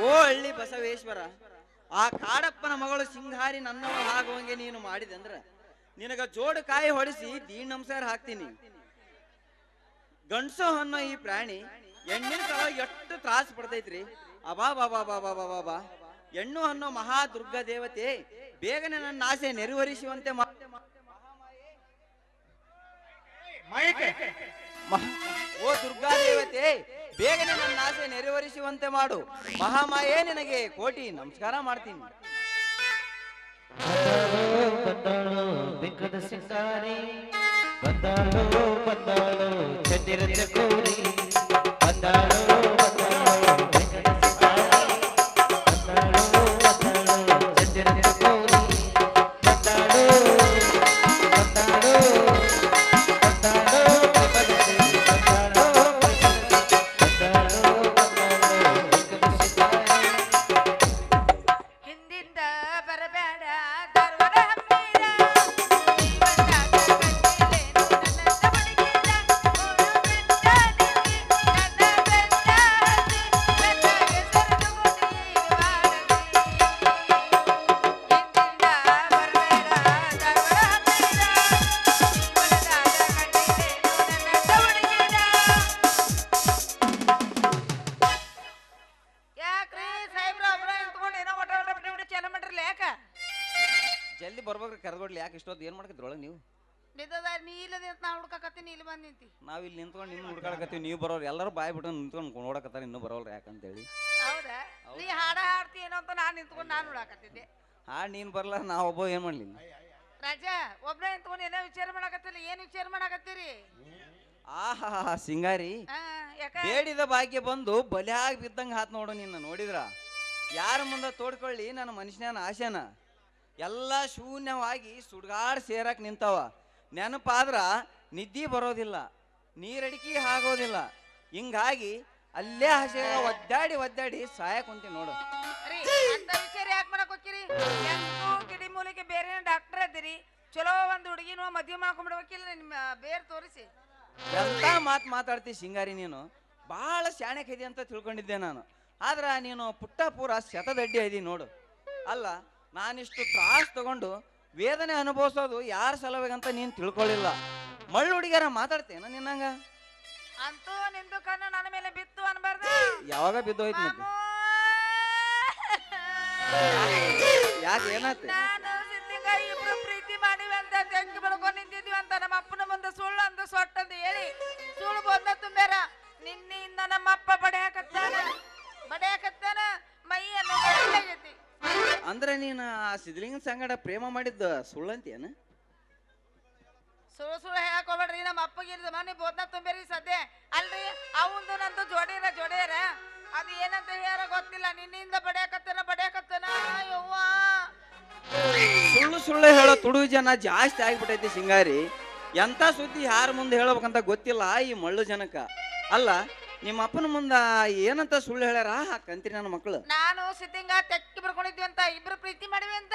ಓ ಹಳ್ಳಿ ಬಸವೇಶ್ವರ, ಆ ಕಾಡಪ್ಪನ ಮಗಳು ಸಿಂಗಾರಿ ನನ್ನವಳು ಆಗುವಂಗೆ ನೀನು ಮಾಡಿದೆ ಅಂದ್ರ ನಿನಗ ಜೋಡು ಕಾಯಿ ಹೊಡಿಸಿ ದೀನ್ ನಮಸ್ಕಾರ ಹಾಕ್ತೀನಿ. ಗಂಡಸು ಅನ್ನೋ ಈ ಪ್ರಾಣಿ ಹೆಣ್ಣಿನ ಸಲ ಎಷ್ಟು ತ್ರಾಸ ಪಡ್ತೈತ್ರಿ. ಅಬಾ ಬಾಬಾ ಬಾಬಾ ಬಾಬಾ ಬಾ. ಹೆಣ್ಣು ಅನ್ನೋ ಮಹಾ ದುರ್ಗಾ ದೇವತೆ ಬೇಗನೆ ನನ್ನ ಆಸೆ ನೆರವೇರಿಸುವಂತೆ ಓ ದುರ್ಗಾ ದೇವತೆ ಬೇಗನೆ ನನ್ನ ಆಸೆ ನೆರವೇರಿಸುವಂತೆ ಮಾಡು. ಮಹಾಮಾಯೇ ನಿನಗೆ ಕೋಟಿ ನಮಸ್ಕಾರ ಮಾಡ್ತೀನಿ. ಜಲ್ದಿ ಬರ್ಬೇಕ್ರಿ, ಕರೆದ್ಬಿಡ್ಲಿ. ಯಾಕೆ ಇಷ್ಟೊತ್ತು ಏನ್ ಮಾಡ್ಕಿದ್ರೊಳಗೆ ನೀವು? ನಾವ್ ಇಲ್ಲಿ ನಿಂತ್ಕೊಂಡು ನಿಮ್ ಹುಡ್ಕಾಡಕತ್ತೀವಿ, ನೀವು ಬರೋರು ಎಲ್ಲರೂ ಬಾಯ್ ಬಿಟ್ಟು ನಿಂತ್ಕೊಂಡು ನೋಡಕತ್ತಾರ, ಇನ್ನೂ ಬರೋಲ್ರಿ ಯಾಕಂತೇಳಿ. ಹಾಡ್ ನೀನ್ ಬರ್ಲ ನಾ ಒಬ್ಬ ಏನ್ ಮಾಡ್ಲಿ? ರಾಜಾ ಒಬ್ರ ನಿಂತ್ಕೊಂಡು ಏನೋ ವಿಚಾರ ಮಾಡಕತ್ತಿಲ್ಲ. ಏನ್ ವಿಚಾರ ಮಾಡಕತ್ತೀರಿ? ಆಹಾ ಸಿಂಗಾರಿ, ಬೇಡಿದ ಭಾಗ್ಯ ಬಂದು ಬಲಿಯಾಗಿ ಬಿದ್ದಂಗ ಹಾತ್ ನೋಡು. ನಿನ್ನ ನೋಡಿದ್ರ ಯಾರ ಮುಂದ ತೋಡ್ಕೊಳ್ಳಿ ನನ್ನ ಮನುಷ್ಯನ ಆಸೆನ ಎಲ್ಲ ಶೂನ್ಯವಾಗಿ ಸುಡ್ಗಾಡ್ ಸೇರಕ್ ನಿಂತವ. ನೆನಪಾದ್ರ ನಿದ್ದಿ ಬರೋದಿಲ್ಲ, ನೀರಡಿಕೆ ಆಗೋದಿಲ್ಲ. ಹಿಂಗಾಗಿ ಅಲ್ಲೇ ಹಸೆ ಒದ್ದಾಡಿ ಒದ್ದಾಡಿ ಸಾಯಕ್ ಕುಂತಿ ನೋಡು. ವಿಚಾರ ಯಾಕೆ ಮಾಡಕ್ ಹೋಗ್ತೀರಿ? ಗಿಡಿ ಮೂಲಿಗೆ ಬೇರೆ ಡಾಕ್ಟರ್ ಅದಿರಿ, ಚಲೋ ಒಂದ್ ಹುಡುಗಿನ ಮದ್ವೆ ಮಾಡ್ಕೊಂಡ್ಬಿಡ್ಬೇಕಿಲ್ಲ ನಿಮ್ಮ ಬೇರೆ ತೋರಿಸಿ. ಎಂತ ಮಾತಾಡ್ತಿ ಸಿಂಗಾರಿ, ನೀನು ಬಹಳ ಶಾಣೆಕ್ ಇದೆ ಅಂತ ತಿಳ್ಕೊಂಡಿದ್ದೆ ನಾನು. ಆದ್ರ ನೀನು ಪುಟ್ಟ ಪೂರ ಶತದಡ್ಡಿ ಐದಿ ನೋಡು. ಅಲ್ಲ, ನಾನಿಷ್ಟು ತ್ರಾಸ್ ತಗೊಂಡು ವೇದನೆ ಅನುಭವಿಸೋದು ಯಾರ ಸಲುವಾಗಂತ ನೀನ್ ತಿಳ್ಕೊಳ್ಳಿಲ್ಲ. ಮಳ್ಳು ಹುಡುಗಿಯರ ಮಾತಾಡ್ತೇನ ನಿನ್ನಂಗ? ಅಂತೂ ನಿಂದು ಕಣ್ಣು ನನ್ನ ಮೇಲೆ ಬಿತ್ತು ಅನ್ಬಾರ್ದು. ಯಾವಾಗ ಬಿದ್ದೋಯ್ತು ಮತ್ತೆ? ಯಾಕೆ ಏನಾಯ್ತು? ನಾನು ಸಿದ್ಧಿಂಗ ಇಬ್ರು ಪ್ರೀತಿ ಮಾಡಿವಿ ಅಂತ ತೆಂಗಿ ಬೆಳ್ಕೊಂಡು ನಿಂತಿದ್ವಿ ಅಂತ ನಮ್ಮ ಅಪ್ಪನ ಮುಂದೆ ಸುಳ್ಳು ಅಂತ ಸೊಟ್ಟಂತ ಹೇಳಿ ಸುಳ್ಳು ಬಂದ ತುಂಬ್ಯಾರ. ನಿನ್ನೆಯಿಂದ ನಮ್ಮ ಅಪ್ಪ ಬಡಿಯಾಕತ್ತಾನ ಮೈಯನ್ನು ಬಡಿಯಾಗೈತಿ. ಅಂದ್ರೆ ನೀನು ಆ ಸಿದ್ಲಿಂಗನ ಸಂಗಡ ಪ್ರೇಮ ಮಾಡಿದ್ದ ಸುಳ್ಳಂತೇನ? ಸುಳ್ಳು ಹೇಳಕ್ ಹೋಗ್ಬೇಡ್ರಿ. ನಮ್ಮ ಅಪ್ಪಗಿರ್ದ ಮನೆ ಬೋದ್ನ ತುಂಬೇರಿ ಸದ್ಯ ಅಲ್ರಿ. ಅವಂದು ನಂದು ಜೋಡಿಯರ ಅದು ಏನಂತ ಹೇಳ ಗೊತ್ತಿಲ್ಲ. ನಿನ್ನಿಂದ ಬಡಿಯಾಕತ್ತಾನ ಯವ್ವ. ಸುಳ್ಳು ಹೇಳೋ ತುಡು ಜನ ಜಾಸ್ತಿ ಆಗ್ಬಿಟ್ಟೈತಿ ಸಿಂಗಾರಿ. ಎಂತ ಸುದ್ದಿ ಯಾರ ಮುಂದೆ ಹೇಳ್ಬೇಕಂತ ಗೊತ್ತಿಲ್ಲ ಈ ಮಳ್ಳು ಜನಕ್ಕ. ಅಲ್ಲ, ನಿಮ್ಮ ಅಪ್ಪನ ಮುಂದ ಏನಂತ ಸುಳ್ಳು ಹೇಳ್ಯಾರ ಕಂತ್ರಿ ನನ್ನ ಮಕ್ಕಳು? ನಾನು ಸಿದ್ದಿಂಗ ತೆಕ್ಕಿ ಬರ್ಕೊಂಡಿದ್ವಿ ಅಂತ, ಇಬ್ರು ಪ್ರೀತಿ ಮಾಡಿವಿ ಅಂತ,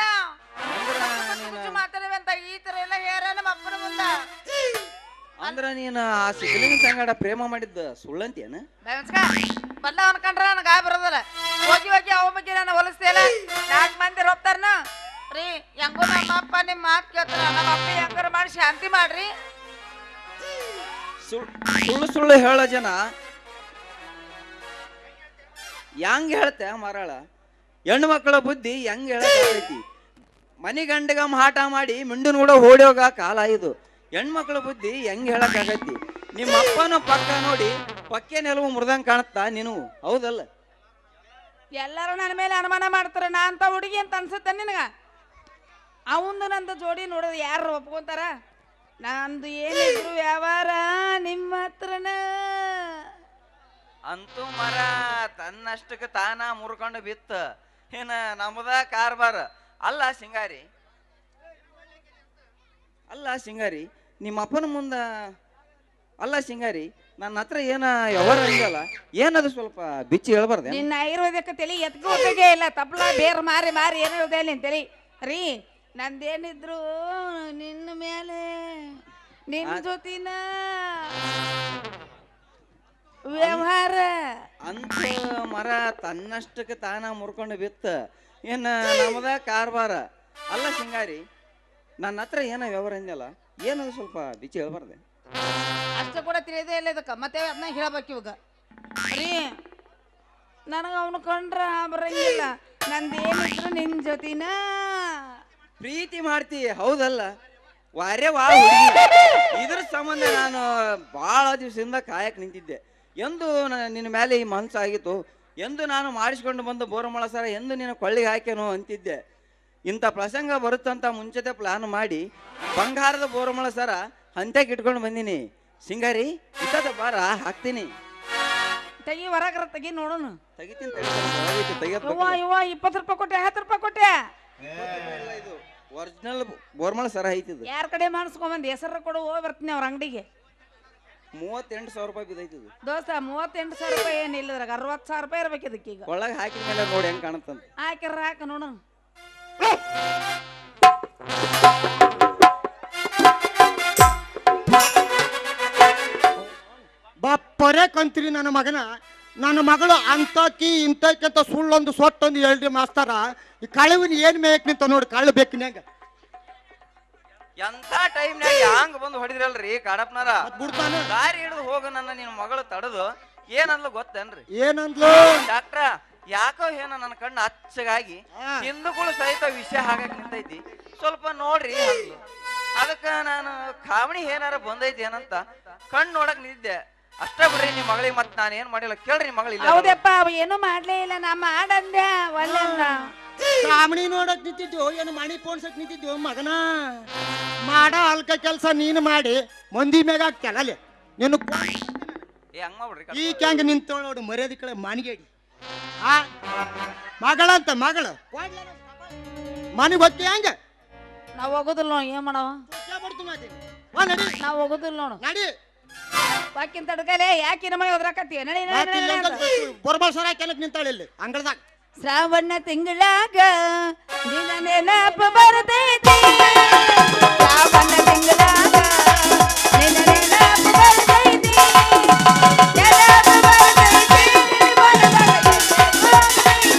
ಮಾತಾಡಿವಿ ಅಂತ, ಈ ತರ ಎಲ್ಲ ಹೇಳ್ಯಾರ ನಮ್ಮ ಅಪ್ಪನ ಮುಂದ. ಅಂದ್ರ ನೀನು ಆ ಸಿದ್ಲಿಂಗ ಸಂಗಡ ಪ್ರೇಮ ಮಾಡಿದ್ದ ಸುಳ್ಳಂತೇನ? ಬಲ್ಲ ಅನ್ಕೊಂಡ್ರ ನನಗ ಬರೋದಲ್ಲ. ಹೋಗಿ ಅವ ಬಗ್ಗೆ ನಾನು ಹೊಲಿಸ್ತೇಲ್ಲ. 4 ಮಂದಿ ರೋಪ್ತಾರನ ರೀ. ಹೆಂಗೋ ನಮ್ಮ ಅಪ್ಪ ನಿಮ್ ಮಾತು ಕೇಳ್ತಾರ. ನಮ್ಮ ಅಪ್ಪ ಹೆಂಗಾರ ಮಾಡಿ ಶಾಂತಿ ಮಾಡ್ರಿ. ಸುಳ್ಳು ಹೇಳೋ ಜನ ಹೆಂಗ್ ಹೇಳ್ತೆ ಮರಾಳ? ಹೆಣ್ಣು ಮಕ್ಕಳ ಬುದ್ಧಿ ಹೆಂಗ್ ಹೇಳೈತಿ? ಮನಿ ಗಂಡಗ ಮಾಟ ಮಾಡಿ ಮಿಂಡು ಕೂಡ ಓಡೋಗ ಕಾಲ ಇದು. ಹೆಣ್ಮಕ್ಳ ಬುದ್ಧಿ ಹೆಂಗ್ ಹೇಳಕ್ಕಾಗೈತಿ? ನಿಮ್ಮ ಅಪ್ಪನ ಪಕ್ಕ ನೋಡಿ ಪಕ್ಕೆ ನೆಲವು ಮುರಿದಂಗ್ ಕಾಣುತ್ತಾ ನೀನು? ಹೌದಲ್ಲ? ಎಲ್ಲರೂ ನನ್ನ ಮೇಲೆ ಅನುಮಾನ ಮಾಡ್ತಾರ. ನಾ ಅಂತ ಹುಡುಗಿ ಅಂತ ಅನ್ಸುತ್ತ ನಿನಗ? ಅವಂದು ನಂದು ಜೋಡಿ ನೋಡೋದು ಯಾರು ಒಪ್ಕೊಂತಾರ? ನಂದು ಏನಿದ್ರು ವ್ಯವಹಾರ ನಿಮ್ಮ ಹತ್ರನ. ಅಂತೂ ಮರ ತನ್ನಷ್ಟಕ್ಕೆ ತಾನ ಮುರ್ಕೊಂಡು ಬಿತ್ತ ಏನ ನಮ್ಮದ ಕಾರ್ಬಾರ. ಅಲ್ಲ ಸಿಂಗಾರಿ, ನಿಮ್ಮ ಅಪ್ಪನ ಮುಂದ ಅಲ್ಲ ಸಿಂಗಾರಿ, ನನ್ನ ಹತ್ರ ಏನ ಯಾವಾರ ಅಂಗಲ್ಲ, ಏನದು ಸ್ವಲ್ಪ ಬಿಚ್ಚಿ ಹೇಳ್ಬಾರ್ದೆ? ನಿನ್ನ ಆಯುರ್ವೇದಕ್ಕೆ ತಲೆ ಎತ್ಕೋಬೇಕೇ ಇಲ್ಲ. ತಪ್ಪಲ ಬೇರ್ ಮಾರಿ ಏನು ಹೇಳ್ದೆ ನಿನ್ ತಲೆ ರೀ. ನಂದೇನಿದ್ರು ನಿನ್ನ ಮೇಲೆ ನಿನ್ನ ಜೊತಿನ ವ್ಯವಹಾರ ಅಂತ ಮರ ತನ್ನಷ್ಟಕ್ಕೆ ತಾನ ಮುರ್ಕೊಂಡು ಬಿತ್ತ ಏನ ನಮ್ಮದ ಕಾರ್ಬಾರ ಅಲ್ಲ ಸಿಂಗಾರಿ. ನನ್ನ ಹತ್ರ ಏನೋ ವ್ಯವಹಾರ ಅಂದಲ್ಲ, ಏನದು ಸ್ವಲ್ಪ ಬಿಚ್ಚಿ ಹೇಳ್ಬಾರ್ದೆ? ಅಷ್ಟ ಕೂಡ ತಿಳಿದೇ ಇಲ್ಲ ಇದಕ್ಕೆ, ಮತ್ತೆ ಅದನ್ನ ಹೇಳ್ಬೇಕು ಇವಾಗ. ರೀ ನನಗೆ ಅವನು ಕಂಡ್ರ ಬರಂಗಿಲ್ಲ, ನಂದೇನಿದ್ರು ನಿನ್ ಜೊತಿನ ಪ್ರೀತಿ ಮಾಡ್ತಿ ಹೌದಲ್ಲ? ವಾರೇ ವಾ ಹುಡುಗಿ, ಇದ್ರ ಸಂಬಂಧ ನಾನು ಭಾಳ ದಿವಸದಿಂದ ಕಾಯಕ್ ನಿಂತಿದ್ದೆ. ಎಂದು ನಿನ್ನ ಮೇಲೆ ಈ ಮನಸ್ಸಾಗಿತ್ತು, ಎಂದು ನಾನು ಮಾಡಿಸ್ಕೊಂಡು ಬಂದು ಬೋರಮಳ ಸರ ಎಂದು ನಿನ್ನ ಕೊಳ್ಳಿಗೆ ಹಾಕ್ಯನೋ ಅಂತಿದ್ದೆ. ಇಂಥ ಪ್ರಸಂಗ ಬರುತ್ತಂತ ಮುಂಚೆತೆ ಪ್ಲಾನ್ ಮಾಡಿ ಬಂಗಾರದ ಬೋರಮಳ ಸರ ಹಂತ್ಯಾಗ ಇಟ್ಕೊಂಡು ಬಂದೀನಿ. ಸಿಂಗಾರಿ ಇಟ್ಟದ ಬಾರ ಹಾಕ್ತೀನಿ. ತೆಗಿ ಹೊರಗ್ರ ತೆಗಿ ನೋಡೋಣ. ತೆಗಿತೀನಿ ಇವ 20 ರೂಪಾಯಿ ಕೊಟ್ಟೆ, 10 ರೂಪಾಯಿ ಕೊಟ್ಟೆ. ಇದು ಒರಿಜಿನಲ್ ಬೋರ್ಮಳ ಸರ ಐತಿದ್ದು. ಯಾರ ಕಡೆ ಮಾಡಿಸ್ಕೊಂಬಂದು ಹೆಸರು ಕೊಡು, ಹೋಗಿ ಬರ್ತೀನಿ ಅವ್ರ ಅಂಗಡಿಗೆ. 38,000 ರೂಪಾಯಿ ಬಿದ್ದೈತಿದ್ದು ದೋಸ್ತ. 38,000 ರೂಪಾಯಿ ಏನಿಲ್ಲ, 60,000 ರೂಪಾಯಿ ಇರ್ಬೇಕು ಇದಕ್ಕೆ. ಈಗ ಒಳಗೆ ಹಾಕಿದ ಮೇಲೆ ನೋಡಿ ಹೆಂಗ್ ಕಾಣುತ್ತಂತ. ಹಾಕಿರ ಹಾಕ ನೋಡೋಣ. ಬಪ್ಪರೇ ಕಂತೀರಿ ನನ್ನ ಮಗನ. ನನ್ನ ಮಗಳು ಅಂತಕಿ ಇಂತಕ್ಕಂತ ಸುಳ್ಳೊಂದು ಸೊಟ್ಟೊಂದು ಹೇಳ್ರಿ ಮಾಸ್ತಾರ. ಈ ಕಳುವಿನ ಏನ್ ಮೇಯಕ್ ನಿಂತ ನೋಡಿ, ಕಳ್ಳು ಬೇಕಿನ್ಯಾಗ ಎಂತ ಟೈಮ್ನಾಗ ಹಂಗ ಬಂದು ಹೊಡಿದ್ರಲ್ರಿ ಕಾಡಪ್ಪನಾರ. ಬಿಡ್ತಾನ ದಾರಿ ಹಿಡಿದು ಹೋಗ ನನ್ನ ನಿನ್ನ ಮಗಳು ತಡದು ಏನಂದ್ಲು ಗೊತ್ತೇನ್ರಿ? ಏನಂದ್ಲು? ಡಾಕ್ಟ್ರ ಯಾಕೋ ಏನೋ ನನ್ನ ಕಣ್ಣು ಹಚ್ಚಗಾಗಿ ಹಿಂದೂಗಳು ಸಹಿತ ವಿಷಯ ಹಾಕಕ್ ನಿಂತೈತಿ, ಸ್ವಲ್ಪ ನೋಡ್ರಿ ಅಂದ್ಲು. ಅದಕ್ಕ ನಾನು ಕಾವಣಿ ಏನಾರ ಬಂದೈತಿ ಏನಂತ ಕಣ್ಣು ನೋಡಕ್ ನಿಂತಿದ್ದೆ. ಅಷ್ಟೇ ಬಿಡ್ರಿ ನಿಮ್ ಮಗಳಿಗೆ. ಮತ್ ನಾನು ಏನ್ ಮಾಡಿಲ್ಲ ಕೇಳ್ರಿ, ನಿಮ್ ಮಗಳು ಇಲ್ಲ. ಹೌದಪ್ಪ, ಅವ ಏನು ಮಾಡ್ಲೇ ಇಲ್ಲ. ನಾ ಮಾಡಂದೆ ಒಲ್ಲ. ಕಾಮಣಿ ನೋಡಕ್ ನಿಂತಿದ್ವು, ಏನು ಮಣಿ ಪೋಣ್ಸಕ್ ನಿಂತಿದ್ವು ಮಗನ. ಮಾಡ ಅಲ್ಕ ಕೆಲ್ಸ ನೀನು ಮಾಡಿ ಮಂದಿ ಮ್ಯಾಗ ಆಗ್ತಲ್ಲ ನೀನು. ಹಂಗ ಮಾಡ್ಬಿಡ್ರಿ. ಈ ಕ್ಯಾಂಗ ನಿಂತೋಳ ನೋಡು ಮರ್ಯಾದೆ ಕಡೆ ಮಾನಿಗೇಡಿ. ಆ ಮಗಳಂತ ಮಗಳು ಮನೆಗೆ ಹೋಗ್ತಿ ಹಂಗ. ನಾವ್ ಹೋಗುದಿಲ್ಲ ನೋಡು, ಏನ್ ಮಾಡವ? ನಾವ್ ಹೋಗುದಿಲ್ಲ ನೋಡು. ನಡಿ ಬಾಕಿಂತ ತಡ್ಕಲೆ, ಯಾಕೆ ನಮ್ಮ ಹೋದ್ರಾಕತ್ತೀಯ? ನಡಿ ಬೊರ್ಬಲ್ ಸರ ಕೆಳಕ್ ನಿಂತಾಳ ಇಲ್ಲಿ ಅಂಗಳದಾಗ. ಶ್ರಾವಣ ತಿಂಗಳಾಗ ನಿನ್ನ ನೆನಪು ಬರ್ತೈತಿ, ಶ್ರಾವಣ ತಿಂಗಳಾಗ ನಿನ್ನ ನೆನಪು ಬರ್ತೈತಿ, ನೆನಪು ಬರ್ತೈತಿ, ಮನದಾಗ ನೆನಪು ಬರ್ತೈತಿ,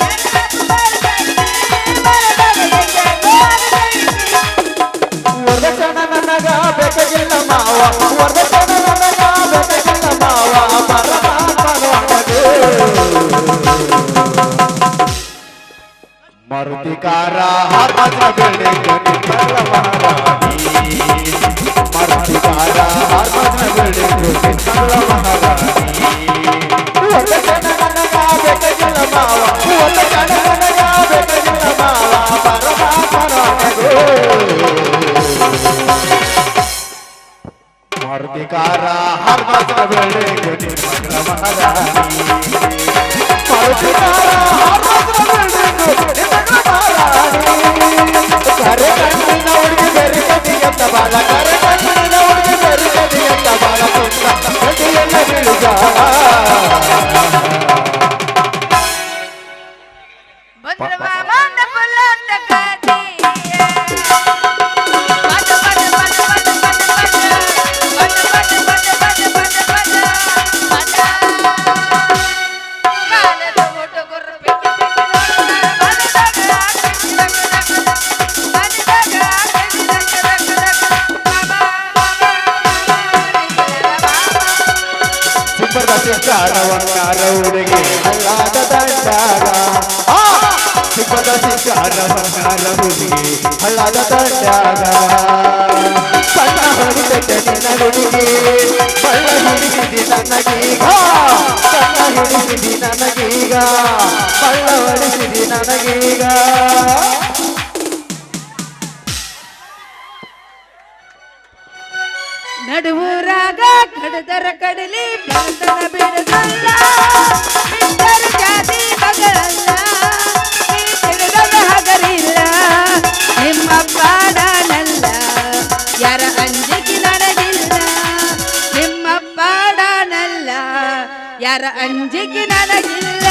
ನೆನಪು ಬರ್ತೈತಿ, ಮನದಾಗ ನೆನಪು ಬರ್ತೈತಿ. ವರದಕ್ಷಣ ನನಗ ಬೇಕಾಗಿಲ್ಲ ಮಾವ, ವರದಕ್ಷಣ ನನಗ ಬೇಕಾಗಿಲ್ಲ ಮಾವ, ಮರುತಿಕಾರ ಹಾರ್ಮದ ಬೆಳೆಗೆ ನಿಮ್ಮಲ್ಲ ಮಹಾರಾಣಿ, ಮರುತಿಕಾರ ಹಾರ್ಮದ ಬೆಳೆಗೆ ನಿಮ್ಮಲ್ಲ ಮಹಾರಾಣಿ. ವರದಕ್ಷಣ ನನಗ ಬೇಕಾಗಿಲ್ಲ ಮಾವ, ವರದಕ್ಷಣ ನನಗ ಬೇಕಾಗಿಲ್ಲ ಮಾವ, ಪರಮಾತ್ಮನಗೋ. ಮರುತಿಕಾರ ಹಾರ್ಮದ ಬೆಳೆಗೆ ನಿಮ್ಮಲ್ಲ ಮಹಾರಾಣಿ, ಮರುತಿಕಾರ ಹಾರ್ಮದ ಬೆಳೆಗೆ ಕರೆ ಕಣ್ಣಿನ ಹುಡುಗಿ ಬೆರಿಕದಿ ಅಂತ ಬಾಲ, ಕರೆ ಕಣ್ಣಿನ ಹುಡುಗಿ ಬೆರಿಕದಿ ಅಂತ ಬಾಲ, ಕದಿಯನ್ನ ಬೀಳುಗ ಶಿಕಾರವನ್ನಾರ ಹುಡುಗಿ ಅಲ್ಲಾದ ದಂಡಾಗ, ಸಿಬ್ಬದ ಶಿಕಾರವನ್ನಾರ ಹುಡುಗಿ ಅಲ್ಲಾದ ದಂಡಾಗ, ಸಣ್ಣ ಹೊಡಿತೈತೆ ನಿನ್ನ ಹುಡುಗಿ, ಬಳ್ಳ ಹಿಡಿಸಿದಿ ನನಗೀಗ, ಸಣ್ಣ ಹಿಡಿಸಿದಿ ನನಗೀಗ, ಬಳ್ಳ ಹೊಡಿಸಿದಿ ನನಗೀಗ. ನಡುವೂರಾಗ ಕಡದರ ಕಡಲಿ ಬಂದನ ಬಿಡದಲ್ಲ, ಬಿಟ್ಟರ ಜಾತಿ ಮಗಳಲ್ಲ, ನೀ ತಿಳಿದದ ಹಗರಿಲ್ಲ, ನಿಮ್ಮ ಪಾಡನಲ್ಲ, ಯಾರ ಅಂಜಿಕೆ ನನಗಿಲ್ಲ, ನಿಮ್ಮ ಪಾಡನಲ್ಲ, ಯಾರ ಅಂಜಿಕೆ ನನಗಿಲ್ಲ.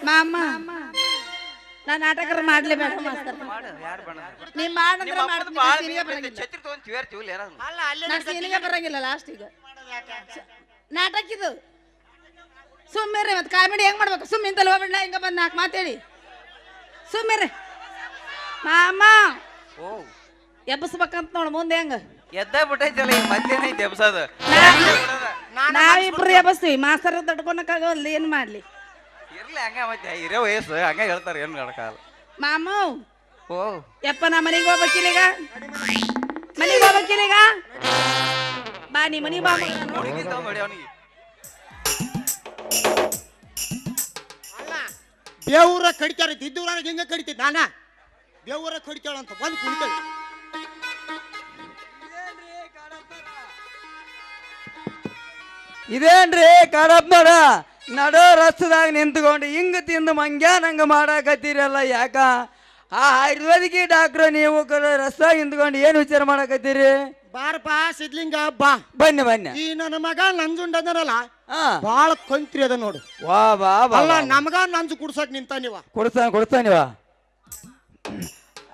ಮಾಮ ನಾ ನಾಟಕರ ಮಾಡ್ಲೇಬೇಡ ಮಾಸ್ತರ್ ಮಾಡು ಯಾರು ಬಣ್ಣ ನೀ ಮಾಡಂದ್ರೆ ನಿಮ್ಮ ಮಾಡ್ತೀನಿ ಬಾಳ ಸೀನಿಗೆ ಬರಂಗಿಲ್ಲ ಛತ್ರಿ ತಗೊಂಡ್ ತಿವೇರ್ತೀವಿ ಏನಾದ್ರು ನಾ ಸೀನಿಗೆ ಬರಂಗಿಲ್ಲ ಲಾಸ್ಟ್ ಈಗ ನಾಟಕ ಇದು ಸುಮ್ಮಿರ್ರಿ ಮತ್ತೆ ಕಾಮಿಡಿ ಹೆಂಗ್ ಮಾಡ್ಬೇಕು ಸುಮ್ಮಿಂತಲ್ಲಿ ಹೋಗ್ಬಿಡ್ಲ ಹಿಂಗ ಬಂದ್ ನಾಲ್ಕು ಮಾತೇಳಿ ಸುಮ್ಮಿರ್ರಿ ಮಾಮ ಓ ಎಬ್ಬಸ್ಬೇಕಂತ ನೋಡು ಮುಂದೆ ಹೆಂಗ ಎದ್ದ ಬಿಟ್ಟೈತಲ್ಲ ಈಗ ಮತ್ತೇನೈತಿ ಎಬ್ಸೋದು ನಾವಿಬ್ರು ಎಬ್ಬಸ್ತೀವಿ ಮಾಸ್ತರ್ ತಡ್ಕೊಳಕ್ಕಾಗಲ್ಲ ಏನ್ ಮಾಡ್ಲಿ ಇರ್ಲಿ ಹಂಗ ಮತ್ತೆ ಇರೋ ವಯಸ್ಸು ಹಂಗ ಹೇಳ್ತಾರೆ ಏನು ಹೇಳಕ್ಕಾಗಲ್ಲ ಮಾಮು ಓ ಯಪ್ಪ ನಾ ಮನೆಗೆ ಹೋಗ್ಬೇಕಿಲ್ಲೀಗ ಮನೆಗೆ ಹೋಗ್ಬೇಕಿಲ್ಲೀಗ ಬಾ ನೀ ಮನೆಗೆ ಬಾ ಮಗ. ಹುಡುಗಿಂತ ನೋಡಿ ಅವನಿಗೆ ಬೇವೂರ ಕಡಿತಾರ ಇದ್ದೂರಾಗ ಹಿಂಗ ಕಡಿತಿದ್ ನಾನ ಬೇವೂರ ಕಡಿತಾಳ ಅಂತ ಬಂದು ಕುಡಿತಾಳೆ ಇದೇನ್ರಿ ಕಾಡಪ್ಪನವ್ರ ನಡೋ ರಸ್ತದಾಗ ನಿಂತ್ಕೊಂಡು ಹಿಂಗ ತಿಂದು ಮಂಗ್ಯಾನಂಗ ಮಾಡಾಕತ್ತೀರಲ್ಲ ಯಾಕ ಆ ಆಯುರ್ವೇದಿಕ್ ಡಾಕ್ಟ್ರು ನೀವು ರಸ್ತೆ ನಿಂತ್ಕೊಂಡು ಏನು ವಿಚಾರ ಮಾಡಾಕತ್ತೀರಿ ಬಾರಪ್ಪ ಸಿದ್ಲಿಂಗ ಬಾ ಬನ್ನಿ ಬನ್ನಿ ಈ ನನ್ನ ಮಗ ನಂಜುಂಡ ಅದನಲ್ಲ ಹಾ ಬಾಳ ಕಂತ್ರಿ ಅದ ನೋಡು ವಾ ಬಾ ಬಾ ಅಲ್ಲ ನಮಗ ನಂಜು ಕುಡ್ಸಕ್ ನಿಂತ ನೀವ ಕೊಡ್ತಾನಿವ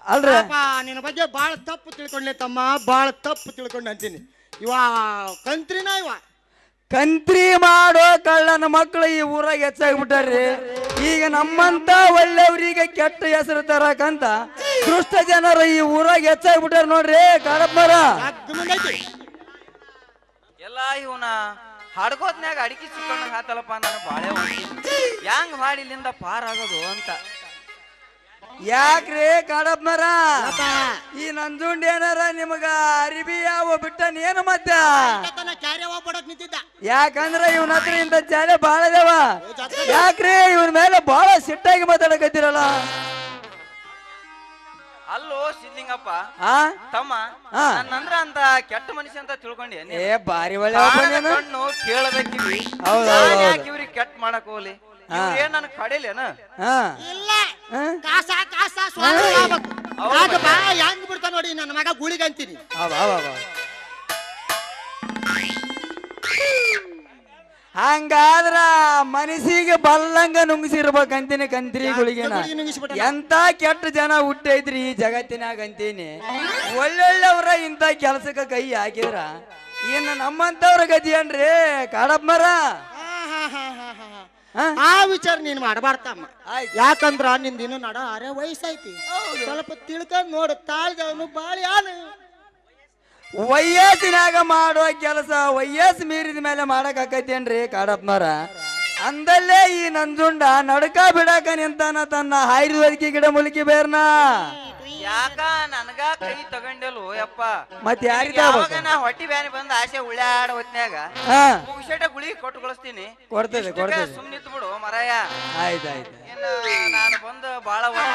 ಅಲ್ರಿ ನಿನ್ನ ಬಗ್ಗೆ ಬಾಳ ತಪ್ಪು ತಿಳ್ಕೊಂಡ್ಲೆ ತಮ್ಮ ಬಾಳ ತಪ್ಪು ತಿಳ್ಕೊಂಡ್ ಅಂತೀನಿ ಇವ ಕಂತ್ರಿನ ಇವ ಕಂತ್ರಿ ಮಾಡೋ ಕಳ್ಳನ ಮಕ್ಕಳು ಈ ಊರಾಗ ಹೆಚ್ಚಾಗ್ಬಿಟ್ಟಾರ್ರಿ ಈಗ ನಮ್ಮಂತ ಒಳ್ಳೆಯವ್ರಿಗೆ ಕೆಟ್ಟ ಹೆಸರು ತರಕಂತ ದುಷ್ಟ ಜನರು ಈ ಊರಾಗ ಹೆಚ್ಚಾಗ್ಬಿಟ್ಟಾರ ನೋಡ್ರಿ ಕಾಡಪ್ಪರ ಎಲ್ಲ ಇವನ ಹಾಡ್ಕೋತ್ನ್ಯಾಗ ಅಡಿಕೆ ಸಿಕ್ಕೊಂಡು ಹಾತಲ್ಲಪ್ಪ ನಾನು ಬಾಳೆ ಹೆಂಗ್ ಮಾಡಿ ಇಲ್ಲಿಂದ ಪಾರ್ ಆಗೋದು ಅಂತ ಯಾಕ್ರಿ ಕಾಡಪ್ಪರ ಈ ನಂಜುಂಡ್ ಏನಾರ ನಿಮಗ ಅರಿಬಿ ಯಾವ ಬಿಟ್ಟನೇನು ಮತ್ತೆ ಕ್ಯಾರಿ ಹೋಗ್ಬಿಡಕ್ ನಿಂತಿದ್ದ ಯಾಕಂದ್ರೆ ಇವನ ಹತ್ರ ಇಂತ ಜಾಲೆ ಬಾಳ ಅದಾವ ಯಾಕ್ರಿ ಇವನ ಮೇಲೆ ಬಾಳ ಸಿಟ್ಟಾಗಿ ಮಾತಾಡಕತ್ತೀರಲ್ಲ ಅಲ್ಲೋ ಸಿದ್ಲಿಂಗಪ್ಪ ಆ ತಮ್ಮ ಹಾ. ನನ್ನಂದ್ರ ಅಂತ ಕೆಟ್ಟ ಮನುಷ್ಯ ಅಂತ ತಿಳ್ಕೊಂಡಿ ಏ ಬಾರಿ ಒಳ್ಳೆ ಕಣ್ಣು ಕೇಳಬೇಕಿವಿ ಹೌದ್ ಹೌದ್ ಹೌದ್. ಯಾಕೆ ಇವ್ರಿಗೆ ಕೆಟ್ಟ ಮಾಡಕ್ ಹೋಗ್ಲಿ ಏನ್ ನನ್ ಕಡಿಲೇನ ಹಾ ಇಲ್ಲ ಹಾ? ಕಾಸ ಕಾಸ ಸ್ವಾಮಿ ಆಗ್ಬೇಕು. ಯಾಕಪ್ಪ ಹೆಂಗ್ ಬಿಡ್ತಾ ನೋಡಿ ನನ್ನ ಮಗ ಗುಳಿಗೆ ಅಂತೀನಿ ಹಂಗಾದ್ರ ಮನಸ್ಸಿಗೆ ಬಲ್ಲಂಗ ನುಂಗಿಸಿರ್ಬೇಕಂತೀನಿ ಕಂತ್ರಿಗಳಿಗೆನ ಎಂತ ಕೆಟ್ಟ ಜನ ಹುಟ್ಟೈತ್ರಿ ಈ ಜಗತ್ತಿನಾಗ ಅಂತೀನಿ ಒಳ್ಳೊಳ್ಳೆವ್ರ ಇಂತ ಕೆಲ್ಸಕ್ಕ ಕೈ ಹಾಕಿದ್ರ ಇನ್ನು ನಮ್ಮಂತವ್ರ ಗತಿ ಏನ್ರಿ ಕಾಡಪ್ಪರ ಆ ವಿಚಾರ ನೀನ್ ಮಾಡಬಾರ್ದಮ್ಮ ಯಾಕಂದ್ರ ನಿಂದಿನ್ನು ನಡ ಅರೆ ವಯಸ್ಸೈತಿ ಸ್ವಲ್ಪ ತಿಳ್ಕೊಂಡ್ ನೋಡು ತಾಳ್ದವನು ಬಾಳಿ ಆನು ವಯಸ್ಸಿನಾಗ ಮಾಡುವ ಕೆಲಸ ವಯಸ್ಸು ಮೀರಿದ ಮೇಲೆ ಮಾಡಕ್ ಆಕೈತೇನ್ರಿ ಕಾಡಪ್ಪನವ್ರ ಅಂದಲ್ಲೇ ಈ ನಂಜುಂಡ ನಡ್ಕ ಬಿಡಾಕ ನಿಂತಾನ ತನ್ನ ಆಯುರ್ವೇದಿಕ ಗಿಡ ಮುಲ್ಕಿ ಬೇರ್ನ ಯಾಕ ನನಗ ಕೈ ತಗೊಂಡಲು ಯಪ್ಪ ಮತ್ ಯಾರಿಗ ಯಾವಾಗ ನಾ ಹೊಟ್ಟಿ ಬ್ಯಾನಿ ಬಂದ ಆಸೆ ಉಳ್ಳಾಡ ಹೊತ್ನ್ಯಾಗ ಹಾ ಮುಗಿಸೇಟ ಗುಳಿ ಕೊಟ್ಟು ಕಳಿಸ್ತೀನಿ ಕೊಡ್ತದೆ ಕೊಡ್ತದೆ ಸುಮ್ನಿತ್ ಬಿಡು ಮರಾಯ ಆಯ್ತಾಯ್ತು ಏನ ನಾನು ಬಂದು ಬಾಳ ವರ್ಷ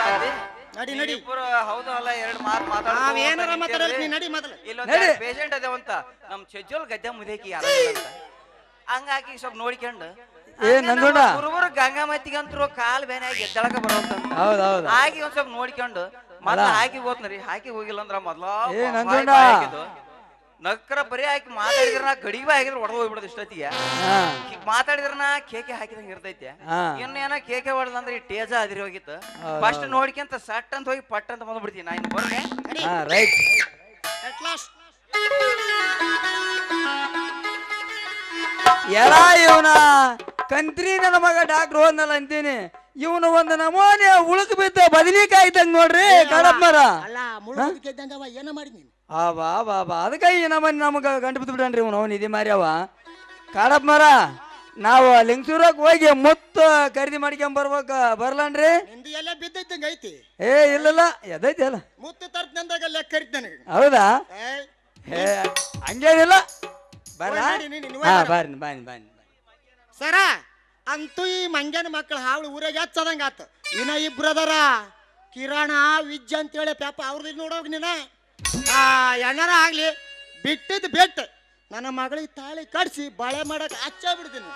ನಡಿ ನಡಿ ಇಬ್ಬರು ಹೌದು ಅಲ್ಲ ಎರಡು ಮಾತು ನಾವೇನಾರ ಮಾತಾಡಲ್ಲ ಮಾತಾಡ ನೀ ನಡಿ ಮೊದಲು ಇಲ್ಲೊಂದು ಪೇಷಂಟ್ ಅದೇವಂತ ನಮ್ ಚೆಜ್ಜೋಲ್ ಗದ್ದೆ ಮುದೇಕಿ ಯಾರ ಹಂಗಾಗಿ ಸ್ವಲ್ಪ ನೋಡ್ಕೊಂಡು ಏ ನಂಜುಂಡ ಗುರುಗುರು ಗಂಗಾಮತಿಗಂತರು ಕಾಲ್ ಬೇನಾಗಿ ಎದ್ದಳಕ ಬರೋಂತ ಹೌದೌದು ಆಗಿ ಒಂದ್ ಸ್ವಲ್ಪ ನೋಡ್ಕೊಂಡು ಮೊದ್ಲ ಹಾಕಿ ಹೋದ್ನರಿ ಹಾಕಿ ಹೋಗಿಲ್ಲ ಅಂದ್ರ ಮೊದ್ಲ ಏ ನಂಜುಂಡ ನಕ್ಕರ ಬರೀ ಹಾಕಿ ಮಾತಾಡಿದ್ರ ನಾ ಗಡಿಗೆ ಹಾಕಿದ್ರೆ ಹೊಡೆದು ಹೋಗ್ಬಿಡೋದು ಇಷ್ಟೊತ್ತಿಗೆ ಹಾ ಈಗ ಮಾತಾಡಿದ್ರ ನಾ ಕೇಕೆ ಹಾಕಿದಂಗ ಇರ್ತೈತೆ ಹಾ ಇನ್ನು ಏನ ಕೇಕೆ ಹೊಡೆದಂದ್ರೆ ಈ ಟೇಜ ಅದಿರಿ ಹೋಗಿತ್ತು ಹೌದ್ ಫಸ್ಟ್ ನೋಡ್ಕೊಂತ ಸಟ್ ಅಂತ ಹೋಗಿ ಪಟ್ ಅಂತ ಬಂದ್ಬಿಡ್ತೀನಿ ನಾ ಇನ್ನು ಬರ್ಗೆ ಹಾ ರೈಟ್ At last. ಎಲ್ಲ ಇವನ ಕಂತ್ರಿ ನನ್ನ ಮಗ ಡಾಕ್ಟರ್ ಹೋದ್ನಲ್ಲ ಅಂತೀನಿ ಇವನು ಒಂದು ನಮೂನೆ ಉಳುಕ್ ಬಿದ್ದ ಬದಲಿಕಾಯಿ ಇದ್ದಂಗ ನೋಡ್ರಿ ಕಾಡಪ್ಪರ ಅಲ್ಲ ಮುಳುಗು ಗೆದ್ದಂಗವ ಏನ ಮಾಡಿ ನೀನು ಬಾ ಬಾ ಬಾ ಅದಕ್ಕೆ ಈ ನಮಗ ಗಂಟು ಬಿದ್ದು ಬಿಡ್ರಿ ಇವನು ಅವನು ಇದೇ ಮಾರಿ ಅವ ಕಾಡಪ್ಪರ ನಾವು ಲಿಂಗಸೂರಕ್ಕೆ ಹೋಗಿ ಮುತ್ತು ಖರೀದಿ ಮಾಡ್ಕೊಂಡ್ ಬರ್ಲನ್ರಿ ನಿಂದು ಎಲ್ಲ ಬಿದ್ದಿದ್ದಂಗ ಐತಿ ಏ ಇಲ್ಲಲ್ಲ ಎದೈತಿ ಅಲ್ಲ ಮುತ್ತು ತರ್ತಂದಾಗ ಲೆಕ್ಕ ಕರಿತ ನನಗೆ ಹೌದಾ ಏ ಹಂಗೇನಿಲ್ಲ ಬರ್ಲಾ ನಡಿ, ನೀನು ಹಾ ಬನ್ನಿ ಬನ್ನಿ ಬನ್ನಿ ಸರ ಅಂತೂ ಈ ಮಂಗ್ಯನ ಮಕ್ಕಳು ಹಾವಳು ಊರಾಗ ಹಚ್ಚದಂಗ ಆತ ಇನ್ನ ಇಬ್ರು ಅದಾರ ಕಿರಾಣ ವಿಜ್ಜ ಅಂತೇಳಿ ಪ್ಯಾಪ ಅವ್ರದ್ದು ನೋಡೋಗ್ ನೀನ ಎಣ್ಣಾರ ಆಗ್ಲಿ ಬಿಟ್ಟಿದ್ ಬೆಟ್ಟ ನನ್ನ ಮಗಳಿಗೆ ತಾಳಿ ಕಡ್ಸಿ ಬಾಳೆ ಮಾಡಕ್ ಹಚ್ಚ ಬಿಡ್ತೀನಿ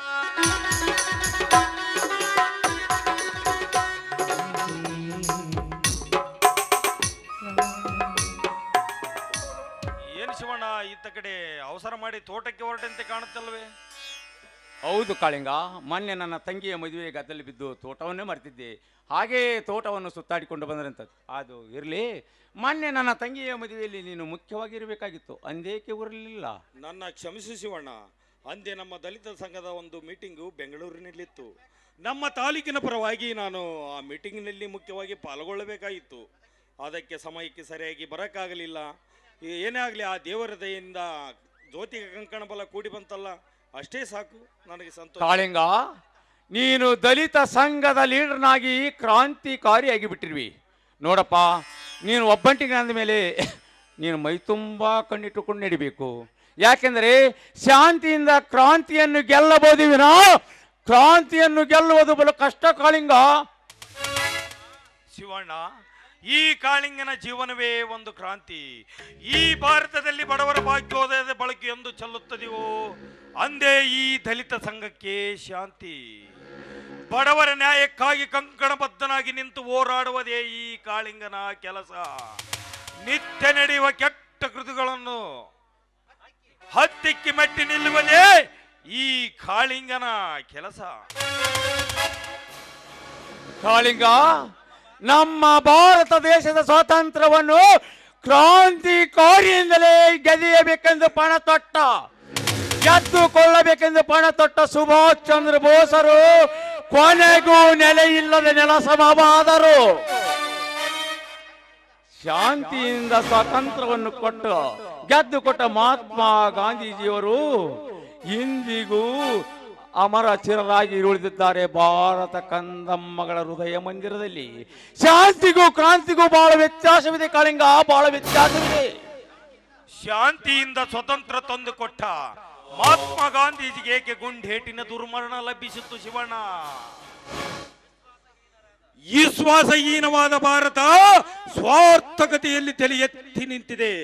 ಏನು ಶಿವಣ್ಣ ಇತ್ತ ಕಡೆ ಅವಸರ ಮಾಡಿ ತೋಟಕ್ಕೆ ಹೊರಟಂತೆ ಕಾಣುತ್ತಲ್ವೇ ಹೌದು ಕಾಳಿಂಗ, ಮೊನ್ನೆ ನನ್ನ ತಂಗಿಯ ಮದುವೆ ಗದ್ದಲಿ ಬಿದ್ದು ತೋಟವನ್ನೇ ಮರೆತಿದ್ದೆ. ಹಾಗೇ ತೋಟವನ್ನು ಸುತ್ತಾಡಿಕೊಂಡು ಬಂದ್ರಂಥದ್ದು. ಅದು ಇರಲಿ, ಮೊನ್ನೆ ನನ್ನ ತಂಗಿಯ ಮದುವೆಯಲ್ಲಿ ನೀನು ಮುಖ್ಯವಾಗಿರಬೇಕಾಗಿತ್ತು, ಅಂದೇಕೆ ಬರಲಿಲ್ಲ? ನನ್ನ ಕ್ಷಮಿಸಿ ಶಿವಣ್ಣ, ಅಂದೇ ನಮ್ಮ ದಲಿತ ಸಂಘದ ಒಂದು ಮೀಟಿಂಗು ಬೆಂಗಳೂರಿನಲ್ಲಿತ್ತು. ನಮ್ಮ ತಾಲೂಕಿನ ಪರವಾಗಿ ನಾನು ಆ ಮೀಟಿಂಗ್ನಲ್ಲಿ ಮುಖ್ಯವಾಗಿ ಪಾಲ್ಗೊಳ್ಳಬೇಕಾಗಿತ್ತು. ಅದಕ್ಕೆ ಸಮಯಕ್ಕೆ ಸರಿಯಾಗಿ ಬರೋಕ್ಕಾಗಲಿಲ್ಲ. ಏನೇ ಆಗಲಿ, ಆ ದೇವರ ದಯೆಯಿಂದ ಜ್ಯೋತಿಗೆ ಕಂಕಣ ಬಲ ಕೂಡಿ ಬಂತಲ್ಲ, ಅಷ್ಟೇ ಸಾಕು ನನಗೆ ಸಂತೋಷ. ಕಾಳಿಂಗ, ನೀನು ದಲಿತ ಸಂಘದ ಲೀಡರ್ನಾಗಿ ಕ್ರಾಂತಿಕಾರಿಯಾಗಿ ಬಿಟ್ಟಿರುವಿ. ನೋಡಪ್ಪ, ನೀನು ಒಬ್ಬಂಟಿಗೆ ಅಂದ ಮೇಲೆ ನೀನು ಮೈ ತುಂಬ ಕಣ್ಣಿಟ್ಟುಕೊಂಡು ನಡಿಬೇಕು. ಯಾಕೆಂದರೆ ಶಾಂತಿಯಿಂದ ಕ್ರಾಂತಿಯನ್ನು ಗೆಲ್ಲಬಹುದು ವಿನಾ ಕ್ರಾಂತಿಯನ್ನು ಗೆಲ್ಲುವುದು ಬಲು ಕಷ್ಟ ಕಾಳಿಂಗ. ಶಿವಣ್ಣ, ಈ ಕಾಳಿಂಗನ ಜೀವನವೇ ಒಂದು ಕ್ರಾಂತಿ. ಈ ಭಾರತದಲ್ಲಿ ಬಡವರ ಭಾಗ್ಯೋದಯದ ಬಳಕೆ ಎಂದು ಚೆಲ್ಲುತ್ತದೆಯೋ ಅಂದೇ ಈ ದಲಿತ ಸಂಘಕ್ಕೆ ಶಾಂತಿ. ಬಡವರ ನ್ಯಾಯಕ್ಕಾಗಿ ಕಂಕಣಬದ್ಧನಾಗಿ ನಿಂತು ಹೋರಾಡುವುದೇ ಈ ಕಾಳಿಂಗನ ಕೆಲಸ. ನಿತ್ಯ ನಡೆಯುವ ಕೆಟ್ಟ ಕೃತಿಗಳನ್ನು ಹತ್ತಿಕ್ಕಿ ಮೆಟ್ಟಿ ನಿಲ್ಲುವುದೇ ಈ ಕಾಳಿಂಗನ ಕೆಲಸ. ಕಾಳಿಂಗ, ನಮ್ಮ ಭಾರತ ದೇಶದ ಸ್ವಾತಂತ್ರ್ಯವನ್ನು ಕ್ರಾಂತಿಕಾರಿಯಿಂದಲೇ ಗೆದಿಯಬೇಕೆಂದು ಪಣ ತೊಟ್ಟ, ಗೆದ್ದುಕೊಳ್ಳಬೇಕೆಂದು ಪಣ ತೊಟ್ಟ ಸುಭಾಷ್ ಚಂದ್ರ ಬೋಸರು ಕೊನೆಗೂ ನೆಲೆಯಿಲ್ಲದ ನೆಲಸಮವಾದರು. ಶಾಂತಿಯಿಂದ ಸ್ವಾತಂತ್ರ್ಯವನ್ನು ಕೊಟ್ಟು ಗೆದ್ದುಕೊಟ್ಟ ಮಹಾತ್ಮ ಗಾಂಧೀಜಿಯವರು ಇಂದಿಗೂ ಅಮರ ಚಿರರಾಗಿ ಉಳಿದಿದ್ದಾರೆ ಭಾರತ ಕಂದಮ್ಮಗಳ ಹೃದಯ ಮಂದಿರದಲ್ಲಿ. ಶಾಂತಿಗೂ ಕ್ರಾಂತಿಗೂ ಬಹಳ ವ್ಯತ್ಯಾಸವಿದೆ ಕಾಳಿಂಗ, ಬಹಳ ವ್ಯತ್ಯಾಸವಿದೆ. ಶಾಂತಿಯಿಂದ ಸ್ವತಂತ್ರ ತಂದು ಕೊಟ್ಟ ಮಹಾತ್ಮ ಗಾಂಧೀಜಿಗೆ ಏಕೆ ಗುಂಡೇಟಿನ ದುರ್ಮರಣ ಲಭಿಸಿತ್ತು ಶಿವಣ್ಣ? ವಿಶ್ವಾಸಹೀನವಾದ ಭಾರತ ಸ್ವಾರ್ಥಕತೆಯಲ್ಲಿ ತಲೆ ಎತ್ತಿ ನಿಂತಿದೆ.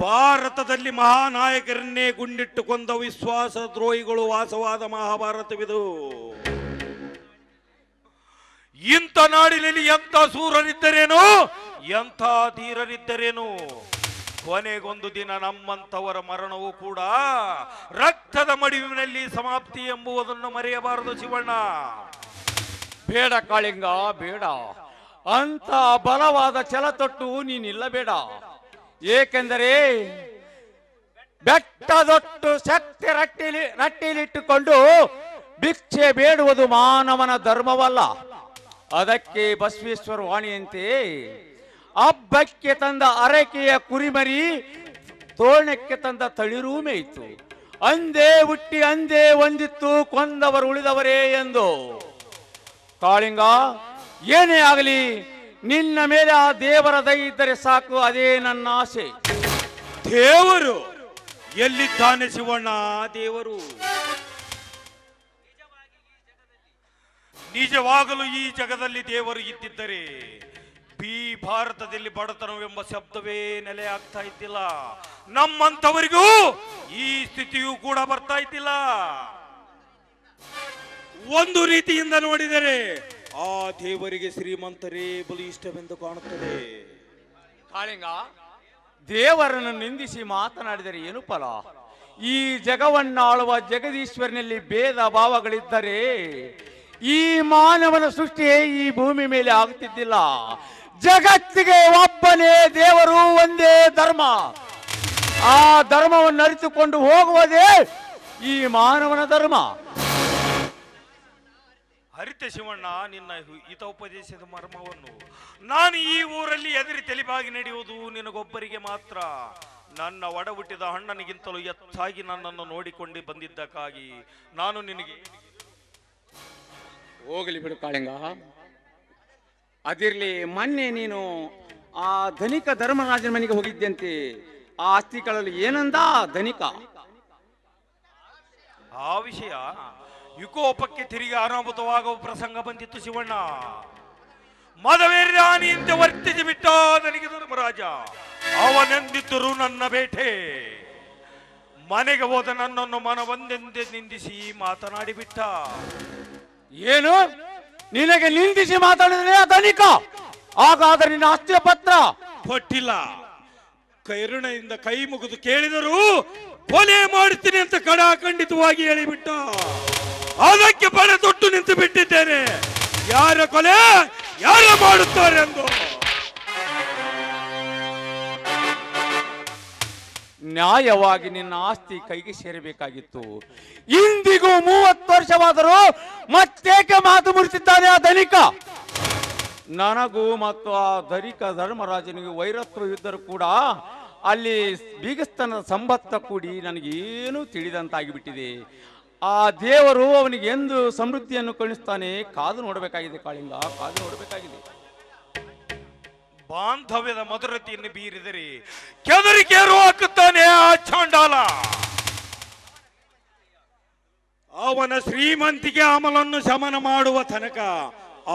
ಭಾರತದಲ್ಲಿ ಮಹಾನಾಯಕರನ್ನೇ ಗುಂಡಿಟ್ಟು ಕೊಂದ ವಿಶ್ವಾಸ ದ್ರೋಹಿಗಳು ವಾಸವಾದ ಮಹಾಭಾರತವಿದು. ಇಂಥ ನಾಡಿನಲ್ಲಿ ಎಂಥ ಸೂರರಿದ್ದರೇನು, ಎಂಥ ಧೀರರಿದ್ದರೇನು, ಕೊನೆಗೊಂದು ದಿನ ನಮ್ಮಂಥವರ ಮರಣವೂ ಕೂಡ ರಕ್ತದ ಮಡುವಿನಲ್ಲಿ ಸಮಾಪ್ತಿ ಎಂಬುದನ್ನು ಮರೆಯಬಾರದು ಶಿವಣ್ಣ. ಬೇಡ ಕಾಳಿಂಗ, ಬೇಡ. ಅಂತ ಬಲವಾದ ಛಲ ತೊಟ್ಟು ನೀನಿಲ್ಲಬೇಡ. ಏಕೆಂದರೆ ಬೆಟ್ಟದೊಟ್ಟು ಶಕ್ತಿ ರಟ್ಟಿಲಿಟ್ಟುಕೊಂಡು ಭಿಕ್ಷೆ ಬೇಡುವುದು ಮಾನವನ ಧರ್ಮವಲ್ಲ. ಅದಕ್ಕೆ ಬಸವೇಶ್ವರ ವಾಣಿಯಂತೆ ಹಬ್ಬಕ್ಕೆ ತಂದ ಅರಕೆಯ ಕುರಿಮರಿ ತೋರಣಕ್ಕೆ ತಂದ ತಳಿರೂ ಮೇಯಿತು, ಅಂದೇ ಹುಟ್ಟಿ ಅಂದೇ ಒಂದಿತ್ತು ಕೊಂದವರು ಉಳಿದವರೇ ಎಂದು. ಕಾಳಿಂಗ, ಏನೇ ಆಗಲಿ ನಿನ್ನ ಮೇಲೆ ಆ ದೇವರ ದಯ ಇದ್ದರೆ ಸಾಕು, ಅದೇ ನನ್ನ ಆಸೆ. ದೇವರು ಎಲ್ಲಿದ್ದಾನೆ ಶಿವಣ್ಣ? ದೇವರು ನಿಜವಾಗಲೂ ಈ ಜಗದಲ್ಲಿ ದೇವರು ಇದ್ದಿದ್ದರೆ ಭಾರತದಲ್ಲಿ ಬಡತನವೆಂಬ ಶಬ್ದವೇ ನೆಲೆ ಆಗ್ತಾ ಇದ್ದಿಲ್ಲ. ನಮ್ಮಂತವರಿಗೂ ಈ ಸ್ಥಿತಿಯೂ ಕೂಡ ಬರ್ತಾ ಇದ್ದಿಲ್ಲ. ಒಂದು ರೀತಿಯಿಂದ ನೋಡಿದರೆ ಆ ದೇವರಿಗೆ ಶ್ರೀಮಂತರೇ ಬಲಿಷ್ಠವೆಂದು ಕಾಣುತ್ತದೆ. ಕಾಳಿಂಗ, ದೇವರನ್ನು ನಿಂದಿಸಿ ಮಾತನಾಡಿದರೆ ಏನು ಫಲ? ಈ ಜಗವನ್ನಾಳುವ ಜಗದೀಶ್ವರನಲ್ಲಿ ಭೇದ ಭಾವಗಳಿದ್ದರೆ ಈ ಮಾನವನ ಸೃಷ್ಟಿಯೇ ಈ ಭೂಮಿ ಮೇಲೆ ಆಗುತ್ತಿದ್ದಿಲ್ಲ. ಜಗತ್ತಿಗೆ ಒಬ್ಬನೇ ದೇವರು, ಒಂದೇ ಧರ್ಮ. ಆ ಧರ್ಮವನ್ನು ಅರಿತುಕೊಂಡು ಹೋಗುವುದೇ ಈ ಮಾನವನ ಧರ್ಮ. ಹರಿತ ಶಿವಣ್ಣ, ನಿನ್ನ ಹಿತೋಪದೇಶದ ಮರ್ಮವನ್ನು ನಾನು ಈ ಊರಲ್ಲಿ ಎದುರಿ ತೆಲಿಬಾಗಿ ನಡೆಯುವುದು ನಿನಗೊಬ್ಬರಿಗೆ ಮಾತ್ರ. ನನ್ನ ಒಡ ಹುಟ್ಟಿದ ಅಣ್ಣನಿಗಿಂತಲೂ ಹೆಚ್ಚಾಗಿ ನನ್ನನ್ನು ನೋಡಿಕೊಂಡು ಬಂದಿದ್ದಕ್ಕಾಗಿ ನಾನು ನಿನಗೆ ಹೋಗಲಿ ಬಿಡು ಕಾಳಿಂಗ. ಅದಿರ್ಲಿ, ಮೊನ್ನೆ ನೀನು ಆ ಧನಿಕ ಧರ್ಮರಾಜನ ಮನೆಗೆ ಹೋಗಿದ್ದಂತೆ. ಆ ಆಸ್ತಿಗಳಲ್ಲಿ ಏನಂದ ಧನಿಕ? ಆ ವಿಷಯ ವಿಕೋಪಕ್ಕೆ ತಿರುಗಿ ಅನಾಹುತವಾಗುವ ಪ್ರಸಂಗ ಬಂದಿತ್ತು ಶಿವಣ್ಣ. ಮದವೇರ್ಯಾನಿಯಂತೆ ವರ್ತಿಸಿ ಬಿಟ್ಟ ನನಗೆ ಧರ್ಮರಾಜ. ಅವನೆಂದಿದ್ದರು ನನ್ನ ಬೇಟೆ. ಮನೆಗೆ ಹೋದ ನನ್ನನ್ನು ಮನವೊಂದೆಂದೇ ನಿಂದಿಸಿ ಮಾತನಾಡಿ ಬಿಟ್ಟ. ಏನು, ನಿನಗೆ ನಿಂದಿಸಿ ಮಾತಾಡಿದ್ರೆ ಧನಿಕ? ಹಾಗಾದ್ರೆ ನಿನ್ನ ಆಸ್ತಿಯ ಪತ್ರ ಕೊಟ್ಟಿಲ್ಲ. ಕರುಣೆಯಿಂದ ಕೈ ಮುಗಿದು ಕೇಳಿದರು ಕೊಲೆ ಮಾಡ್ತೀನಿ ಅಂತ ಖಂಡಿತವಾಗಿ ಹೇಳಿಬಿಟ್ಟ. ಅದಕ್ಕೆ ಪಡೆ ತೊಟ್ಟು ನಿಂತು ಬಿಟ್ಟಿದ್ದೇನೆ, ಯಾರ ಕೊಲೆ ಯಾರು ಮಾಡುತ್ತಾರೆ ಎಂದು. ನ್ಯಾಯವಾಗಿ ನಿನ್ನ ಆಸ್ತಿ ಕೈಗೆ ಸೇರಬೇಕಾಗಿತ್ತು. ಇಂದಿಗೂ 30 ವರ್ಷವಾದರೂ ಮತ್ತೇಕೆ ಮಾತು ಮುರಿಸಿದ್ದಾನೆ ಆ ಧನಿಕ? ನನಗೂ ಮತ್ತು ಆ ಧನಿಕ ಧರ್ಮರಾಜನಿಗೆ ವೈರತ್ವವಿದ್ದರೂ ಕೂಡ ಅಲ್ಲಿ ಬೀಗಸ್ತನದ ಸಂಬತ್ತ ಕೂಡಿ ನನಗೇನು ತಿಳಿದಂತಾಗಿಬಿಟ್ಟಿದೆ. ಆ ದೇವರು ಅವನಿಗೆ ಎಂದು ಸಮೃದ್ಧಿಯನ್ನು ಕಳಿಸ್ತಾನೆ, ಕಾದು ನೋಡಬೇಕಾಗಿದೆ ಕಾಳಿಂಗ, ಕಾದು ನೋಡಬೇಕಾಗಿದೆ. ಬಾಂಧವ್ಯದ ಮಧುರತೆಯನ್ನು ಬೀರಿದರೆ ಕೆದರಿಕೆಯರು ಹಾಕುತ್ತಾನೆ ಆ ಚಾಂಡಾಲ. ಅವನ ಶ್ರೀಮಂತಿಗೆ ಅಮಲನ್ನು ಶಮನ ಮಾಡುವ ತನಕ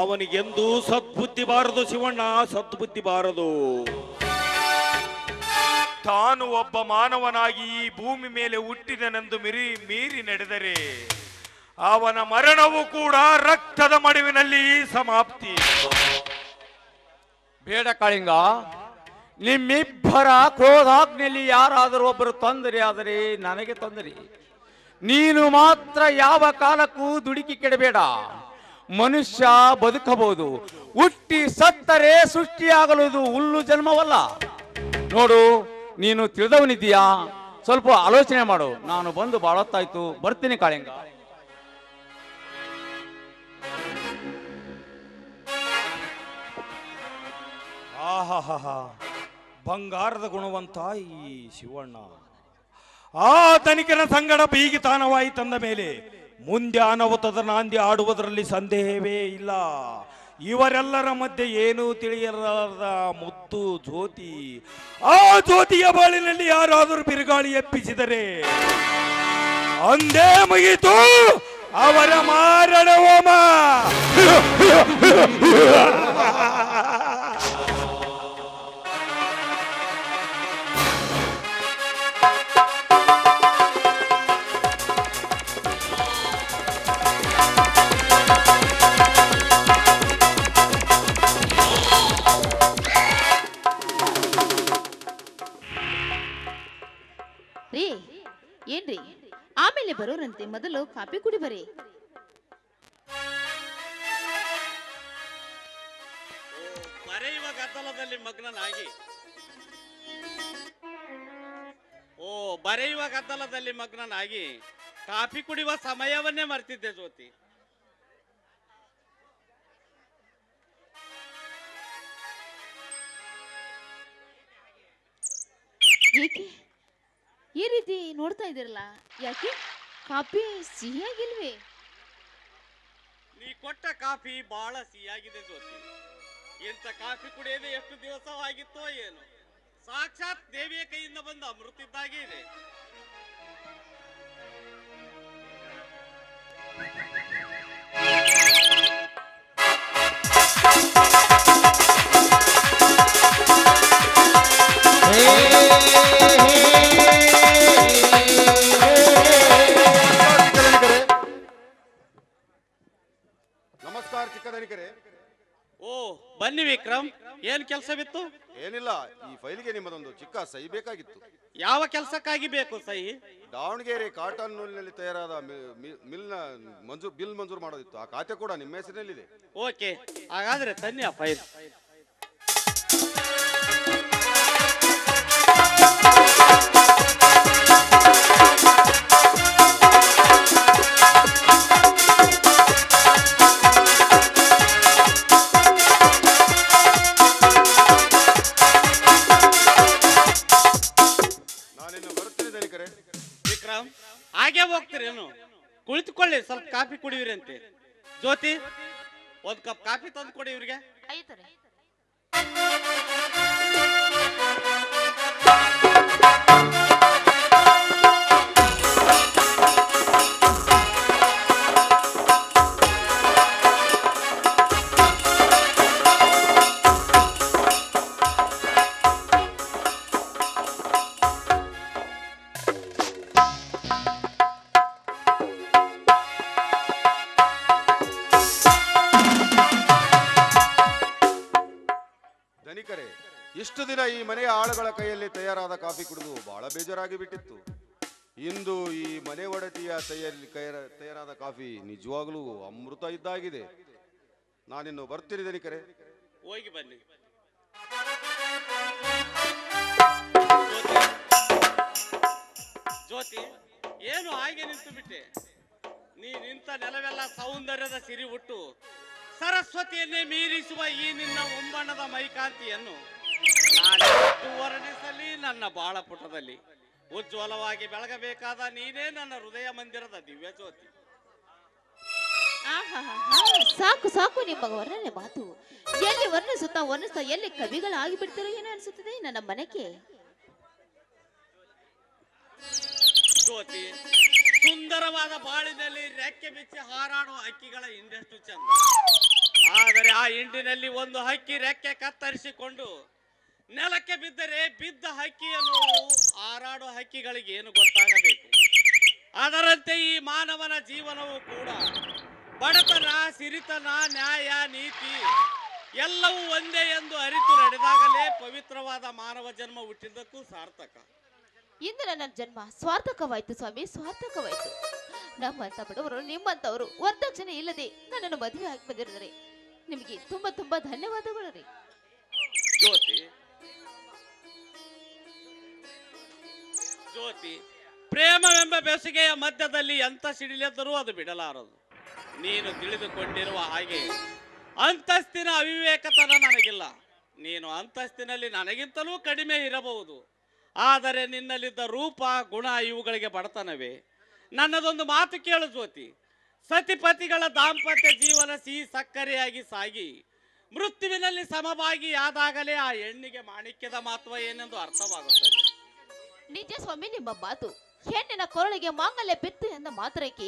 ಅವನಿಗೆಂದೂ ಸದ್ಬುದ್ಧಿ ಬಾರದು ಶಿವಣ್ಣ, ಸದ್ಬುದ್ಧಿ ಬಾರದು. ತಾನು ಒಬ್ಬ ಮಾನವನಾಗಿ ಈ ಭೂಮಿ ಮೇಲೆ ಹುಟ್ಟಿದನೆಂದು ಮೀರಿ ನಡೆದರೆ ಅವನ ಮರಣವು ಕೂಡ ರಕ್ತದ ಮಡುವಿನಲ್ಲಿ ಸಮಾಪ್ತಿ. ಬೇಡ ಕಾಳಿಂಗ, ನಿಮ್ಮಿಬ್ಬರ ಕ್ರೋಧಾಗ್ನಿಯಲ್ಲಿ ಯಾರಾದರೂ ಒಬ್ಬರು ತೊಂದರೆ ಆದರೆ ನನಗೆ ತೊಂದರೆ. ನೀನು ಮಾತ್ರ ಯಾವ ಕಾಲಕ್ಕೂ ದುಡುಕಿ ಕೆಡಬೇಡ. ಮನುಷ್ಯ ಬದುಕಬಹುದು, ಹುಟ್ಟಿ ಸತ್ತರೆ ಸೃಷ್ಟಿಯಾಗಲುದು ಹುಲ್ಲು ಜನ್ಮವಲ್ಲ. ನೋಡು, ನೀನು ತಿಳಿದವನಿದ್ದೀಯಾ? ಸ್ವಲ್ಪ ಆಲೋಚನೆ ಮಾಡು. ನಾನು ಬಂದು ಬಾಳತ್ತಾಯ್ತು, ಬರ್ತೀನಿ ಕಾಳಿಂಗ. ಆಹಾಹಾ, ಬಂಗಾರದ ಗುಣವಂತ ಈ ಶಿವಣ್ಣ. ಆ ತನಿಖನ ಸಂಗಡ ಬೀಗಿತಾನವಾಯಿತಂದ ಮೇಲೆ ಮುಂದೆ ಅನಾಹುತದ ನಾಂದಿ ಆಡುವುದರಲ್ಲಿ ಸಂದೇಹವೇ ಇಲ್ಲ. ಇವರೆಲ್ಲರ ಮಧ್ಯೆ ಏನೂ ತಿಳಿಯಲಾರದ ಮುದ್ದು ಜ್ಯೋತಿ. ಆ ಜ್ಯೋತಿಯ ಬಾಳಿನಲ್ಲಿ ಯಾರಾದರೂ ಬಿರುಗಾಳಿ ಎಪ್ಪಿಸಿದರೆ ಅಂದೇ ಮುಗಿತು ಅವರ ಮಾರಣ ಹೋಮ. ರೀ ಏನ್ರಿ, ಆಮೇಲೆ ಬರೋರಂತೆ, ಮೊದಲು ಕಾಫಿ ಕುಡಿ ಬರೀ. ಬರೆಯುವ ಗದ್ದಲದಲ್ಲಿ ಮಗ್ನನಾಗಿ ಬರೆಯುವ ಗದ್ದಲದಲ್ಲಿ ಮಗ್ನನಾಗಿ ಕಾಫಿ ಕುಡಿಯುವ ಸಮಯವನ್ನೇ ಮರ್ತಿದ್ದೆ ಜ್ಯೋತಿ. ಏಕೆ ಈ ರೀತಿ ನೋಡ್ತಾ ಇದ್ದೀರಲ್ಲ? ಯಾಕೆ ಕಾಫಿ ಸಿಹಿಯಾಗಿಲ್ವೇ? ನೀ ಕೊಟ್ಟ ಕಾಫಿ ಬಹಳ ಸಿಹಿಯಾಗಿದೆ ಜ್ಯೋತಿ. ಇಂಥ ಕಾಫಿ ಕುಡಿಯದೆ ಎಷ್ಟು ದಿವಸವಾಗಿತ್ತೋ ಏನು. ಸಾಕ್ಷಾತ್ ದೇವಿಯ ಕೈಯಿಂದ ಬಂದ ಅಮೃತ ಇದ್ದಾಗೆ ಇದೆ. ನಮಸ್ಕಾರ ಚಿಕ್ಕದನಿಕರೇ. ಓ ಬನ್ನಿ ವಿಕ್ರಮ್, ಏನ್ ಕೆಲಸವಿತ್ತು? ಏನಿಲ್ಲ, ಈ ಫೈಲ್ಗೆ ನಿಮ್ಮದೊಂದು ಚಿಕ್ಕ ಸಹಿ ಬೇಕಾಗಿತ್ತು. ಯಾವ ಕೆಲಸಕ್ಕಾಗಿ ಬೇಕು ಸಹಿ? ದಾವಣಗೆರೆ ಕಾಟನ್ ನೂಲಿನಲ್ಲಿ ತಯಾರಾದ ಬಿಲ್ ಮಂಜೂರು ಮಾಡೋದಿತ್ತು. ಆ ಖಾತೆ ಕೂಡ ನಿಮ್ಮ ಹೆಸರಿನಲ್ಲಿದೆ. ಓಕೆ, ಹಾಗಾದ್ರೆ ತನ್ನಿ ಆ ಫೈಲ್. ವಿಕ್ರಮ್, ಹಾಗೆ ಹೋಗ್ತೀರೇನು? ಕುಳಿತುಕೊಳ್ಳಿ, ಸ್ವಲ್ಪ ಕಾಫಿ ಕುಡಿಯಿರಂತೆ. ಜ್ಯೋತಿ, ಒಂದ್ ಕಪ್ ಕಾಫಿ ತಂದು ಕೊಡಿ ಇವ್ರಿಗೆ. ಆಯ್ತಾರೆ. ಇಷ್ಟು ದಿನ ಈ ಮನೆಯ ಆಳುಗಳ ಕೈಯಲ್ಲಿ ತಯಾರಾದ ಕಾಫಿ ಕುಡಿದು ಬಹಳ ಬೇಜಾರಾಗಿ ಬಿಟ್ಟಿತ್ತು. ಇಂದು ಈ ಮನೆ ಒಡತಿಯ ತಯಾರಾದ ಕಾಫಿ ನಿಜವಾಗ್ಲೂ ಅಮೃತ ಇದ್ದಾಗಿದೆ. ನಾನಿನ್ನು ಬರ್ತೀನಿ ದನಿಕರೆ. ಹೋಗಿ ಬನ್ನಿ. ಜ್ಯೋತಿ, ಏನು ಹಾಗೆ ನಿಂತು ಬಿಟ್ಟೆ? ನೀ ನಿಂತ ನೆಲವೆಲ್ಲ ಸೌಂದರ್ಯದ ಸಿರಿ ಹುಟ್ಟು ಸರಸ್ವತಿಯನ್ನೇ ಮೀರಿಸುವ ಈ ನಿನ್ನ ಒಂಬಣ್ಣದ ಮೈಕಾಂತಿಯನ್ನು ನಾನು ವರ್ಣಿಸಲಿ ನನ್ನ ಬಾಳ ಪುಟದಲ್ಲಿ ಉಜ್ವಲವಾಗಿ ಬೆಳಗಬೇಕಾದ ನೀನೇ ನನ್ನ ಹೃದಯ ಮಂದಿರದ ದಿವ್ಯ ಜ್ಯೋತಿ. ಸಾಕು ಸಾಕು ನಿಮ್ಮ ವರ್ಣನೆ ಮಾತು. ಎಲ್ಲಿ ವರ್ಣಿಸ್ತಾ ಎಲ್ಲಿ ಕವಿಗಳಾಗಿ ಬಿಡ್ತಾರೋ ಏನೋ ಅನಿಸುತ್ತದೆ ನನ್ನ ಮನಕ್ಕೆ. ಜ್ಯೋತಿ, ಸುಂದರವಾದ ಬಾಳಿನಲ್ಲಿ ರೆಕ್ಕೆ ಬಿಚ್ಚಿ ಹಾರಾಡುವ ಹಕ್ಕಿಗಳ ಹಿಂದೆಷ್ಟು ಚಂದ. ಆದರೆ ಆ ಹಿಂಡಿನಲ್ಲಿ ಒಂದು ಹಕ್ಕಿ ರೆಕ್ಕೆ ಕತ್ತರಿಸಿಕೊಂಡು ನೆಲಕ್ಕೆ ಬಿದ್ದರೆ ಬಿದ್ದ ಹಕ್ಕಿಯನ್ನು ಹಾರಾಡುವ ಹಕ್ಕಿಗಳಿಗೆ ಏನು ಗೊತ್ತಾಗಬೇಕು? ಅದರಂತೆ ಈ ಮಾನವನ ಜೀವನವೂ ಕೂಡ ಬಡತನ, ಸಿರಿತನ, ನ್ಯಾಯ, ನೀತಿ ಎಲ್ಲವೂ ಒಂದೇ ಎಂದು ಅರಿತು ನಡೆದಾಗಲೇ ಪವಿತ್ರವಾದ ಮಾನವ ಜನ್ಮ ಹುಟ್ಟಿದ್ದಕ್ಕೂ ಸಾರ್ಥಕ. ಇಂದು ನನ್ನ ಜನ್ಮ ಸ್ವಾರ್ಥಕವಾಯ್ತು ಸ್ವಾಮಿ, ಸ್ವಾರ್ಥಕವಾಯ್ತು. ನಮ್ಮಂತ ಬಡವರು, ನಿಮ್ಮಂತವರು ವರದಕ್ಷಿಣೆ ಇಲ್ಲದೆ ನನ್ನನ್ನು ಮದುವೆ ಆಗಿ ಬಂದಿರಿದರೆ ನಿಮಗೆ ತುಂಬಾ ತುಂಬಾ ಧನ್ಯವಾದಗಳು ರೀ. ಜ್ಯೋತಿ, ಪ್ರೇಮವೆಂಬ ಬೆಸುಗೆಯ ಮಧ್ಯದಲ್ಲಿ ಎಂತ ಸಿಡಿಲೆದ್ದರೂ ಅದು ಬಿಡಲಾರದು. ನೀನು ತಿಳಿದುಕೊಂಡಿರುವ ಹಾಗೆ ಅಂತಸ್ತಿನ ಅವಿವೇಕತನ ನನಗಿಲ್ಲ. ನೀನು ಅಂತಸ್ತಿನಲ್ಲಿ ನನಗಿಂತಲೂ ಕಡಿಮೆ ಇರಬಹುದು, ಆದರೆ ನಿನ್ನಲ್ಲಿದ್ದ ರೂಪ, ಗುಣ ಇವುಗಳಿಗೆ ಬಡತನವೇ. ನನ್ನದೊಂದು ಮಾತು ಕೇಳು ಜ್ಯೋತಿ. ಸತಿಪತಿಗಳ ದಾಂಪತ್ಯ ಜೀವನ ಸಿಹಿ ಸಕ್ಕರೆಯಾಗಿ ಸಾಗಿ ಮೃತ್ಯುವಿನಲ್ಲಿ ಸಮಭಾಗಿಯಾದಾಗಲೇ ಆ ಹೆಣ್ಣಿಗೆ ಮಾಣಿಕ್ಯದ ಮಹತ್ವ ಏನೆಂದು ಅರ್ಥವಾಗುತ್ತದೆ. ನಿಜ ಸ್ವಾಮಿ ನಿಮ್ಮ ಮಾತು. ಹೆಣ್ಣಿನ ಕೊರಳಿಗೆ ಮಾಂಗಲ್ಯ ಬಿತ್ತು ಎಂದ ಮಾತ್ರಕ್ಕೆ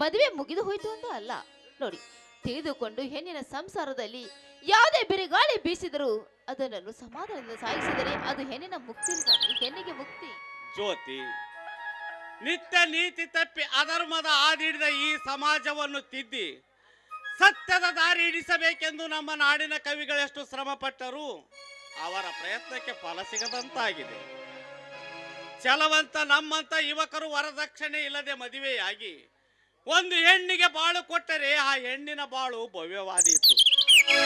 ಮದುವೆ ಮುಗಿದು ಹೋಯ್ತು ಅಂತ ಅಲ್ಲ. ನೋಡಿ, ತಿಳಿದುಕೊಂಡು ಹೆಣ್ಣಿನ ಸಂಸಾರದಲ್ಲಿ ಯಾವುದೇ ಬಿರುಗಾಳಿ ಬೀಸಿದರೂ ಅದನ್ನು ಸಮಾಧಾನದಿಂದ ಸಾಗಿಸಿದರೆ ಅದು ಹೆಣ್ಣಿನ ಮುಕ್ತಿ ಸ್ವಾಮಿ, ಹೆಣ್ಣಿಗೆ ಮುಕ್ತಿ. ಜ್ಯೋತಿ, ನಿತ್ಯ ನೀತಿ ತಪ್ಪಿ ಅಧರ್ಮದ ಹಾದಿಡಿದ ಈ ಸಮಾಜವನ್ನು ತಿದ್ದಿ ಸತ್ಯದ ದಾರಿ ಹಿಡಿಸಬೇಕೆಂದು ನಮ್ಮ ನಾಡಿನ ಕವಿಗಳೆಷ್ಟು ಶ್ರಮ ಪಟ್ಟರೂ ಅವರ ಪ್ರಯತ್ನಕ್ಕೆ ಫಲ ಸಿಗದಂತಾಗಿದೆ. ಛಲವಂತ ನಮ್ಮಂತ ಯುವಕರು ವರದಕ್ಷಿಣೆ ಇಲ್ಲದೆ ಮದುವೆಯಾಗಿ ಒಂದು ಹೆಣ್ಣಿಗೆ ಬಾಳು ಕೊಟ್ಟರೆ ಆ ಹೆಣ್ಣಿನ ಬಾಳು ಭವ್ಯವಾದೀತು.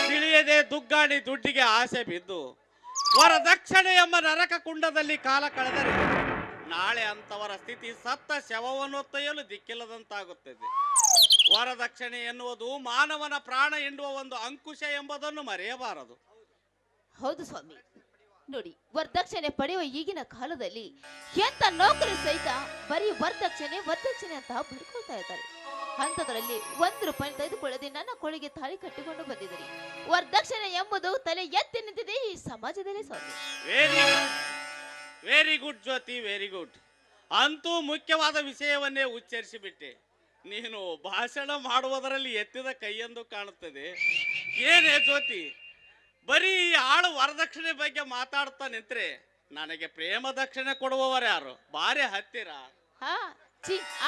ತಿಳಿಯದೆ ದುಗ್ಗಾಣಿ ದುಡ್ಡಿಗೆ ಆಸೆ ಬಿದ್ದು ವರದಕ್ಷಿಣೆ ಎಂಬ ನರಕ ಕುಂಡದಲ್ಲಿ ಕಾಲ ಕಳೆದರೆ ನಾಳೆ ಅಂತವರ ಸ್ಥಿತಿ ಸತ್ತ ಶವವನ್ನು ತೊಯ್ಯಲು ದಿಕ್ಕಿಲ್ಲದಂತಾಗುತ್ತದೆ. ವರದಕ್ಷಿಣೆ ಎನ್ನುವುದು ಮಾನವನ ಪ್ರಾಣ ಎನ್ನುವ ಒಂದು ಅಂಕುಶ ಎಂಬುದನ್ನು ಮರೆಯಬಾರದು. ಹೌದು ಸ್ವಾಮಿ, ನೋಡಿ, ವರದಕ್ಷಿಣೆ ಪಡೆಯುವ ಈಗಿನ ಕಾಲದಲ್ಲಿ ಎಂತ ನೌಕರಿ ಸಹಿತ ಬರೀ ವರದಕ್ಷಿಣೆ ಅಂತ ಬಡ್ಕೊಳ್ತಾ ಇದ್ದಾರೆ. ಅಂತದ್ರಲ್ಲಿ 1 ರೂಪಾಯಿ ತೆಗೆದುಕೊಳ್ಳದೆ ನನ್ನ ಕೊಳಿಗೆ ತಾಳಿ ಕಟ್ಟಿಕೊಂಡು ಬಂದಿದ್ದಾರೆ. ವರದಕ್ಷಿಣೆ ಎಂಬುದು ತಲೆ ಎತ್ತಿ ನಿಂತಿದೆ ಈ ಸಮಾಜದಲ್ಲಿ ಸ್ವಾಮಿ. ವೆರಿ ಗುಡ್ ಜ್ಯೋತಿ, ವೆರಿ ಗುಡ್. ಅಂತೂ ಮುಖ್ಯವಾದ ವಿಷಯವನ್ನೇ ಉಚ್ಚರಿಸಿಬಿಟ್ಟೆ. ನೀನು ಭಾಷಣ ಮಾಡುವುದರಲ್ಲಿ ಎತ್ತಿದ ಕೈಯೆಂದು ಕಾಣುತ್ತದೆ. ಏನೇ ಜ್ಯೋತಿ, ಬರೀ ಆಳು ವರದಕ್ಷಿಣೆ ಬಗ್ಗೆ ಮಾತಾಡ್ತಾ ನಿಂತ್ರೆ ನನಗೆ ಪ್ರೇಮ ದಕ್ಷಿಣೆ ಕೊಡುವವರ್ಯಾರು? ಬಾರಿ ಹತ್ತಿರ.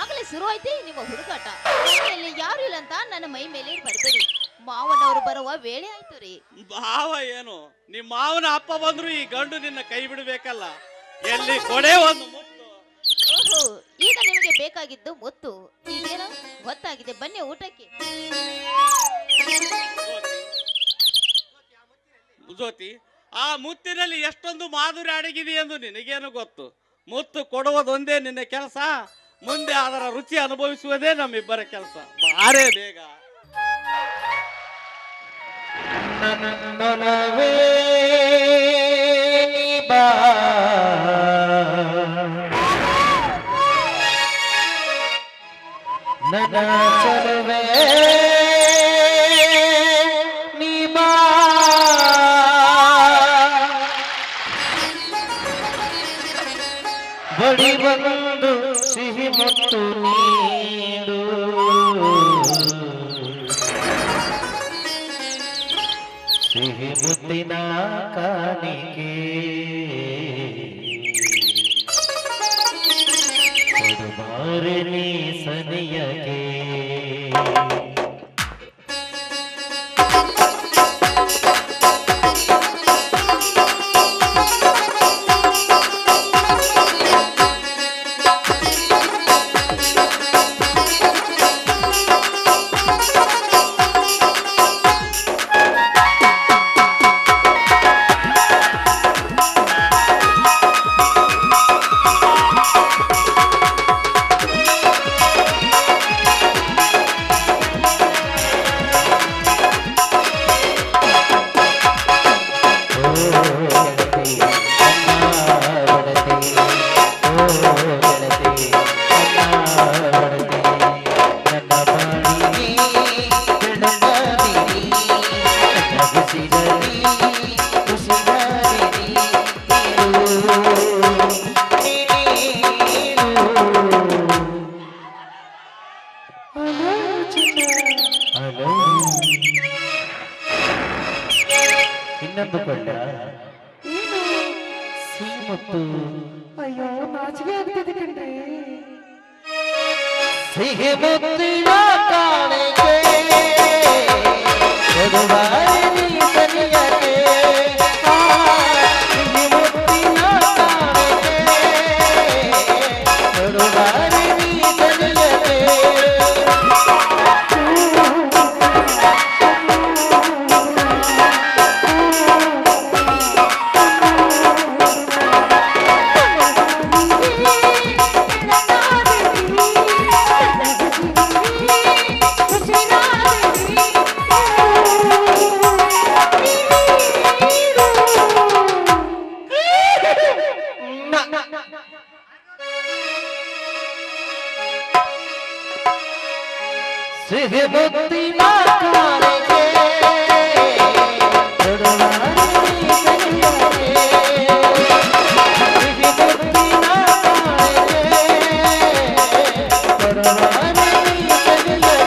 ಆಗ್ಲೇ ಶುರು ಆಯ್ತು ನಿಮ್ಮ ಹುಡುಗಾಟ. ಮನೆಯಲ್ಲಿ ಯಾರು ಇಲ್ಲ ಅಂತ ನನ್ನ ಮೈ ಮೇಲೆ ಬರ್ತದೆ. ಮಾವನವರು ಬರುವ ವೇಳೆ ಆಯ್ತು ರೀ. ಭಾವ ಏನು, ನಿಮ್ಮ ಮಾವನ ಅಪ್ಪ ಬಂದ್ರು ಈ ಗಂಡು ನಿನ್ನ ಕೈ ಬಿಡಬೇಕಲ್ಲ. ಎಲ್ಲಿ ಕೊಡೆ ಒಂದು ಮುತ್ತು. ಓಹೋ, ಈಗ ನಿಮಗೆ ಬೇಕಾಗಿದ್ದು ಮುತ್ತು. ಈಗೇನೋ ಗೊತ್ತಾಗಿದೆ, ಬನ್ನಿ ಊಟಕ್ಕೆ. ಜ್ಯೋತಿ, ಆ ಮುತ್ತಿನಲ್ಲಿ ಎಷ್ಟೊಂದು ಮಾಧುರ್ಯ ಅಡಗಿದೆ ಎಂದು ನಿನಗೇನು ಗೊತ್ತು? ಮುತ್ತು ಕೊಡುವುದೊಂದೇ ನಿನ್ನ ಕೆಲಸ, ಮುಂದೆ ಅದರ ರುಚಿ ಅನುಭವಿಸುವುದೇ ನಮ್ಮಿಬ್ಬರ ಕೆಲಸ. ಬಾರೇ ಬೇಗ. ಬಡಿ ಬಂದು ಸಿಹಿ ಮುತ್ತು ನೀಡು, ಸಿಹಿ ಮುತ್ತಿನ ಕಾಣಿಕೆ ಕೊಡುಬಾರೆ ನೀ ಸನಿಯಗೆ. ಇನ್ನೊಂದುಕೊಂಡ ಮತ್ತು ಅಯ್ಯೋ ನಾಚಿಕೆ ಆಗ್ತದೆ ಕಣ್ರಿ ಸಿಹಿ ಮುತ್ತಿನ ಕಾಣಿಕೆ ಕೊಡುವಾರೆ ನೀ ಸನಿಯಕ್ಕೆ ಸಿಹಿ ಮುತ್ತಿನ ಕಾಣಿಕೆ ಕೊಡುವಾರೆ ನೀ ಸನಿಯಕ್ಕೆ ಸಿಹಿ ಮುತ್ತಿನ ಕಾಣಿಕೆ ಕೊಡುವಾರೆ ನೀ ಸನಿಯಕ್ಕೆ ಸಿಹಿ ಮುತ್ತಿನ ಕಾಣಿಕೆ ಕೊಡುವಾರೆ ನೀ ಸನಿಯಕ್ಕೆ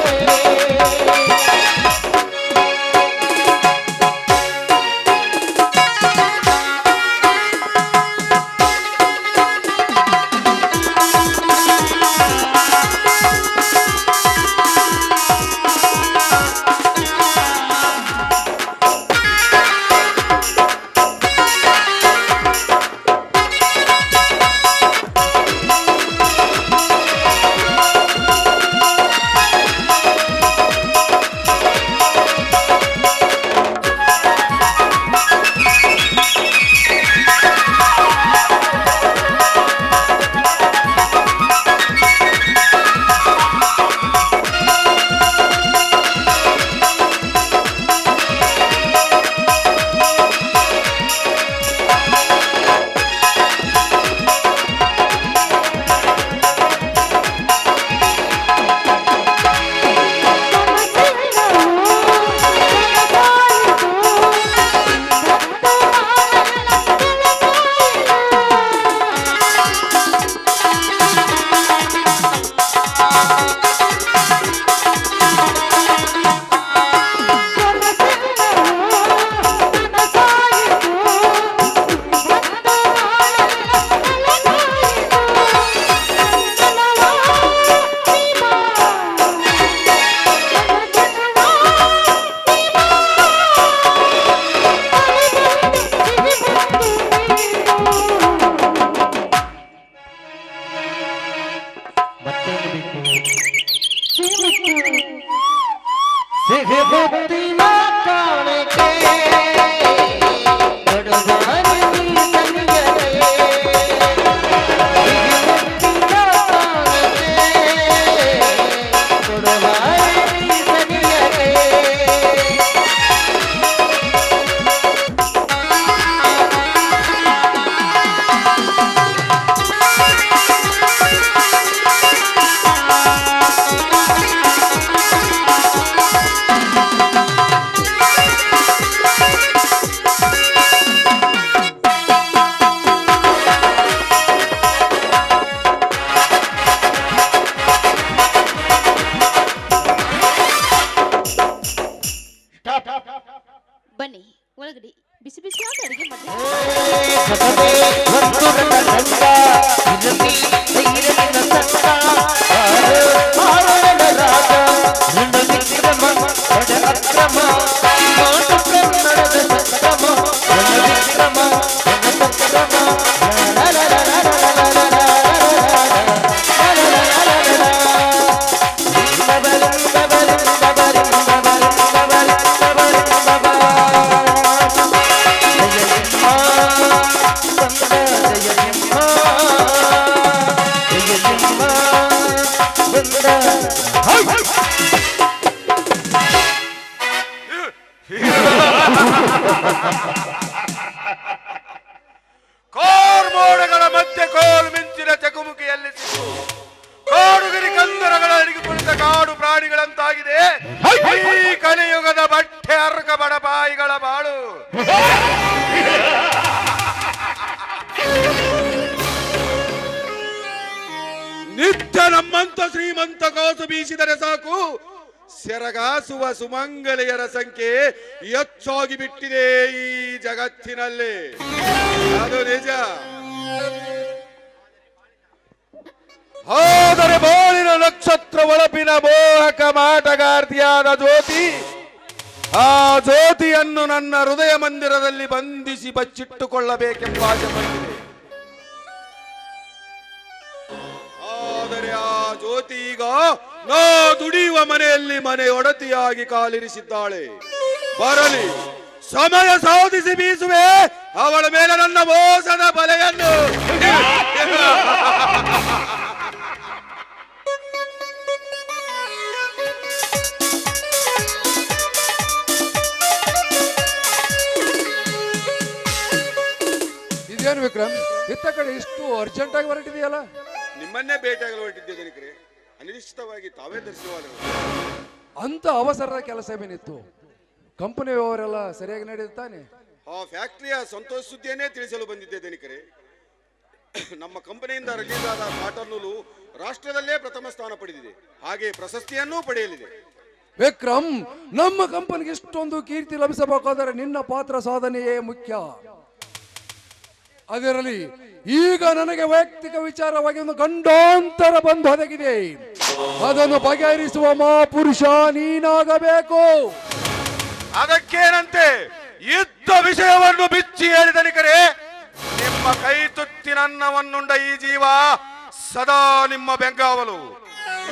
ಸಿಹಿ ಮುತ್ತಿನ ಕಾಣಿಕೆ ಕೊಡುವಾರೆ ನೀ ಸನಿಯಕ್ಕೆ ಸಿಹಿ ಮುತ್ತಿನ ಕಾಣಿಕೆ ಕೊಡುವಾರೆ ನೀ ಸನಿಯಕ್ಕೆ ಬನ್ನಿ ಒಳಗಡೆ ಬಿಸಿ ಬಿಸಿಯಾದ ಅಡಿಗೆ ಮಾಡಿ ಕೋರ್ಮೋಡಗಳ ಮಧ್ಯೆ ಕೋಲು ಮಿಂಚಿನ ಚಕುಮುಕಿಯಲ್ಲಿ ಸಿಕ್ಕು ಕಾಡುಗಿರಿ ಕಂದರಗಳ ಅಡಿಗೆ ಕುಳಿತ ಕಾಡು ಪ್ರಾಣಿಗಳಂತಾಗಿದೆ ಈ ಕಲಿಯುಗದ ಬಟ್ಟೆ ಅರ್ಕ ಬಡಪಾಯಿಗಳ ಬಾಳು. ನಿತ್ಯ ನಮ್ಮಂತ ಶ್ರೀಮಂತ ಕಾಸು ಬೀಸಿದರೆ ಸಾಕು, ಸೆರಗಾಸುವ ಸುಮಂಗಲೆಯರ ಸಂಖ್ಯೆ ಹೆಚ್ಚಾಗಿ ಬಿಟ್ಟಿದೆ ಈ ಜಗತ್ತಿನಲ್ಲಿ. ಅದು ನಿಜ. ಆದರೆ ಬಾಳಿನ ನಕ್ಷತ್ರ ಒಳಪಿನ ಮೋಹಕ ಮಾಟಗಾರ್ತಿಯಾದ ಜ್ಯೋತಿ, ಆ ಜ್ಯೋತಿಯನ್ನು ನನ್ನ ಹೃದಯ ಮಂದಿರದಲ್ಲಿ ಬಂಧಿಸಿ ಬಚ್ಚಿಟ್ಟುಕೊಳ್ಳಬೇಕೆಂಬ ಆಸೆ ಬಂದಿದೆ. ಆದರೆ ಆ ಜ್ಯೋತಿ ಈಗ ನಾ ದುಡಿಯುವ ಮನೆಯಲ್ಲಿ ಮನೆ ಒಡತಿಯಾಗಿ ಕಾಲಿರಿಸಿದ್ದಾಳೆ. ಬರಲಿ, ಸಮಯ ಸಾಧಿಸಿ ಬೀಸುವೆ ಅವಳ ಮೇಲೆ ನನ್ನ ಮೋಸದ ಬಲೆಯನ್ನು. ಇದೇನು ವಿಕ್ರಮ್, ಇತ್ತ ಕಡೆ ಇಷ್ಟು ಅರ್ಜೆಂಟ್ ಆಗಿ ಹೊರಟಿದೆಯಲ್ಲ? ನಿಮ್ಮನ್ನೇ ಭೇಟಿಯಾಗಲು ಹೊರಟಿದ್ದೆ ಜನಕರೇ. ಅನಿರೀಕ್ಷಿತವಾಗಿ ತಾವೇ ದರ್ಶನವಾದರು. ಅಂತ ಅವಸರದ ಕೆಲಸ ಏನಿತ್ತು? ಕಂಪನಿ ವ್ಯವಹಾರ ಸರಿಯಾಗಿ ನಡೆಯುತ್ತಾನೆ? ಆ ಫ್ಯಾಕ್ಟರಿಯ ಸಂತೋಷ ಸುದ್ದಿಯನ್ನೇ ತಿಳಿಸಲು ಬಂದಿದ್ದೆ ದನಿಕರೇ. ನಮ್ಮ ಕಂಪನಿಯಿಂದ ರಿಲೀಸ್ ಆದ ಕಾಟನ್ ನೂಲು ರಾಷ್ಟ್ರದಲ್ಲೇ ಪ್ರಥಮ ಸ್ಥಾನ ಪಡೆದಿದೆ, ಹಾಗೆ ಪ್ರಶಸ್ತಿಯನ್ನೂ ಪಡೆಯಲಿದೆ. ವಿಕ್ರಮ್, ನಮ್ಮ ಕಂಪನಿಗೆ ಇಷ್ಟೊಂದು ಕೀರ್ತಿ ಲಭಿಸಬೇಕಾದರೆ ನಿನ್ನ ಪಾತ್ರ ಸಾಧನೆಯೇ ಮುಖ್ಯ. ಅದರಲ್ಲಿ ಈಗ ನನಗೆ ವೈಯಕ್ತಿಕ ವಿಚಾರವಾಗಿ ಒಂದು ಗಂಡಾಂತರ ಬಂದು ಒದಗಿದೆ. ಅದನ್ನು ಬಗೆಹರಿಸುವ ಮಹಾಪುರುಷ ನೀನಾಗಬೇಕು. ಅದಕ್ಕೇನಂತೆ, ಯುದ್ಧ ವಿಷಯವನ್ನು ಬಿಚ್ಚಿ ಹೇಳಿದನಿಕರೇ. ನಿಮ್ಮ ಕೈ ತುತ್ತಿನನ್ನವನ್ನುಂಡ ಈ ಜೀವ ಸದಾ ನಿಮ್ಮ ಬೆಂಗಾವಲು.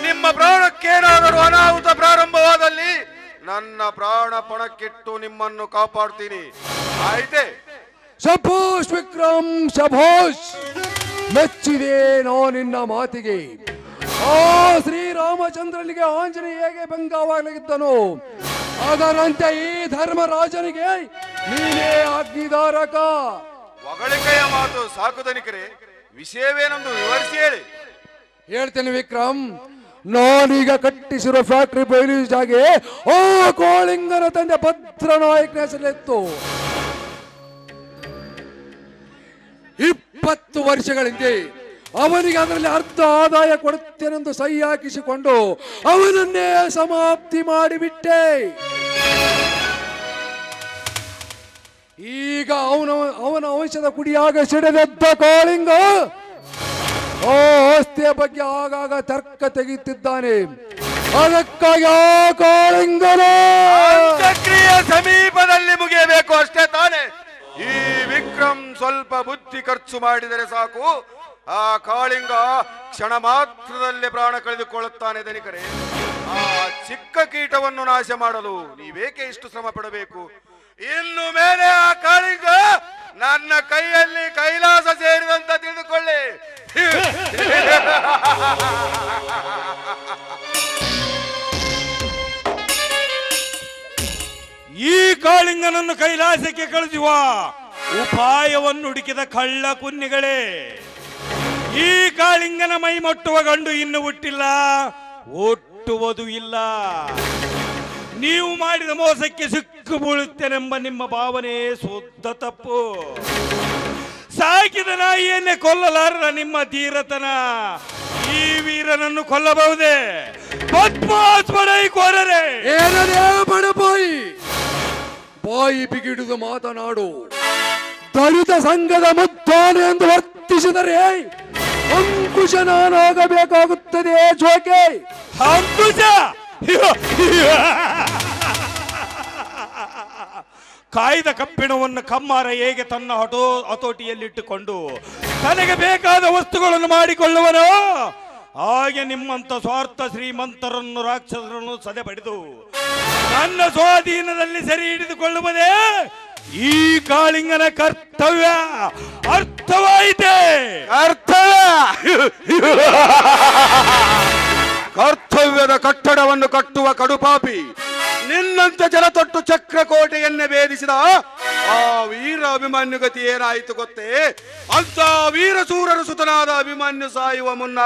ನಿಮ್ಮ ಪ್ರಾಣಕ್ಕೇನಾದರೂ ಅನಾಹುತ ಪ್ರಾರಂಭವಾದಲ್ಲಿ ನನ್ನ ಪ್ರಾಣ ಪಣಕ್ಕಿಟ್ಟು ನಿಮ್ಮನ್ನು ಕಾಪಾಡ್ತೀನಿ, ಆಯ್ತೆ? ಶಭಾಷ್ ವಿಕ್ರಮ್, ಶಭಾಷ್. ಮೆಚ್ಚಿದೆ ನಿನ್ನ ಮಾತಿಗೆ. ಆ ಶ್ರೀರಾಮಚಂದ್ರನಿಗೆ ಆಂಜನೇಯ ಹೇಗೆ ಬೆಂಗಾವಾಗಲಿದ್ದನು, ಅದರಂತೆ ಈ ಧರ್ಮರಾಜನಿಗೆ ನೀನೇ ಅಗ್ನಿಧಾರಕ. ಹೊಗಳಿಕೆಯ ಮಾತು ಸಾಕು ದನಿಕರೇ, ವಿಷಯವೇನೆಂದು ವಿವರಿಸಿ ಹೇಳಿ. ಹೇಳ್ತೇನೆ ವಿಕ್ರಮ್, ನಾನೀಗ ಕಟ್ಟಿಸಿರೋ ಫ್ಯಾಕ್ಟರಿ ಬಯಲಿಗೆ ಆ ಕೋಳಿಂಗನ ತಂದೆ ಭದ್ರನಾಯಕನ ಹೆಸರಿತ್ತು. 20 ವರ್ಷಗಳ ಹಿಂದೆ ಅವನಿಗೆ ಅದರಲ್ಲಿ ಅರ್ಧ ಆದಾಯ ಕೊಡುತ್ತೇನೆಂದು ಸಹಿ ಹಾಕಿಸಿಕೊಂಡು ಅವನನ್ನೇ ಸಮಾಪ್ತಿ ಮಾಡಿಬಿಟ್ಟೆ. ಈಗ ಅವನ ವಂಶದ ಕುಡಿಯಾಗ ಸಿಡಿದೆದ್ದ ಕಾಳಿಂಗ ಆ ಆಸ್ತಿಯ ಬಗ್ಗೆ ಆಗಾಗ ತರ್ಕ ತೆಗೆಯುತ್ತಿದ್ದಾನೆ. ಅದಕ್ಕಾಗಿ ಆ ಕಾಳಿಂಗನ ಅಂತ್ಯಕ್ರಿಯೆ ಸಮೀಪದಲ್ಲಿ ಮುಗಿಯಬೇಕು ಅಷ್ಟೇ ತಾನೆ. ಈ ವಿಕ್ರಮ್ ಸ್ವಲ್ಪ ಬುದ್ಧಿ ಖರ್ಚು ಮಾಡಿದರೆ ಸಾಕು, ಆ ಕಾಳಿಂಗ ಕ್ಷಣ ಮಾತ್ರದಲ್ಲೇ ಪ್ರಾಣ ಕಳೆದುಕೊಳ್ಳುತ್ತಾನೆ ದನಿಕರೇ. ಆ ಚಿಕ್ಕ ಕೀಟವನ್ನು ನಾಶ ಮಾಡಲು ನೀವೇಕೆ ಇಷ್ಟು ಶ್ರಮ ಪಡಬೇಕು? ಇನ್ನು ಮೇಲೆ ಆ ಕಾಳಿಂಗ ನನ್ನ ಕೈಯಲ್ಲಿ ಕೈಲಾಸ ಸೇರಿದಂತ ತಿಳಿದುಕೊಳ್ಳಿ. ಈ ಕಾಳಿಂಗನನ್ನು ಕೈಲಾಸಕ್ಕೆ ಕಳುಹಿಸುವ ಉಪಾಯವನ್ನು ಹುಡುಕಿದ ಕಳ್ಳ ಕುನ್ನಿಗಳೇ, ಈ ಕಾಳಿಂಗನ ಮೈ ಮುಟ್ಟುವ ಗಂಡು ಇನ್ನು ಹುಟ್ಟಿಲ್ಲ, ಹುಟ್ಟುವುದು ಇಲ್ಲ. ನೀವು ಮಾಡಿದ ಮೋಸಕ್ಕೆ ಸಿಕ್ಕು ಬೀಳುತ್ತೇನೆಂಬ ನಿಮ್ಮ ಭಾವನೆ ಶುದ್ಧ ತಪ್ಪು. ಸಾಕಿದ ನಾಯಿಯನ್ನೇ ಕೊಲ್ಲಲಾರದ ನಿಮ್ಮ ಧೀರತನ ಈ ವೀರನನ್ನು ಕೊಲ್ಲಬಹುದೇ? ಕೋರರೆ ಏನದೇ ಬಡಬಾಯಿ, ಬಾಯಿ ಬಿಗಿಡಿದು ಮಾತನಾಡು. ದಲಿತ ಸಂಘದ ಮುದ್ದಾನೆ ಎಂದು ವರ್ತಿಸಿದರೆ ಅಂಕುಶ ನಾನಾಗಬೇಕಾಗುತ್ತದೆ. ಜೋಕೆ ಅಂಕುಶ ಕಾಯ್ದ ಕಬ್ಬಿಣವನ್ನು ಕಮ್ಮಾರ ಹೇಗೆ ತನ್ನ ಹತೋಟಿಯಲ್ಲಿಟ್ಟುಕೊಂಡು ತನಗೆ ಬೇಕಾದ ವಸ್ತುಗಳನ್ನು ಮಾಡಿಕೊಳ್ಳುವನೋ ಹಾಗೆ ನಿಮ್ಮಂತ ಸ್ವಾರ್ಥ ಶ್ರೀಮಂತರನ್ನು ರಾಕ್ಷಸರನ್ನು ಸದೆಬಡಿದು ನನ್ನ ಸ್ವಾಧೀನದಲ್ಲಿ ಸೆರೆ ಹಿಡಿದುಕೊಳ್ಳುವುದೇ ಈ ಕಾಳಿಂಗನ ಕರ್ತವ್ಯ. ಅರ್ಥವಾಯಿತೆ? ಕರ್ತವ್ಯದ ಕಟ್ಟಡವನ್ನು ಕಟ್ಟುವ ಕಡುಪಾಪಿ ನಿನ್ನಂತ ಜಲತೊಟ್ಟು ಚಕ್ರಕೋಟೆಯನ್ನೇ ಭೇದಿಸಿದ ಆ ವೀರ ಅಭಿಮನ್ಯು ಗತಿ ಏನಾಯಿತು ಗೊತ್ತೇ? ಅಂತ ವೀರಸೂರರ ಸುತನಾದ ಅಭಿಮನ್ಯು ಸಾಯುವ ಮುನ್ನ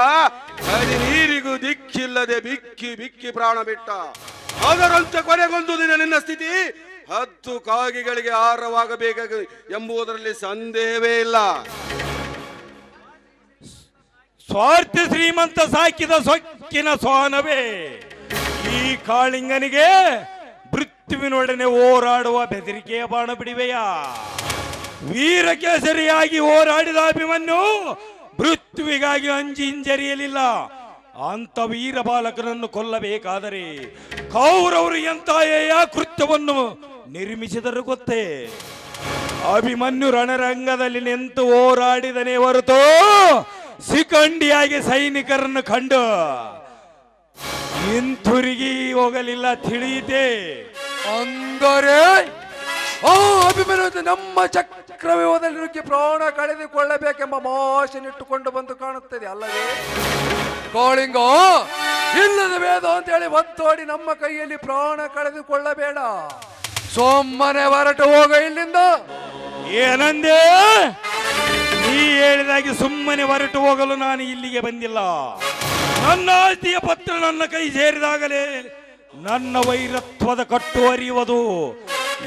ಹರಿ ನೀರಿಗೂ ದಿಕ್ಕಿಲ್ಲದೆ ಬಿಕ್ಕಿ ಬಿಕ್ಕಿ ಪ್ರಾಣ ಬಿಟ್ಟ. ಅದರಂತೆ ಕೊನೆಗೊಂದು ದಿನ ನಿನ್ನ ಸ್ಥಿತಿ 10 ಕಾಗಿಗಳಿಗೆ ಆಹಾರವಾಗಬೇಕು ಎಂಬುದರಲ್ಲಿ ಸಂದೇಹವೇ ಇಲ್ಲ. ಸ್ವಾರ್ಥ ಶ್ರೀಮಂತ ಸಾಕಿದ ಸೊಕ್ಕಿನ ಸ್ವಾನವೇ ಈ ಕಾಳಿಂಗನಿಗೆ ಮೃತ್ಯುವಿನೊಡನೆ ಹೋರಾಡುವ ಬೆದರಿಕೆಯ ಬಾಣ ಬಿಡಿವೆಯಾ? ವೀರಕೇಸರಿಯಾಗಿ ಹೋರಾಡಿದ ಅಭಿಮನ್ಯು ಮೃತ್ಯುವಿಗಾಗಿ ಅಂಜಿ ಹಿಂಜರಿಯಲಿಲ್ಲ. ಅಂತ ವೀರ ಬಾಲಕನನ್ನು ಕೊಲ್ಲಬೇಕಾದರೆ ಕೌರವರು ಎಂತಹ ಕೃತ್ಯವನ್ನು ನಿರ್ಮಿಸಿದರು ಗೊತ್ತೇ? ಅಭಿಮನ್ಯು ರಣರಂಗದಲ್ಲಿ ನಿಂತು ಹೋರಾಡಿದನೇ ಹೊರತು ಶಿಖಂಡಿಯಾಗಿ ಸೈನಿಕರನ್ನು ಕಂಡು ಹಿಂತಿರುಗಿ ಹೋಗಲಿಲ್ಲ, ತಿಳಿಯಿತೆ? ಅಂದರೆ ಆ ಅಭಿಮನ್ಯು ನಮ್ಮ ಚಕ್ರವ್ಯೂಹದಲ್ಲಿ ನುಗ್ಗಿ ಪ್ರಾಣ ಕಳೆದುಕೊಳ್ಳಬೇಕೆಂಬ ಮಾಶನಿಟ್ಟುಕೊಂಡು ಬಂದು ಕಾಣುತ್ತದೆ ಅಲ್ಲವೇ? ಕಾಳಿಂಗ, ಇಲ್ಲದ ವೇದ ಅಂತ ಹೇಳಿ ಒತ್ತೋಡಿ ನಮ್ಮ ಕೈಯಲ್ಲಿ ಪ್ರಾಣ ಕಳೆದುಕೊಳ್ಳಬೇಡ. ಸೊಮ್ಮನೆ ಹೊರಟು ಹೋಗ ಇಲ್ಲಿಂದ. ಏನಂದೆ? ನೀ ಹೇಳಿದಾಗೆ ಸುಮ್ಮನೆ ಹೊರಟು ಹೋಗಲು ನಾನು ಇಲ್ಲಿಗೆ ಬಂದಿಲ್ಲ. ನನ್ನ ಆಸ್ತಿಯ ಪತ್ರ ನನ್ನ ಕೈ ಸೇರಿದಾಗಲೇ ನನ್ನ ವೈರತ್ವದ ಕಟ್ಟು ಹರಿಯುವುದು.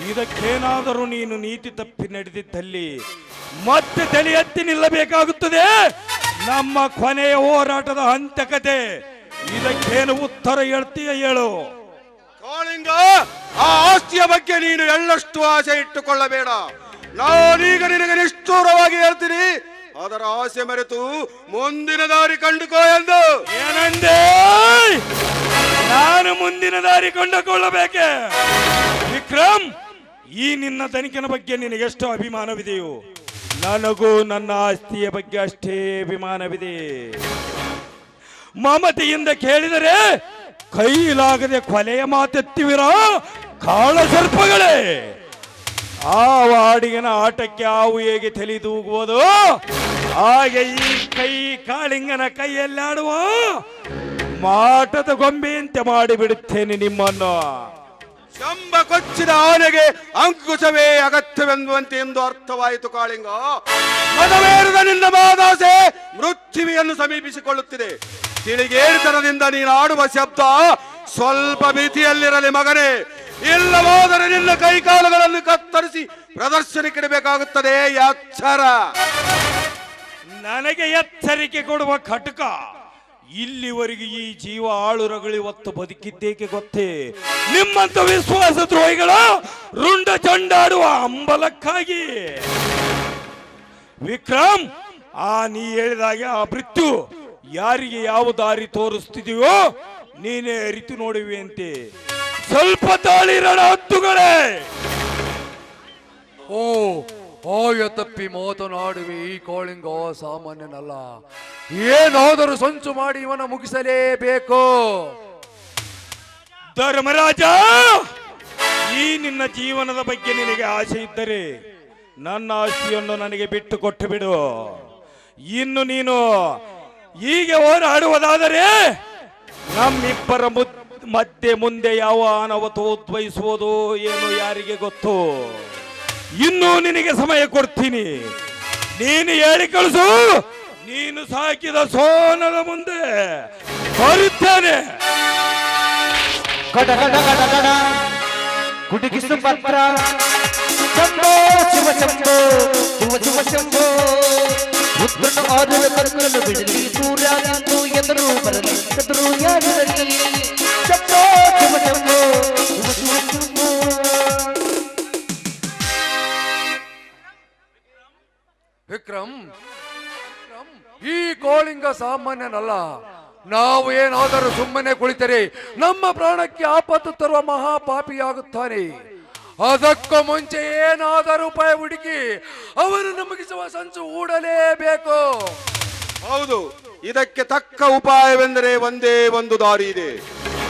ಇದಕ್ಕೇನಾದರೂ ನೀನು ನೀತಿ ತಪ್ಪಿ ನಡೆದಿದ್ದಲ್ಲಿ ಮತ್ತೆ ತಲೆ ಎತ್ತಿ ನಿಲ್ಲಬೇಕಾಗುತ್ತದೆ. ನಮ್ಮ ಕೊನೆಯ ಹೋರಾಟದ ಅಂತ್ಯಕತೆ. ಇದಕ್ಕೇನು ಉತ್ತರ ಹೇಳ್ತೀಯ ಹೇಳು? ಕಾಳಿಂಗ, ಆ ಆಸ್ತಿಯ ಬಗ್ಗೆ ನೀನು ಎಳ್ಳಷ್ಟು ಆಸೆ ಇಟ್ಟುಕೊಳ್ಳಬೇಡ. ನಾನೀಗ ನಿನಗೆ ನಿಷ್ಠೂರವಾಗಿ ಹೇಳ್ತೀನಿ, ಅದರ ಆಸೆ ಮರೆತು ಮುಂದಿನ ದಾರಿ ಕಂಡುಕೋ ಎಂದು. ಏನಂದೆ? ನಾನು ಮುಂದಿನ ದಾರಿ ಕಂಡುಕೊಳ್ಳಬೇಕೆ? ವಿಕ್ರಮ್, ಈ ನಿನ್ನ ತನಿಖೆನ ಬಗ್ಗೆ ನಿನಗೆ ಎಷ್ಟು ಅಭಿಮಾನವಿದೆಯೋ ನನಗೂ ನನ್ನ ಆಸ್ತಿಯ ಬಗ್ಗೆ ಅಷ್ಟೇ ಅಭಿಮಾನವಿದೆ. ಮಮತೆಯಿಂದ ಕೇಳಿದರೆ ಕೈಲಾಗದೆ ಕೊಲೆಯ ಮಾತೆತ್ತಿವಿರ ಕಾಳ ಸರ್ಪಗಳೇ. ಆ ವಾಡಿಗನ ಆಟಕ್ಕೆ ಹಾವು ಹೇಗೆ ತಲೆದೂಗುವುದು ಹಾಗೆ ಈ ಕೈ ಕಾಳಿಂಗನ ಕೈಯಲ್ಲಾಡುವ ಮಾಟದ ಗೊಂಬೆಯಂತೆ ಮಾಡಿಬಿಡುತ್ತೇನೆ ನಿಮ್ಮನ್ನು. ಶಂಬ ಕೊಚ್ಚಿದ ಆನೆಗೆ ಅಂಕುಶವೇ ಅಗತ್ಯವೆಂದುವಂತೆ ಎಂದು ಅರ್ಥವಾಯಿತು ಕಾಳಿಂಗ. ಮದವೇರಿದ ನಿನ್ನ ಮಾದಾಸೆ ಮೃತ್ಯುವಿಯನ್ನು ಸಮೀಪಿಸಿಕೊಳ್ಳುತ್ತಿದೆ. ತಿಳಿಗೇರಿತನದಿಂದ ನೀನು ಆಡುವ ಶಬ್ದ ಸ್ವಲ್ಪ ಮಿತಿಯಲ್ಲಿರಲಿ ಮಗನೇ. ಇಲ್ಲವಾದರೆ ನಿನ್ನ ಕೈಕಾಲುಗಳನ್ನು ಕತ್ತರಿಸಿ ಪ್ರದರ್ಶನಕ್ಕಿಡಬೇಕಾಗುತ್ತದೆ. ಎಚ್ಚರ. ನನಗೆ ಎಚ್ಚರಿಕೆ ಕೊಡುವ ಕಟಕ. ಇಲ್ಲಿವರೆಗೆ ಈ ಜೀವ ಆಳು ರಗಳಿ ಹೊತ್ತು ಬದುಕಿದ್ದೇಕೆ ಗೊತ್ತೇ? ನಿಮ್ಮಂತ ವಿಶ್ವಾಸ ದ್ರೋಹಿಗಳ ರುಂಡ ಚಂಡಾಡುವ ಅಂಬಲಕ್ಕಾಗಿ. ವಿಕ್ರಮ್, ನೀ ಹೇಳಿದಾಗೆ ಆ ಮೃತ್ಯು ಯಾರಿಗೆ ಯಾವ ದಾರಿ ತೋರಿಸ್ತಿದೆಯೋ ನೀನೇ ಅರಿತು ನೋಡುವೆಯಂತೆ. ಸ್ವಲ್ಪ ತಾಳಿರಣ ಹತ್ತುಗಳೇ. ಓ, ಆಯ ತಪ್ಪಿ ಮಾತನಾಡುವೆ ಈ ಕಾಳಿಂಗ ಸಾಮಾನ್ಯನಲ್ಲ. ಏನಾದರೂ ಸಂಚು ಮಾಡಿ ಇವನ ಮುಗಿಸಲೇಬೇಕು. ಧರ್ಮರಾಜ, ಈ ನಿನ್ನ ಜೀವನದ ಬಗ್ಗೆ ನಿನಗೆ ಆಸೆ ಇದ್ದರೆ ನನ್ನ ಆಸ್ತಿಯನ್ನು ನನಗೆ ಬಿಟ್ಟು ಕೊಟ್ಟು ಬಿಡು. ಇನ್ನು ನೀನು ಹೀಗೆ ಹೋರಾಡುವುದಾದರೆ ನಮ್ಮಿಬ್ಬರ ಮಧ್ಯೆ ಮುಂದೆ ಯಾವ ಅನಾಹುತ ಉದ್ಭವಿಸುವುದು ಏನು ಯಾರಿಗೆ ಗೊತ್ತು. ಇನ್ನೂ ನಿನಗೆ ಸಮಯ ಕೊಡ್ತೀನಿ. ನೀನು ಹೇಳಿ ಕಳಿಸು. ನೀನು ಸಾಕಿದ ಸೋನದ ಮುಂದೆ ಬರುತ್ತೇನೆ. ಕುಟುಕಿಸು ಪತ್ರ ಶಂಭೋ ಶಿವ ಶಂಭೋ ಶಿವ ಶಿವ ಶಂಭೋ. ಉತ್ತರನು ಆದರ ಕರ್ಕರನ್ನು ಬಿಡಲಿ, ಸೂರ್ಯನಿಂದು ಎದುರು ಬರಲಿ, ಎದುರು ಯಾರಿರಲಿ. ಶಂಭೋ ಶಿವ ಶಂಭೋ ಶಿವ ಶಿವ ಶಂಭೋ. ವಿಕ್ರಮ್, ಈ ಕಾಳಿಂಗ ಸಾಮಾನ್ಯನಲ್ಲ. ನಾವು ಏನಾದರೂ ಸುಮ್ಮನೆ ಕುಳಿತರೆ ನಮ್ಮ ಪ್ರಾಣಕ್ಕೆ ಆಪತ್ತು ತರುವ ಮಹಾಪಾಪಿಯಾಗುತ್ತಾನೆ. ಅದಕ್ಕೂ ಮುಂಚೆ ಏನಾದರೂ ಉಪಾಯ ಹುಡುಕಿ ಅವನು ನಮಗಿಸುವ ಸಂಚು ಹೂಡಲೇಬೇಕು. ಹೌದು, ಇದಕ್ಕೆ ತಕ್ಕ ಉಪಾಯವೆಂದರೆ ಒಂದೇ ಒಂದು ದಾರಿ ಇದೆ.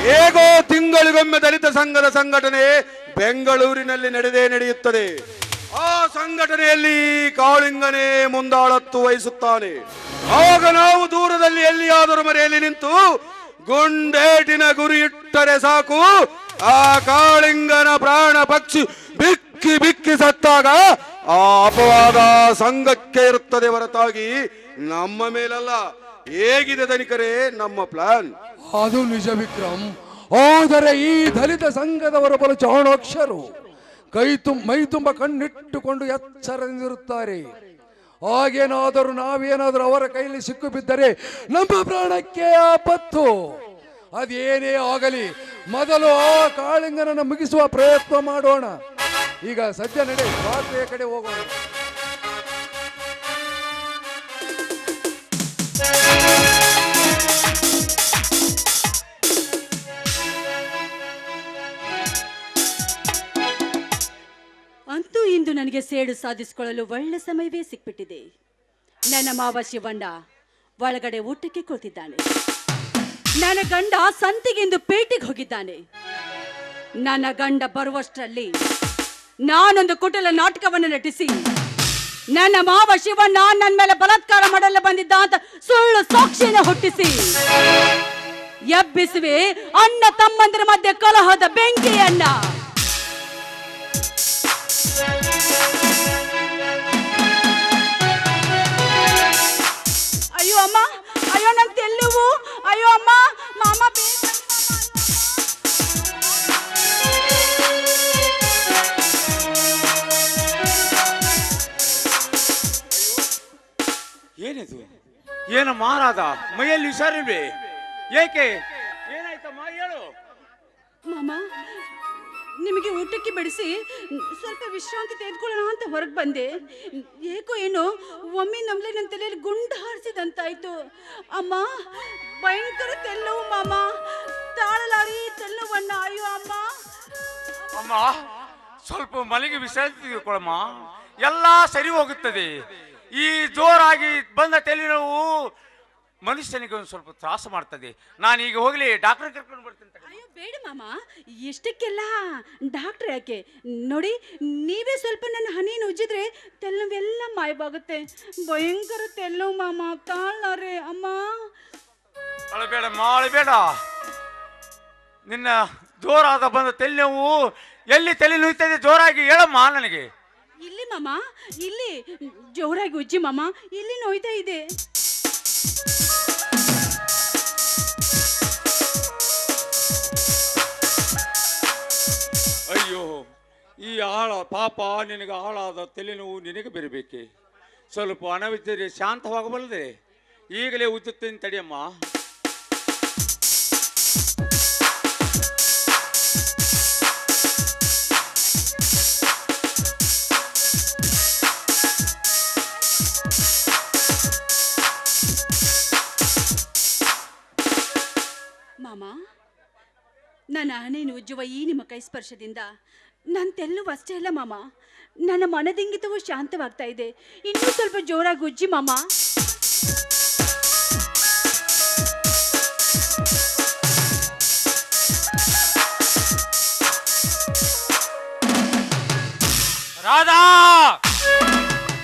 ಹೇಗೋ ತಿಂಗಳಿಗೊಮ್ಮೆ ದಲಿತ ಸಂಘದ ಸಂಘಟನೆ ಬೆಂಗಳೂರಿನಲ್ಲಿ ನಡೆಯುತ್ತದೆ. ಆ ಸಂಘಟನೆಯಲ್ಲಿ ಕಾಳಿಂಗನೇ ಮುಂದಾಳತ್ತು ವಹಿಸುತ್ತಾನೆ. ಆಗ ನಾವು ದೂರದಲ್ಲಿ ಎಲ್ಲಿಯಾದರೂ ಮರೆಯಲ್ಲಿ ನಿಂತು ಗುಂಡೇಟಿನ ಗುರಿ ಇಟ್ಟರೆ ಸಾಕು. ಆ ಕಾಳಿಂಗನ ಪ್ರಾಣ ಪಕ್ಷಿ ಬಿಕ್ಕಿ ಬಿಕ್ಕಿ ಸತ್ತಾಗ ಆ ಅಪವಾದ ಸಂಘಕ್ಕೆ ಇರುತ್ತದೆ ಹೊರತಾಗಿ ನಮ್ಮ ಮೇಲಲ್ಲ. ಹೇಗಿದೆ ತನಿಖರೆ ನಮ್ಮ ಪ್ಲಾನ್? ಅದು ನಿಜ ವಿಕ್ರಮ್. ಆದರೆ ಈ ದಲಿತ ಸಂಘದವರು ಬಲು ಚಾಣಾಕ್ಷರು. ಮೈ ತುಂಬ ಕಣ್ಣಿಟ್ಟುಕೊಂಡು ಎಚ್ಚರದಿಂದಿರುತ್ತಾರೆ. ಹಾಗೇನಾದರೂ ನಾವೇನಾದರೂ ಅವರ ಕೈಯಲ್ಲಿ ಸಿಕ್ಕು ಬಿದ್ದರೆ ನಮ್ಮ ಪ್ರಾಣಕ್ಕೆ ಆಪತ್ತು. ಅದೇನೇ ಆಗಲಿ ಮೊದಲು ಆ ಕಾಳಿಂಗನನ್ನು ಮುಗಿಸುವ ಪ್ರಯತ್ನ ಮಾಡೋಣ. ಈಗ ಸದ್ಯ ನಡೆ, ರಾತ್ರಿಯ ಕಡೆ ಹೋಗೋಣ. ಅಂತೂ ಇಂದು ನನಗೆ ಸೇಡು ಸಾಧಿಸಿಕೊಳ್ಳಲು ಒಳ್ಳೆ ಸಮಯವೇ ಸಿಕ್ಬಿಟ್ಟಿದೆ. ನನ್ನ ಮಾವ ಶಿವಣ್ಣ ಒಳಗಡೆ ಊಟಕ್ಕೆ ಕೂತಿದ್ದಾನೆ. ನನ್ನ ಗಂಡ ಸಂತಿಗೆಂದು ಪೇಟೆಗೆ ಹೋಗಿದ್ದಾನೆ. ನನ್ನ ಗಂಡ ಬರುವಷ್ಟರಲ್ಲಿ ನಾನೊಂದು ಕುಟಲ ನಾಟಕವನ್ನು ನಟಿಸಿ ನನ್ನ ಮಾವ ಶಿವಣ್ಣ ನನ್ನ ಮೇಲೆ ಬಲಾತ್ಕಾರ ಮಾಡಲು ಬಂದಿದ್ದ ಅಂತ ಸುಳ್ಳು ಸಾಕ್ಷಿಯನ್ನು ಹುಟ್ಟಿಸಿ ಎಬ್ಬಿಸುವೆ ಅಣ್ಣ ತಮ್ಮಂದಿರ ಮಧ್ಯೆ ಕಲಹದ ಬೆಂಕಿಯನ್ನ. ಅಯ್ಯೋ ಅಮ್ಮ, ಅಯ್ಯೋ ನನ್ ತೆಲ್ಲುವು, ಅಯ್ಯೋ ಅಮ್ಮ, ಮಾಮ ಏನಿದು? ಏನು ಮಾರಾದ? ಮೈಯಲ್ಲಿ ಹುಷಾರಿಲ್ವೇ? ಏಕೆ? ಏನಾಯ್ತಮ್ಮ, ಹೇಳು. ಮಾಮ, ನಿಮಗೆ ಊಟಕ್ಕೆ ಬಡಿಸಿ ಸ್ವಲ್ಪ ವಿಶ್ರಾಂತಿ ತೆಗೆದುಕೊಳ್ಳೋಣ ಅಂತ ಹೊರಗೆ ಬಂದೆ. ಏಕೋ ಏನೋ ಒಮ್ಮೆ ನಮ್ಲೆ ನನ್ನ ತಲೆಯಲ್ಲಿ ಗುಂಡು ಹಾರಿಸಿದಂತಾಯ್ತು. ಅಮ್ಮ, ಭಯಂಕರ ತೆಲ್ಲವು ಮಾಮ, ತಾಳಲಾರಿ ತೆಲ್ಲವಣ್ಣ. ಅಯ್ಯೋ ಅಮ್ಮ. ಅಮ್ಮ, ಸ್ವಲ್ಪ ಮನೆಗೆ ವಿಶ್ರಾಂತಿ ತೆಗೆದುಕೊಳ್ಳಮ್ಮ, ಎಲ್ಲ ಸರಿ ಹೋಗುತ್ತದೆ. ಈ ಜೋರಾಗಿ ಬಂದ ತಲೆನೋವು ಮನುಷ್ಯನಿಗೆ ಒಂದು ಸ್ವಲ್ಪ ತ್ರಾಸ ಮಾಡ್ತದೆ. ನಾನು ಈಗ ಹೋಗ್ಲಿ ಡಾಕ್ಟರ್ ಕರ್ಕೊಂಡು ಬರ್ತೀನಿ. ಅಯ್ಯೋ ಬೇಡ ಮಾಮ, ಇಷ್ಟಕ್ಕೆಲ್ಲ ಡಾಕ್ಟರ್ ಯಾಕೆ? ನೋಡಿ, ನೀವೇ ಸ್ವಲ್ಪ ನನ್ನ ಹನಿಯನ್ನು ಉಜ್ಜಿದ್ರೆ ತೆಲ್ಲವೆಲ್ಲ ಮಾಯವಾಗುತ್ತೆ. ಭಯಂಕರ ತೆಲ್ಲವು ಮಾಮ, ತಾಳಾರೆ. ಅಮ್ಮ ಅಳಬೇಡಮ್ಮ, ಅಳಬೇಡ. ನಿನ್ನ ಜೋರಾದ ಬಂದ ತಲೆನೋವು ಎಲ್ಲಿ ತಲೆ ನುಯ್ತದೆ? ಜೋರಾಗಿ ಹೇಳಮ್ಮ ನನಗೆ. ಇಲ್ಲಿ ಮಾಮ, ಇಲ್ಲಿ ಜೋರಾಗಿ ಉಜ್ಜಿ ಮಾಮ, ಇಲ್ಲಿ ನೋಯ್ತಾ ಇದೆ. ಅಯ್ಯೋ, ಈ ಪಾಪ ನಿನಗೆ ಹಾಳಾದ ತಲೆನೋವು ನಿನಗೆ ಬರಬೇಕೆ? ಸ್ವಲ್ಪ ಅನವಿದ್ದರೆ ಶಾಂತವಾಗಬಲ್ಲದೆ? ಈಗಲೇ ಉಜ್ಜುತ್ತೇನೆ, ತಡಿಯಮ್ಮ. ಮಾಮ, ನನ್ನ ಹಣೆಯನ್ನು ಉಜ್ಜುವ ಈ ನಿಮ್ಮ ಕೈ ಸ್ಪರ್ಶದಿಂದ ನನ್ನ ತೆಲ್ಲುವು ಅಷ್ಟೇ ಅಲ್ಲ ಮಾಮ, ನನ್ನ ಮನದಿಂಗಿತವೂ ಶಾಂತವಾಗ್ತಾ ಇದೆ. ಇನ್ನೂ ಸ್ವಲ್ಪ ಜೋರಾಗಿ ಉಜ್ಜಿ ಮಾಮ. ರಾಧಾ,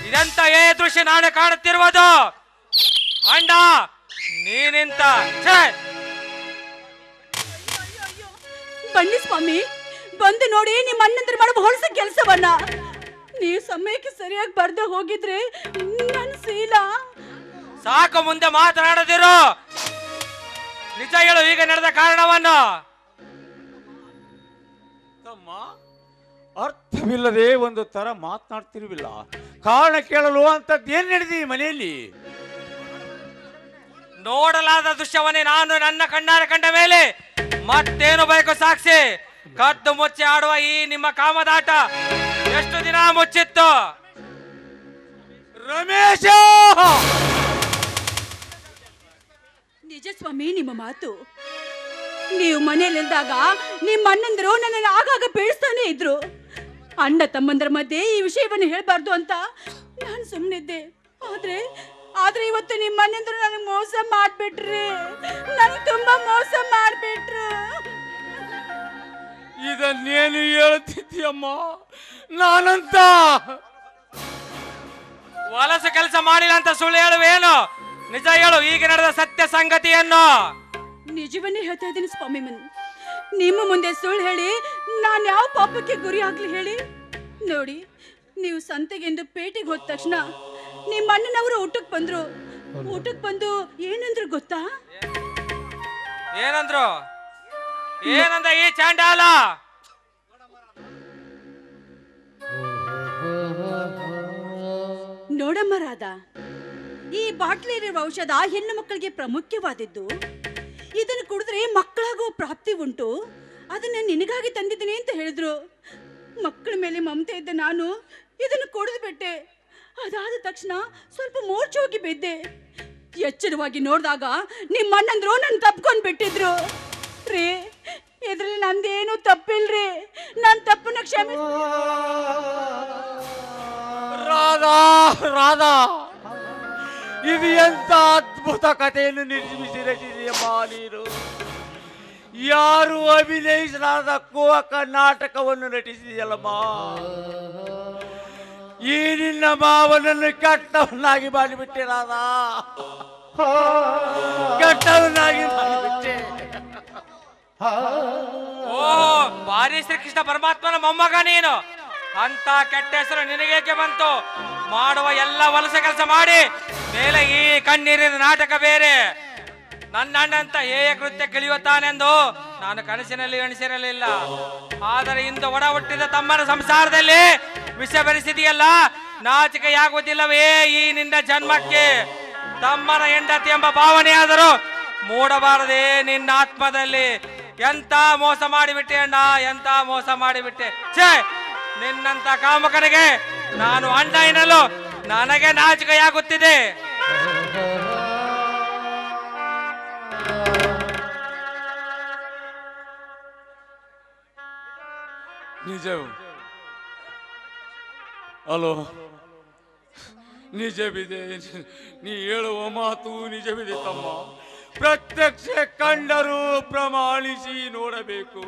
ಇದಂತ ದೃಶ್ಯ ನಾಳೆ ಕಾಣುತ್ತಿರುವುದು? ಅಂಡ ನೀನಿಂತ ಬನ್ನಿ ಸ್ವಾಮಿ, ಬಂದು ನೋಡಿ ನಿಮ್ಮ ಅಣ್ಣಂದ್ರ ಮಾಡುವ ಹೊಲಸ ಕೆಲಸವನ್ನ. ನೀವು ಸಮಯಕ್ಕೆ ಸರಿಯಾಗಿ ಬರ್ದೆ ಹೋಗಿದ್ರೆ ನನ್ನ ಶೀಲ. ಸಾಕು, ಮುಂದೆ ಮಾತನಾಡದಿರು. ನಿಜ ಹೇಳು, ಈಗ ನಡೆದ ಕಾರಣವನ್ನು. ತಮ್ಮ, ಅರ್ಥವಿಲ್ಲದೆ ಒಂದು ತರ ಮಾತನಾಡ್ತಿರುವಿಲ್ಲ. ಕಾರಣ ಕೇಳಲು ಅಂತದ್ದು ಏನ್ ನಡೆದಿ ಮನೆಯಲ್ಲಿ? ನೋಡಲಾದ ದೃಶ್ಯವನ್ನೇ ನಾನು ನನ್ನ ಕಣ್ಣಾರೆ ಕಂಡ ಮೇಲೆ ಮತ್ತೇನು ಬೇಕು ಸಾಕ್ಷಿ? ಕದ್ದು ಮುಚ್ಚಿ ಆಡುವ ಈ ನಿಮ್ಮ ಕಾಮದಾಟ ಎಷ್ಟು ದಿನ ಮುಚ್ಚಿತ್ತು? ರಮೇಶ, ನಿಜ ಸ್ವಾಮಿ ನಿಮ್ಮ ಮಾತು. ನೀವು ಮನೆಯಲ್ಲಿದ್ದಾಗ ನಿಮ್ಮ ಅಣ್ಣಂದರು ನನ್ನನ್ನು ಆಗಾಗ ಬೀಳಿಸ್ತಾನೆ ಇದ್ರು. ಅಣ್ಣ ತಮ್ಮಂದರ ಮಧ್ಯೆ ಈ ವಿಷಯವನ್ನು ಹೇಳಬಾರ್ದು ಅಂತ ನಾನು ಸುಮ್ಮನಿದ್ದೆ. ಆದ್ರೆ ಇವತ್ತು ನಿಮ್ಮ ಅಣ್ಣಂದರು ನನಗೆ ಮೋಸ ಮಾಡ್ಬಿಟ್ರಿ. ನನಗೆ ತುಂಬಾ ಮೋಸ ಮಾಡ್ಬಿಟ್ರು. ಇದನ್ನೇನು ಹೇಳ್ತಿದ್ದೀಯಮ್ಮ? ನಾನಂತ ವಲಸು ಕೆಲಸ ಮಾಡಿಲ್ಲ ಅಂತ ಸುಳ್ಳು ಹೇಳುವೇನು? ನಿಜ ಹೇಳು, ಈಗ ನಡೆದ ಸತ್ಯ ಸಂಗತಿಯನ್ನು. ನಿಜವನ್ನೇ ಹೇಳ್ತಾ ಇದ್ದೀನಿ ಸ್ವಾಮಿ. ನಿಮ್ಮ ಮುಂದೆ ಸುಳ್ಳು ಹೇಳಿ ನಾನು ಯಾವ ಪಾಪಕ್ಕೆ ಗುರಿ ಆಗ್ಲಿ ಹೇಳಿ? ನೋಡಿ, ನೀವು ಸಂತೆಗೆಂದು ಪೇಟೆಗೆ ಹೋದ ತಕ್ಷಣ ನಿಮ್ಮ ಅಣ್ಣನವರು ಊಟಕ್ಕೆ ಬಂದ್ರು. ಊಟಕ್ಕೆ ಬಂದು ಏನಂದ್ರು ಗೊತ್ತಾ? ಏನಂದ್ರು? ಏನಂದ ಈ ಚಾಂಡಾಲ? ನೋಡಮ್ಮ ರಾಧಾ, ಈ ಬಾಟ್ಲಿರುವ ಔಷಧ ಹೆಣ್ಣು ಮಕ್ಕಳಿಗೆ ಪ್ರಾಮುಖ್ಯವಾದದ್ದು. ಇದನ್ನು ಕುಡಿದ್ರೆ ಮಕ್ಕಳಾಗುವ ಪ್ರಾಪ್ತಿ ಉಂಟು, ಅದನ್ನ ನಿನಗಾಗಿ ತಂದಿದ್ದೀನಿ ಅಂತ ಹೇಳಿದ್ರು. ಮಕ್ಕಳ ಮೇಲೆ ಮಮತೆ ಇದ್ದ ನಾನು ಇದನ್ನು ಕೊಡದು ಬಿಟ್ಟೆ. ಅದಾದ ತಕ್ಷಣ ಸ್ವಲ್ಪ ಮೂರ್ಛೆ ಹೋಗಿ ಬಿದ್ದೆ. ಎಚ್ಚರವಾಗಿ ನೋಡಿದಾಗ ನಿಮ್ಮ ಅಣ್ಣಂದ್ರು ನನ್ನ ತಪ್ಕೊಂಡು ಬಿಟ್ಟಿದ್ರು ರೀ. ಇದ್ರಲ್ಲಿ ನಂದೇನು ತಪ್ಪಿಲ್ರಿ, ನನ್ನ ತಪ್ಪನ್ನ ಕ್ಷಮಿಸಿ. ರಾಧಾ ರಾಧಾ, ಇದು ಎಂತ ಅದ್ಭುತ ಕಥೆಯನ್ನು ನಿರ್ಮಿಸಿ ರಚಿಸಿದೆಯಮ್ಮ ನೀನು. ಯಾರು ಅಭಿನಯಿಸಲಾದ ಕೋಕ ನಾಟಕವನ್ನು ನಟಿಸಿದೆಯಲ್ಲಮ್ಮ. ಈ ನಿನ್ನ ಮಾವನನ್ನು ಕೆಟ್ಟವನ್ನಾಗಿ ಮಾಡಿಬಿಟ್ಟೆ ರಾಧಾ, ಕೆಟ್ಟವನ್ನಾಗಿ ಮಾಡಿಬಿಟ್ಟೆ. ಓ ಬಾರಿ ಶ್ರೀಕೃಷ್ಣ ಪರಮಾತ್ಮನ ಮೊಮ್ಮಗ ನೀನು. ಅಂತ ಕೆಟ್ಟ ಹೆಸರು ನಿನಗೇಕೆ ಬಂತು? ಮಾಡುವ ಎಲ್ಲ ವಲಸೆ ಕೆಲಸ ಮಾಡಿ ಮೇಲೆ ಈ ಕಣ್ಣೀರಿನ ನಾಟಕ ಬೇರೆ. ನನ್ನ ಅಣ್ಣಂತ ಹೇಯ ಕೃತ್ಯ ಕಿಳಿಯುತ್ತಾನೆಂದು ನಾನು ಕನಸಿನಲ್ಲಿ ಎಣಿಸಿರಲಿಲ್ಲ. ಆದರೆ ಇಂದು ಒಡ ಹುಟ್ಟಿದ ತಮ್ಮನ ಸಂಸಾರದಲ್ಲಿ ವಿಷ ಬೆರೆಸಿದೆಯಲ್ಲ, ನಾಚಿಕೆಯಾಗುವುದಿಲ್ಲವೇ ಈ ನಿನ್ನ ಜನ್ಮಕ್ಕೆ? ತಮ್ಮನ ಹೆಂಡತಿ ಎಂಬ ಭಾವನೆಯಾದರೂ ಮೂಡಬಾರದೆ ನಿನ್ನ ಆತ್ಮದಲ್ಲಿ. ಎಂತ ಮೋಸ ಮಾಡಿಬಿಟ್ಟೆ ಅಣ್ಣ, ಎಂತ ಮೋಸ ಮಾಡಿಬಿಟ್ಟೆ. ಛೇ, ನಿನ್ನಂತ ಕಾಮಕನಿಗೆ ನಾನು ಅಣ್ಣ ಎನ್ನಲು ನನಗೆ ನಾಚಿಕೆಯಾಗುತ್ತಿದೆ. ನಿಜವು ಅಲೋ, ನಿಜವಿದೆ. ನೀ ಹೇಳುವ ಮಾತು ನಿಜವಿದೆ ತಮ್ಮ. ಪ್ರತ್ಯಕ್ಷ ಕಂಡರೂ ಪ್ರಮಾಣಿಸಿ ನೋಡಬೇಕು.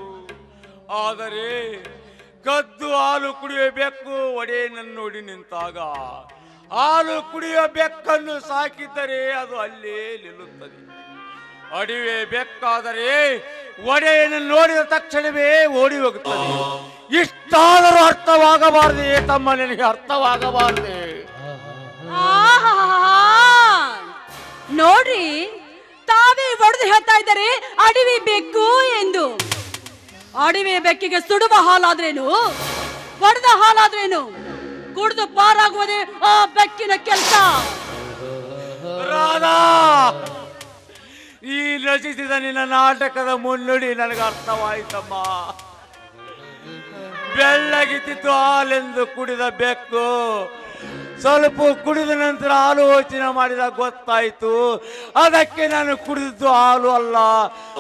ಆದರೆ ಕದ್ದು ಹಾಲು ಕುಡಿಯುವ ಬೆಕ್ಕು ಒಡೆಯನನ್ನು ನೋಡಿ ನಿಂತಾಗ ಹಾಲು ಕುಡಿಯುವ ಬೆಕ್ಕನ್ನು ಸಾಕಿದ್ದರೆ ಅದು ಅಲ್ಲೇ ನಿಲ್ಲುತ್ತದೆ. ಅಡಿವೆ ಬೆಕ್ಕಾದರೆ ಒಡೆಯನನ್ನು ನೋಡಿದ ತಕ್ಷಣವೇ ಓಡಿ ಹೋಗುತ್ತದೆ. ಇಷ್ಟಾದರೂ ಅರ್ಥವಾಗಬಾರದೆ ತಮ್ಮ, ನಿನಗೆ ಅರ್ಥವಾಗಬಾರದೆ. ನೋಡ್ರಿ, ತಾವೇ ಒಡೆದು ಹೇಳ್ತಾ ಇದ್ದಾರೆ ಅಡವಿ ಬೆಕ್ಕು ಎಂದು. ಅಡವಿ ಬೆಕ್ಕಿಗೆ ಸುಡುವ ಹಾಲಾದ್ರೇನು, ಒಡೆದ ಹಾಲಾದ್ರೇನು? ಕುಡಿದು ಪಾರಾಗುವುದೇ ಆ ಬೆಕ್ಕಿನ ಕೆಲಸ. ರಾಧಾ, ಈ ರಚಿಸಿದ ನಿನ್ನ ನಾಟಕದ ಮುನ್ನುಡಿ ನನಗೆ ಅರ್ಥವಾಯಿತಮ್ಮ. ಬೆಳ್ಳಗಿತ್ತಿತ್ತು ಹಾಲೆಂದು ಕುಡಿದ ಬೆಕ್ಕು ಸ್ವಲ್ಪ ಕುಡಿದ ನಂತರ ಆಲೋಚನೆ ಮಾಡಿದಾಗ ಗೊತ್ತಾಯ್ತು, ಅದಕ್ಕೆ ನಾನು ಕುಡಿದಿದ್ದು ಹಾಲು ಅಲ್ಲ,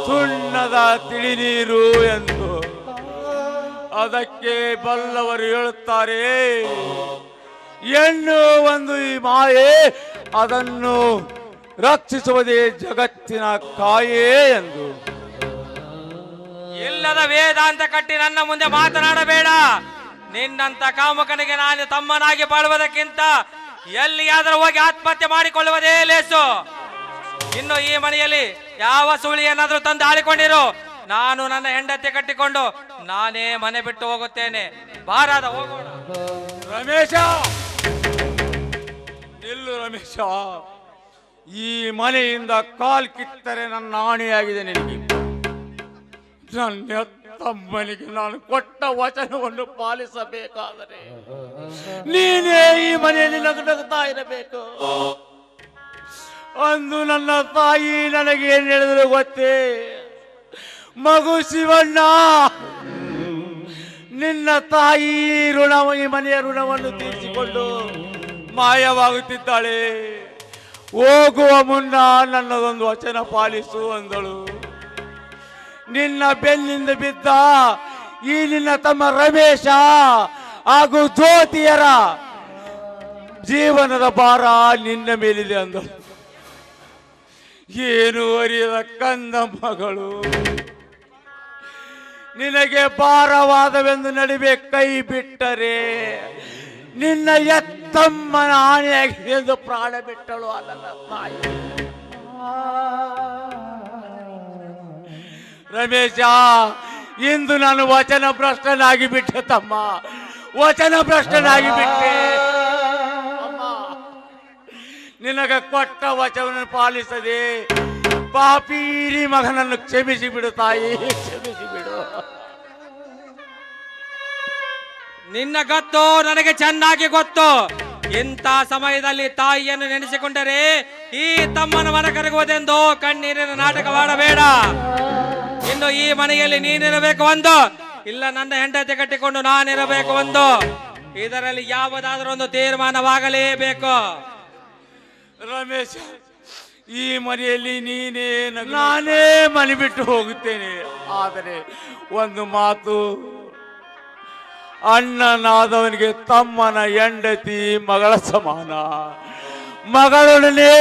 ಸುಣ್ಣದ ತಿಳಿ ನೀರು ಎಂದು. ಅದಕ್ಕೆ ಬಲ್ಲವರು ಹೇಳುತ್ತಾರೆ, ಹೆಣ್ಣು ಒಂದು ಈ ಮಾಯೆ, ಅದನ್ನು ರಕ್ಷಿಸುವುದೇ ಜಗತ್ತಿನ ಕಾಯೇ ಎಂದು. ಇಲ್ಲದ ವೇದಾಂತ ಕಟ್ಟಿ ನನ್ನ ಮುಂದೆ ಮಾತನಾಡಬೇಡ. ನಿನ್ನಂತ ಕಾಮಕನಿಗೆ ನಾನು ತಮ್ಮನಾಗಿ ಬಾಳುವುದಕ್ಕಿಂತ ಎಲ್ಲಿಯಾದರೂ ಹೋಗಿ ಆತ್ಮಹತ್ಯೆ ಮಾಡಿಕೊಳ್ಳುವುದೇ ಲೇಸು. ಇನ್ನು ಈ ಮನೆಯಲ್ಲಿ ಯಾವ ಸುಳಿ ಏನಾದ್ರೂ ತಂದು ಆಳಿಕೊಂಡಿರು, ನಾನು ನನ್ನ ಹೆಂಡತಿ ಕಟ್ಟಿಕೊಂಡು ನಾನೇ ಮನೆ ಬಿಟ್ಟು ಹೋಗುತ್ತೇನೆ. ಬಾರಾದ ಹೋಗೋಣ. ರಮೇಶ, ನಿಲ್ಲು ರಮೇಶ. ಈ ಮನೆಯಿಂದ ಕಾಲ್ ಕಿತ್ತರೆ ನನ್ನ ಆಣೆಯಾಗಿದೆ ನಿನಗೆ. ನನ್ನ ತಮ್ಮನಿಗೆ ನಾನು ಕೊಟ್ಟ ವಚನವನ್ನು ಪಾಲಿಸಬೇಕಾದರೆ ನೀನೇ ಈ ಮನೆಯಲ್ಲಿ ನಗುತ್ತಾ ಇರಬೇಕು. ಅಂದು ನನ್ನ ತಾಯಿ ನನಗೆ ಏನ್ ಹೇಳಿದ್ರು ಗೊತ್ತೇ? ಮಗು ಶಿವಣ್ಣ, ನಿನ್ನ ತಾಯಿ ಈ ಮನೆಯ ಋಣವನ್ನು ತೀರಿಸಿಕೊಂಡು ಮಾಯವಾಗುತ್ತಿದ್ದಾಳೆ. ಹೋಗುವ ಮುನ್ನ ನನ್ನದೊಂದು ವಚನ ಪಾಲಿಸು ಅಂದಳು. ನಿನ್ನ ಬೆನ್ನಿಂದ ಬಿದ್ದ ಈ ನಿನ್ನ ತಮ್ಮ ರಮೇಶ ಹಾಗೂ ಜ್ಯೋತಿಯರ ಜೀವನದ ಭಾರ ನಿನ್ನ ಮೇಲಿದೆ ಅಂದಳು. ಏನು ಅರಿಯದ ಕಂದ ಮಗಳು, ನಿನಗೆ ಭಾರವಾದವೆಂದು ನಡುವೆ ಕೈ ಬಿಟ್ಟರೆ ನಿನ್ನ ಎತ್ತಮ್ಮನ ಆಣೆಯಾಗಿದೆ ಎಂದು ಪ್ರಾಣ ಬಿಟ್ಟಳು ಅಲ್ಲ ತಾಯಿ. ರಮೇಶ, ಇಂದು ನಾನು ವಚನ ಭ್ರಷ್ಟನಾಗಿ ಬಿಟ್ಟೆ ತಮ್ಮ, ವಚನ ಭ್ರಷ್ಟನಾಗಿ ಬಿಟ್ಟೆ. ನಿನಗ ಕೊಟ್ಟ ವಚನ ಪಾಲಿಸದೆ ಪಾಪೀರಿ ಮಗನನ್ನು ಕ್ಷಮಿಸಿ ಬಿಡು ತಾಯಿ, ಕ್ಷಮಿಸಿ ಬಿಡು. ನಿನ್ನ ಗೊತ್ತು ನನಗೆ ಚೆನ್ನಾಗಿ ಗೊತ್ತು. ಇಂಥ ಸಮಯದಲ್ಲಿ ತಾಯಿಯನ್ನು ನೆನೆಸಿಕೊಂಡರೆ ಈ ತಮ್ಮನ ಮನ ಕರಗುವುದೆಂದು ಕಣ್ಣೀರಿನ ನಾಟಕವಾಡಬೇಡ. ಇನ್ನು ಈ ಮನೆಯಲ್ಲಿ ನೀನಿರಬೇಕು ಒಂದು, ಇಲ್ಲ ನನ್ನ ಹೆಂಡತಿ ಕಟ್ಟಿಕೊಂಡು ನಾನಿರಬೇಕು ಒಂದು. ಇದರಲ್ಲಿ ಯಾವುದಾದ್ರೂ ಒಂದು ತೀರ್ಮಾನವಾಗಲೇಬೇಕು. ರಮೇಶ, ಈ ಮನೆಯಲ್ಲಿ ನಾನೇ ಮನೆ ಬಿಟ್ಟು ಹೋಗುತ್ತೇನೆ. ಆದರೆ ಒಂದು ಮಾತು, ಅಣ್ಣನಾದವನಿಗೆ ತಮ್ಮನ ಹೆಂಡತಿ ಮಗಳ ಸಮಾನ. ಮಗಳೊಡನೆ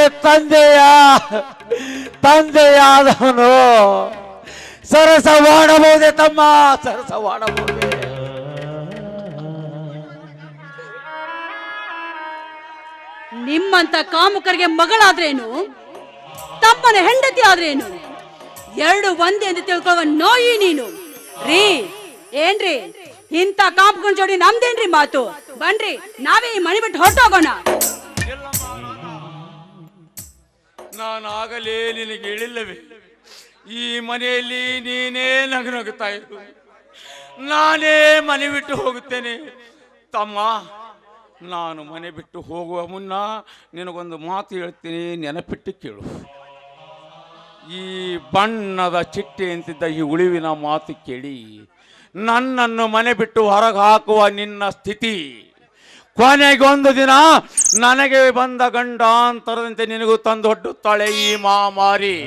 ತಂದೆಯಾದವನು ಸರಸವಾಡಬಹುದೇ ತಮ್ಮ, ಸರಸವಾಡಬಹುದೇ? ನಿಮ್ಮಂತ ಕಾಮುಕರಿಗೆ ಮಗಳಾದ್ರೇನು, ತಮ್ಮನ ಹೆಂಡತಿ ಆದ್ರೇನು, ಎರಡು ಒಂದೇ ಎಂದು ತಿಳ್ಕೊಳ್ಳುವ ನೋಯಿ ನೀನು. ರೀ ಏನ್ರಿ ಇಂಥ ಕಾಮುಕನ ಜೋಡಿ ನಮ್ದೇನ್ರಿ ಮಾತು? ಬನ್ರಿ ನಾವೇ ಈ ಮನೆ ಬಿಟ್ಟು ಹೊರಟೋಗೋಣ. ನಾನು ಆಗಲೇ ನಿನಗೆ ಹೇಳಿಲ್ಲವೇ, ಈ ಮನೆಯಲ್ಲಿ ನೀನೇ ನಗುತ್ತಾ ಇರು, ನಾನೇ ಮನೆ ಬಿಟ್ಟು ಹೋಗುತ್ತೇನೆ. ತಮ್ಮ, ನಾನು ಮನೆ ಬಿಟ್ಟು ಹೋಗುವ ಮುನ್ನ ನಿನಗೊಂದು ಮಾತು ಹೇಳ್ತೀನಿ, ನೆನಪಿಟ್ಟು ಕೇಳು. ಈ ಬಣ್ಣದ ಚಿಟ್ಟೆ ಅಂತಿದ್ದ ಈ ಉಳಿವಿನ ಮಾತು ಕೇಳಿ ನನ್ನನ್ನು ಮನೆ ಬಿಟ್ಟು ಹೊರಗೆ ಹಾಕುವ ನಿನ್ನ ಸ್ಥಿತಿ ಕೊನೆಗೊಂದು ದಿನ ನನಗೆ ಬಂದ ಗಂಡಾಂತರದಂತೆ ನಿನಗೂ ತಂದೊಡ್ಡುತ್ತಾಳೆ ಈ ಮಾಮಾರಿ.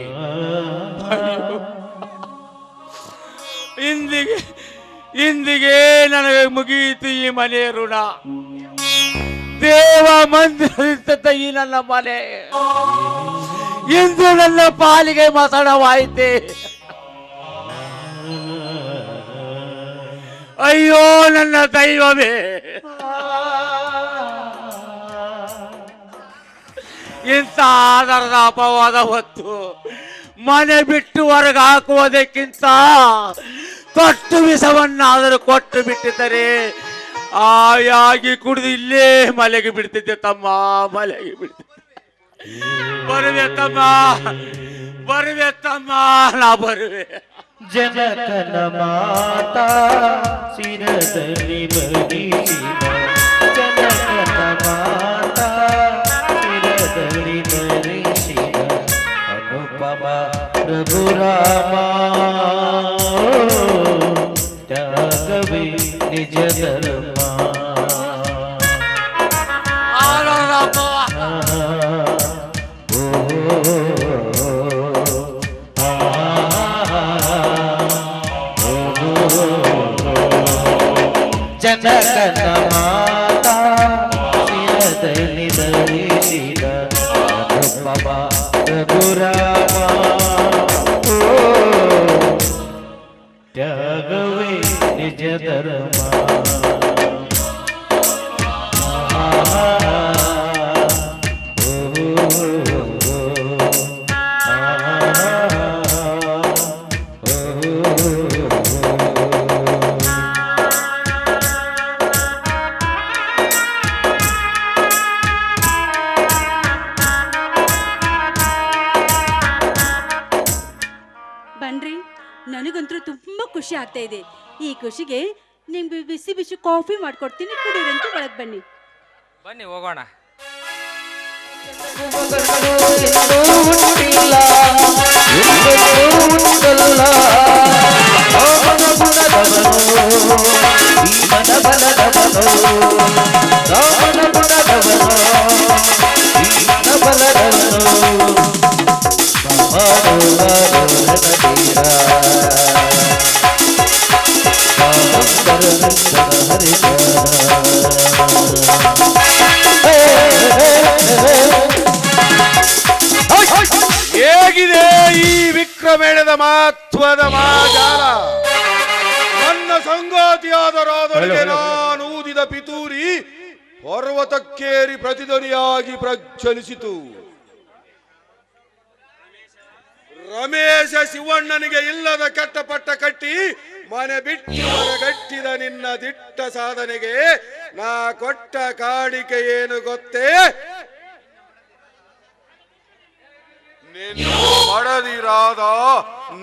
ಇಂದಿಗೆ ನನಗೆ ಮುಗಿಯಿತು ಈ ಮನೆ ಋಣ. ದೇವ ಮಂದಿರ ಈ ನನ್ನ ಮನೆ ಇಂದು ನನ್ನ ಪಾಲಿಗೆ ಮಸಣವಾಯಿತೆ. ಅಯ್ಯೋ ನನ್ನ ದೈವವೇ, ಇಂಥ ಆಧಾರದ ಅಪವಾದ ಹೊತ್ತು ಮನೆ ಬಿಟ್ಟು ಹೊರಗೆ ಹಾಕುವುದಕ್ಕಿಂತ ತೊಟ್ಟು ವಿಷವನ್ನಾದರೂ ಕೊಟ್ಟು ಬಿಟ್ಟಿದ್ದರೆ ಆಯಾಗಿ ಕುಡಿದು ಇಲ್ಲೇ ಮಲೆಗೆ ಬಿಡ್ತಿದ್ದೆ ತಮ್ಮ, ಮಲೆಗೆ ಬಿಡ್ತಿದ್ದೆ. ಬರುವೆ ತಮ್ಮ, ನಾ ಬರುವೆ. ಜನಕನ ಮಾತಾ ಶಿರದಲ್ಲಿ ಮರಿಸಿದ, ಜನಕನ ಮಾತಾ ಶಿರದಲ್ಲಿ ಮರಿಸಿದ ಅನುಪಮ ಪ್ರಭುರಾಮ. ತ್ಯಾಗವೇ ನಿಜ ಧರ್ಮ. ಜನಕನ ಮಾತಾ ಶಿರದಲ್ಲಿ ಧರಿಸಿದ ಅನುಪಮ ರಘುರಾಮ. ತ್ಯಾಗವೇ ನಿಜ ಧರ್ಮ. ಬನ್ರಿ, ನನಗಂತೂ ತುಂಬಾ ಖುಷಿ ಆಗ್ತಾ ಇದೆ. ಈ ಖುಷಿಗೆ ನಿಮ್ಗೆ ಬಿಸಿ ಬಿಸಿ ಕಾಫಿ ಮಾಡ್ಕೊಡ್ತೀನಿ, ಕುಡಿಯರಂತೂ ಒಳಗೆ ಬನ್ನಿ. ಬನ್ನಿ ಹೋಗೋಣ. ಹೇಗಿದೆ ಈ ವಿಕ್ರಮೇಣದ ಮಹತ್ವದ ಮಾಜಾಲ? ನನ್ನ ಸಂಗಾತಿಯಾದರಾದೊಳಗೆ ನಾನು ಊದಿದ ಪಿತೂರಿ ಪರ್ವತಕ್ಕೇರಿ ಪ್ರತಿಧ್ವನಿಯಾಗಿ ಪ್ರಜ್ವಲಿಸಿತು. ರಮೇಶ ಶಿವಣ್ಣನಿಗೆ ಇಲ್ಲದ ಕಟ್ಟಪಟ್ಟ ಕಟ್ಟಿ ಮನೆ ಬಿಟ್ಟು ಹೊರಗಟ್ಟಿದ ನಿನ್ನ ದಿಟ್ಟ ಸಾಧನೆಗೆ ನಾ ಕೊಟ್ಟ ಕಾಣಿಕೆ ಏನು ಗೊತ್ತೇ? ನಿನ್ನ ಪಡೆದಿರಾದ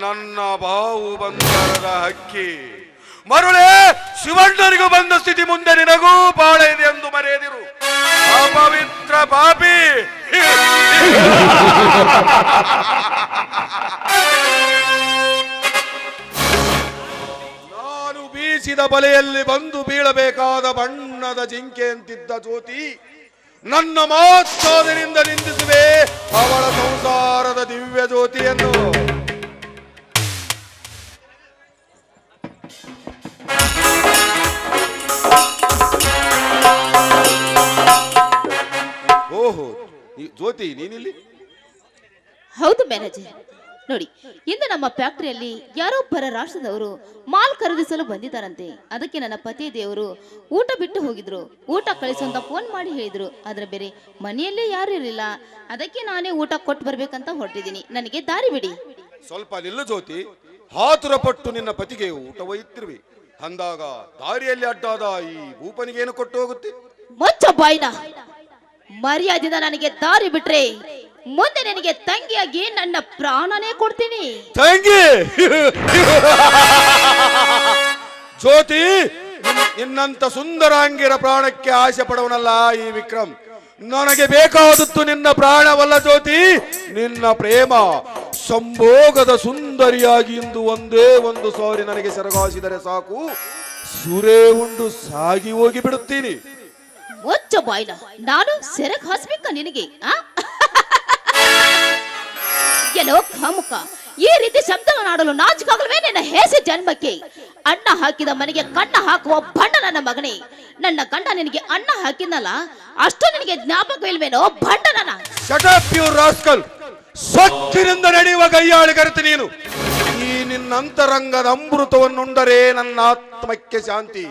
ನನ್ನ ಬಾವು ಬಂದರದ ಹಕ್ಕಿ. ಮರುಳೆ ಶಿವಣ್ಣನಿಗೂ ಬಂದ ಸ್ಥಿತಿ ಮುಂದೆ ನಿನಗೂ ಬಾಳ ಇದೆ ಎಂದು ಮರೆಯದಿರು, ಅಪವಿತ್ರ ಪಾಪಿ. ಬೀಸಿದ ಬಲೆಯಲ್ಲಿ ಬಂದು ಬೀಳಬೇಕಾದ ಬಣ್ಣದ ಜಿಂಕೆ ಅಂತಿದ್ದ ಜ್ಯೋತಿ ನನ್ನ ಮಾತಾದರಿಂದ ನಿಂದಿಸುವೆ ಅವಳ ಸಂಸಾರದ ದಿವ್ಯ ಜ್ಯೋತಿಯನ್ನು. ಓಹೋ ಜ್ಯೋತಿ, ನೀನಿಲ್ಲಿ? ಹೌದು ಮ್ಯಾನೇಜರ್. ನೋಡಿ, ಇಂದು ನಮ್ಮ ಫ್ಯಾಕ್ಟರಿಯಲ್ಲಿ ಯಾರೊಬ್ಬರ ರಾಷ್ಟ್ರದವರು ಮಾಲ್ ಖರೀದಿಸಲು ಬಂದಿದ್ದಾರಂತೆ. ಅದಕ್ಕೆ ನನ್ನ ಪತಿ ದೇವರು ಊಟ ಬಿಟ್ಟು ಹೋಗಿದ್ರು. ಊಟ ಕಳಿಸುವಂತ ಫೋನ್ ಮಾಡಿ ಹೇಳಿದ್ರು. ಆದ್ರೆ ಬೇರೆ ಮನೆಯಲ್ಲೇ ಯಾರು ಇರಲಿಲ್ಲ. ಅದಕ್ಕೆ ನಾನೇ ಊಟ ಕೊಟ್ಟು ಬರ್ಬೇಕಂತ ಹೊರಟಿದ್ದೀನಿ. ನನಗೆ ದಾರಿ ಬಿಡಿ. ಸ್ವಲ್ಪ ನಿಲ್ಲು ಜ್ಯೋತಿ. ಆತುರ ಪಟ್ಟು ನಿನ್ನ ಪತಿಗೆ ಊಟ ಒಯ್ತಿರುವಿ ಅಂದಾಗ ದಾರಿಯಲ್ಲಿ ಅಡ್ಡಾದ ಈ ಭೂಪನಿಗೇನು ಕೊಟ್ಟು ಹೋಗುತ್ತೆ? ಮುಚ್ಚ ಬಾಯ್ನ. ಮರ್ಯಾದಿಂದ ನನಗೆ ದಾರಿ ಬಿಟ್ರೆ ಮುಂದೆ ನನಗೆ ತಂಗಿಯಾಗಿ ನನ್ನ ಪ್ರಾಣನೇ ಕೊಡ್ತೀನಿ. ತಂಗಿ ಜ್ಯೋತಿ, ನಿನ್ನಂತ ಸುಂದರಾಂಗಿರ ಪ್ರಾಣಕ್ಕೆ ಆಸೆ ಪಡವನಲ್ಲ ಈ ವಿಕ್ರಮ್. ನನಗೆ ಬೇಕಾದದ್ದು ನಿನ್ನ ಪ್ರಾಣವಲ್ಲ ಜ್ಯೋತಿ, ನಿನ್ನ ಪ್ರೇಮ. ಸಂಭೋಗದ ಸುಂದರಿಯಾಗಿ ಇಂದು ಒಂದೇ ಒಂದು ಸಾರಿ ನನಗೆ ಸೆರಗಾಸಿದರೆ ಸಾಕು, ಸುರೇ ಉಂಡು ಸಾಗಿ ಹೋಗಿ ಬಿಡುತ್ತೀನಿ. ಮುಚ್ಚ ಬಾಯ್ನ. ನಾನು ಸೆರಗ್ ಹಾಸ್ಬೇಕ ನಿನಗೆ? ಎಲ್ಲೋ ಖಾಮುಕ ಈ ರೀತಿ ಶಬ್ದಗಳನ್ನಾಡಲು ನಾಚಿಕಾಗಲ್ವೇ ನಿನ್ನ ಹೇಸಿ ಜನ್ಮಕ್ಕೆ? ಅಣ್ಣ ಹಾಕಿದ ಮನೆಗೆ ಕಣ್ಣ ಹಾಕುವ ಬಣ್ಣ ನನ್ನ ಮಗನೇ. ನನ್ನ ಗಂಡ ನಿನಗೆ ಅಣ್ಣ ಹಾಕಿದ್ನಲ್ಲ, ಅಷ್ಟು ನಿನಗೆ ಜ್ಞಾಪಕವಿಲ್ವೇನೋ ಭಂಡನ? Shut up you rascal. ಸ್ವಚ್ಛನಿಂದ ನಡೆಯುವ ಕೈಯಾಳಿಗರ್ತಿ ನೀನು. ಈ ನಿನ್ನ ಅಂತರಂಗದ ಅಮೃತವನ್ನುಂಡರೆ ನನ್ನ ಆತ್ಮಕ್ಕೆ ಶಾಂತಿ.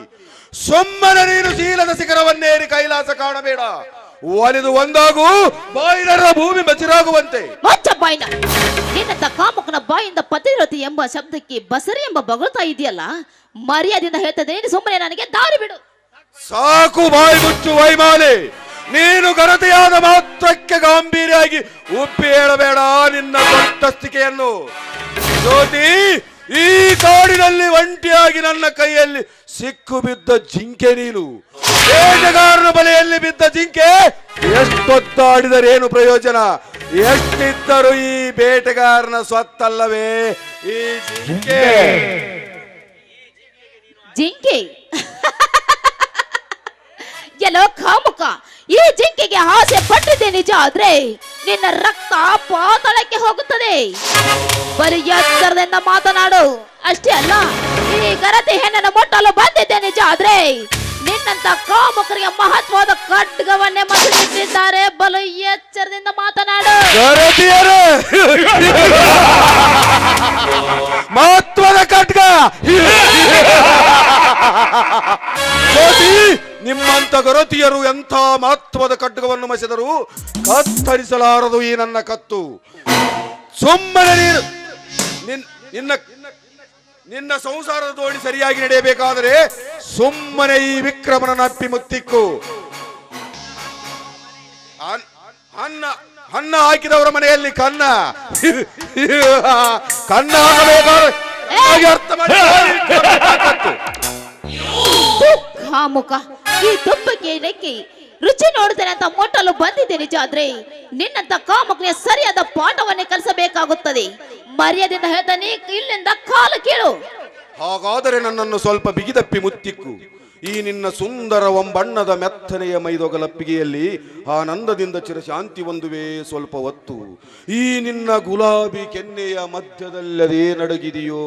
ಸುಮ್ಮನೆ ನೀನು ಶೀಲದ ಶಿಖರವನ್ನೇರಿ ಕೈಲಾಸ ಕಾಣಬೇಡ. ಒಲಿದು ಒಂದಾಗೂ ಬಾಯಿನ ಭೂಮಿ ಬಚಿರಾಗುವಂತೆ. ನಿನ್ನ ಕಾಮುಕನ ಬಾಯಿಂದ ಪತಿವ್ರತಿ ಎಂಬ ಶಬ್ದಕ್ಕೆ ಬಸರಿ ಎಂಬ ಬಗಳ್ತಾ ಇದೆಯಲ್ಲ, ಮರ್ಯಾದಿಂದ ಹೇಳ್ತದೆ. ಸುಮ್ಮನೆ ನನಗೆ ದಾರಿ ಬಿಡು. ಸಾಕು ಬಾಯಿ ಮುಚ್ಚು ವೈಮಾಲೆ. ನೀನು ಘನತೆಯಾದ ಮಾತ್ರಕ್ಕೆ ಗಾಂಭೀರ್ಯಾಗಿ ಉಪ್ಪಿ ಹೇಳಬೇಡ ನಿನ್ನ ದೊಡ್ಡಸ್ತಿಕೆಯನ್ನು. ಜ್ಯೋತಿ, ಈ ಕಾಡಿನಲ್ಲಿ ಒಂಟಿಯಾಗಿ ನನ್ನ ಕೈಯಲ್ಲಿ ಸಿಕ್ಕು ಬಿದ್ದ ಜಿಂಕೆ ನೀನು. ಬೇಟೆಗಾರನ ಬಲೆಯಲ್ಲಿ ಬಿದ್ದ ಜಿಂಕೆ ಎಷ್ಟೊತ್ತಾಡಿದರೇನು ಪ್ರಯೋಜನ? ಎಷ್ಟಿದ್ದರೂ ಈ ಬೇಟೆಗಾರನ ಸ್ವತ್ತಲ್ಲವೇ ಈ ಜಿಂಕೆ? ಜಿಂಕೆ ಎಲ್ಲೋ ಕಾಮುಕ, ಈ ಜಿಂಕೆಗೆ ಆಸೆ ಪಟ್ಟಿದ್ದೆ ನಿಜ ಆದ್ರೆ ನಿನ್ನ ರಕ್ತ ಪಾತಾಳಕ್ಕೆ ಹೋಗುತ್ತದೆ. ಬರೀ ಎಚ್ಚರದಿಂದ ಮಾತನಾಡು. ಅಷ್ಟೇ ಅಲ್ಲ, ಈ ಗರತಿ ಹೆಣ್ಣನ್ನು ಮುಟ್ಟಲು ಬಂದಿದ್ದೆ ನಿಜ ಆದ್ರೆ ನಿನ್ನಂತ ಕಾಮುಕರಿಗೆ ಮಹತ್ವದ ಖಡ್ಗವನ್ನೇ ಮಸಳಿಟ್ಟಿದ್ದಾರೆ. ಬಲು ಎಚ್ಚರದಿಂದ ಮಾತನಾಡು. ಮಹತ್ವದ ಖಡ್ಗ ನಿಮ್ಮಂತ ಗರತಿಯರು ಎಂಥ ಮಹತ್ವದ ಖಡ್ಗವನ್ನು ಮಸೆದರು ಕತ್ತರಿಸಲಾರದು ಈ ನನ್ನ ಕತ್ತು. ಸುಮ್ಮನೆ ನೀನು ನಿನ್ನ ಸಂಸಾರದ ದೋಣಿ ಸರಿಯಾಗಿ ನಡೆಯಬೇಕಾದರೆ ಸುಮ್ಮನೆ ಈ ವಿಕ್ರಮನ ಅಪ್ಪಿ ಮುತ್ತಿಕ್ಕು. ಅನ್ನ ಹಾಕಿದವರ ಮನೆಯಲ್ಲಿ ಕನ್ನ ಹಾಕಬೇಕಾದ್ರೆ ಅರ್ಥ ಮಾಡಿ. ಕಾಮುಕ, ಈ ತುಪ್ಪಕ್ಕೆ ನೆಕ್ಕಿ ರುಚಿ ನೋಡುತ್ತೇನೆ ಅಂತ ಮೊಟ್ಟಲು ಬಂದಿದ್ದೆ ನಿಜ ಆದ್ರೆ ನಿನ್ನಂತ ಕಾಮುಕನಿಗೆ ಸರಿಯಾದ ಪಾಠವನ್ನೇ ಕಲಿಸಬೇಕಾಗುತ್ತದೆ. ಮರ್ಯಾದೆಯಿಂದ ಹೇಳ್ತಾನೆ, ಇಲ್ಲಿಂದ ಕಾಲು ಕೀಳು. ಹಾಗಾದರೆ ನನ್ನನ್ನು ಸ್ವಲ್ಪ ಬಿಗಿದಪ್ಪಿ ಮುತ್ತಿಕ್ಕು. ಈ ನಿನ್ನ ಸುಂದರ ಒಂಬಣ್ಣದ ಮೆತ್ತನೆಯ ಮೈದೊಗಲಪ್ಪಿಗೆಯಲ್ಲಿ ಆನಂದದಿಂದ ಚಿರಶಾಂತಿ ಹೊಂದುವೆ ಸ್ವಲ್ಪ ಹೊತ್ತು. ಈ ನಿನ್ನ ಗುಲಾಬಿ ಕೆನ್ನೆಯ ಮಧ್ಯದಲ್ಲದೇ ನಡಗಿದೆಯೋ